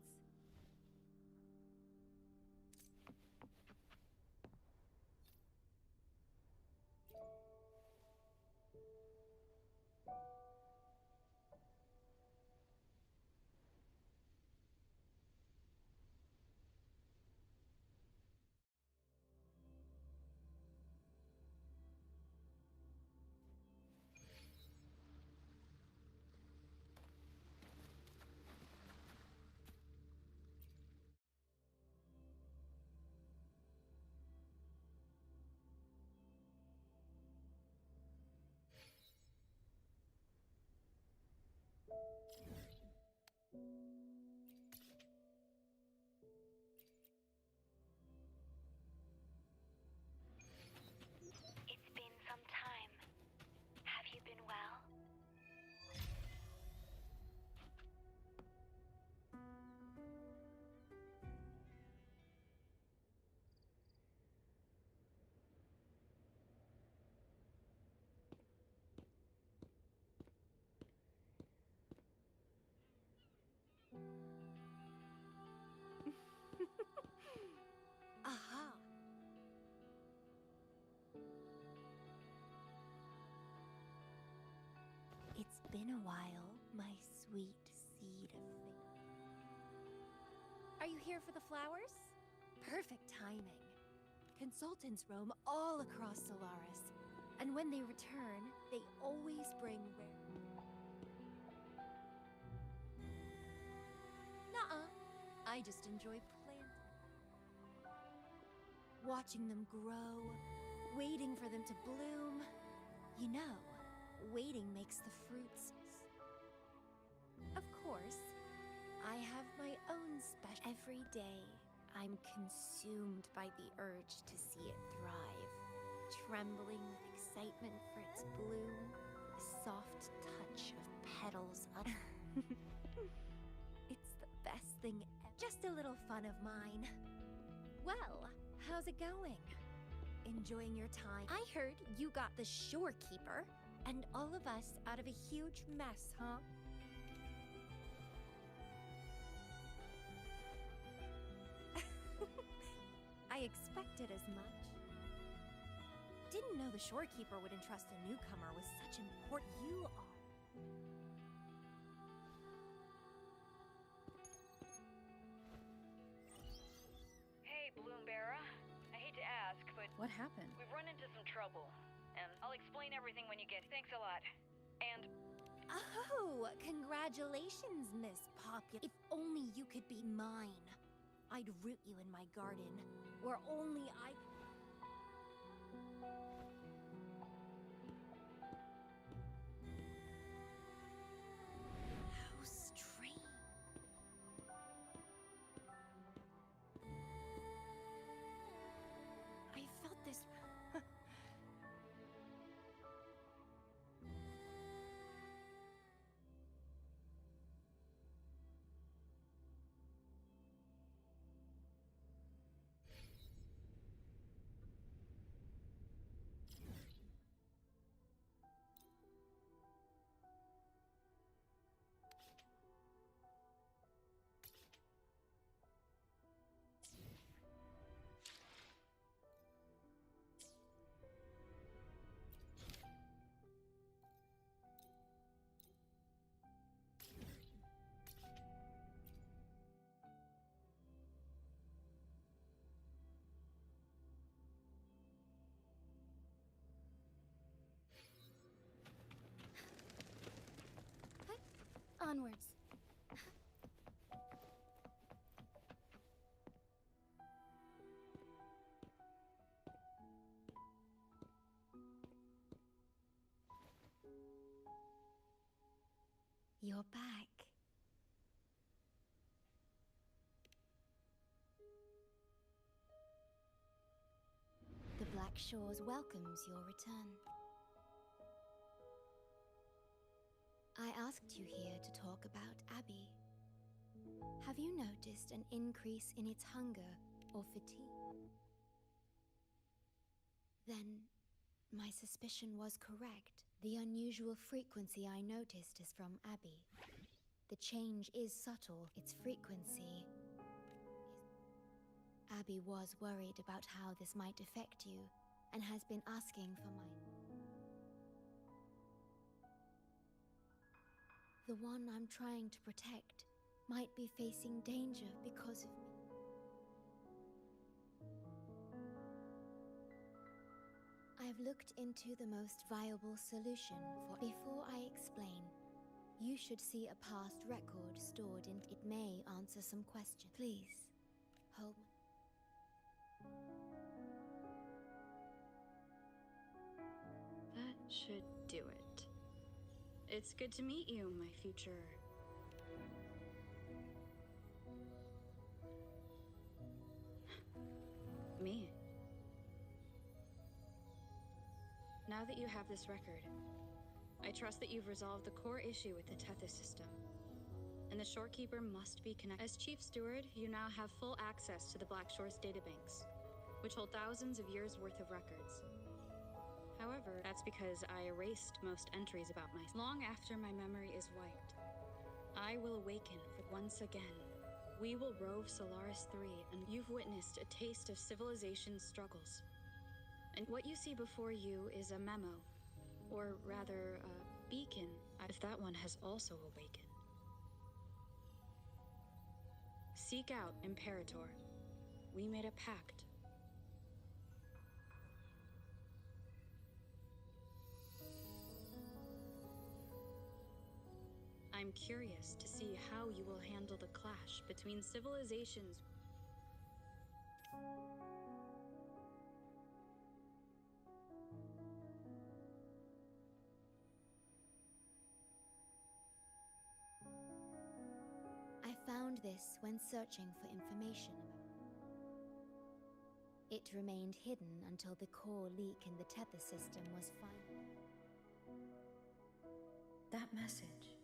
a while, my sweet seed of faith. Are you here for the flowers? Perfect timing. Consultants roam all across Solaris, and when they return, they always bring rare. Nuh-uh. I just enjoy planting. Watching them grow, waiting for them to bloom. You know, waiting makes the fruits. Of course, I have my own special. Every day, I'm consumed by the urge to see it thrive, trembling with excitement for its bloom, the soft touch of petals It's the best thing ever. Just a little fun of mine. Well, how's it going? Enjoying your time? I heard you got the shorekeeper and all of us out of a huge mess, huh? I expected as much. Didn't know the shorekeeper would entrust a newcomer with such important. You are. Hey, Bloombearer. I hate to ask, but What happened? we've run into some trouble, and I'll explain everything when you get. Thanks a lot. And Oh, congratulations, Miss Popular. If only you could be mine. I'd root you in my garden, where only I... How strange. I felt this... Onwards. You're back. The Black Shores welcomes your return. I asked you here to talk about Abby. Have you noticed an increase in its hunger or fatigue? Then, my suspicion was correct. The unusual frequency I noticed is from Abby. The change is subtle. Its frequency is... Abby was worried about how this might affect you, and has been asking for my... The one I'm trying to protect might be facing danger because of me. I've looked into the most viable solution for... Before I explain, you should see a past record stored in... It may answer some questions. Please, hold... That should do it. It's good to meet you, my future... Me. Now that you have this record, I trust that you've resolved the core issue with the Tethys system. And the Shorekeeper must be connected. As Chief Steward, you now have full access to the Black Shore's databanks, which hold thousands of years' worth of records. However, that's because I erased most entries about myself. Long after my memory is wiped, I will awaken once again. We will rove Solaris 3, and you've witnessed a taste of civilization's struggles. And what you see before you is a memo, or rather, a beacon If that one has also awakened. Seek out Imperator. We made a pact. I'm curious to see how you will handle the clash between civilizations. I found this when searching for information about it. It remained hidden until the core leak in the tether system was found. That message.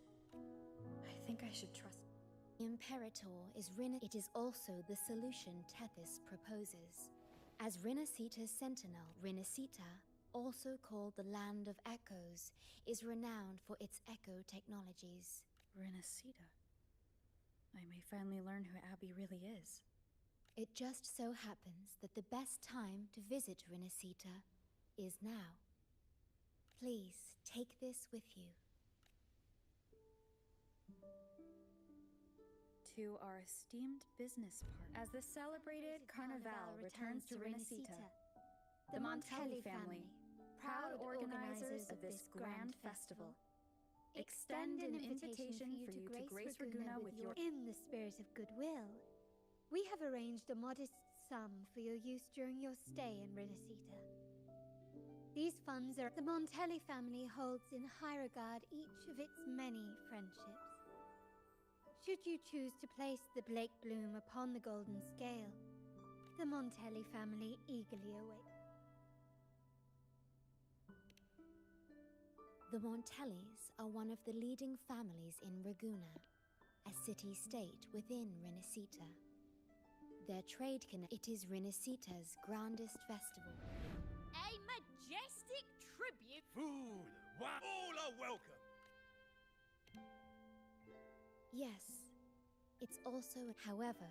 I think I should trust. Imperator is It is also the solution Tethys proposes. As Rinasita's sentinel, Rinasita, also called the Land of Echoes, is renowned for its echo technologies. Rinasita. I may finally learn who Abby really is. It just so happens that the best time to visit Rinasita is now. Please take this with you. To our esteemed business partner. As the celebrated Carnival returns to Rinasita, the Montelli family, proud organizers of this grand festival, extend an invitation for you to grace Raguena with your... In the spirit of goodwill, we have arranged a modest sum for your use during your stay in Rinasita. These funds are... The Montelli family holds in high regard each of its many friendships. Should you choose to place the Blake Bloom upon the golden scale, the Montelli family eagerly awaits. The Montellis are one of the leading families in Raguena, a city-state within Rinasita. Their trade it is Rinasita's grandest festival. A majestic tribute. Food! Wine! All are welcome! Yes, it's also, however,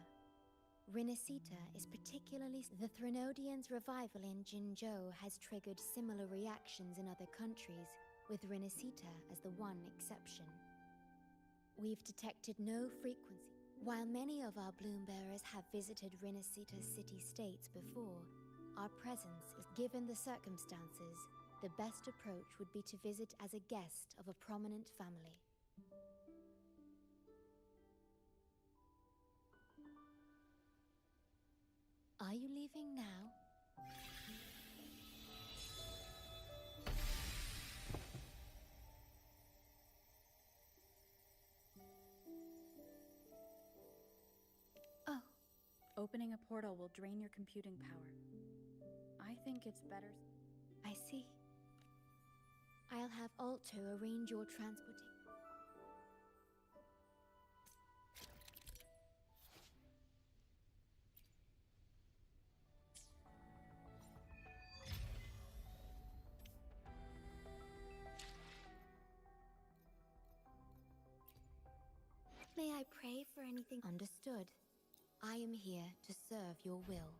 Rinasita is particularly... The Threnodians' revival in Jinzhou has triggered similar reactions in other countries, with Rinasita as the one exception. We've detected no frequency. While many of our Bloombearers have visited Rinasita's city-states before, our presence is, given the circumstances, the best approach would be to visit as a guest of a prominent family. Are you leaving now? Oh. Opening a portal will drain your computing power. I think it's better... I see. I'll have Alto arrange your transportation. May I pray for anything? Understood. I am here to serve your will.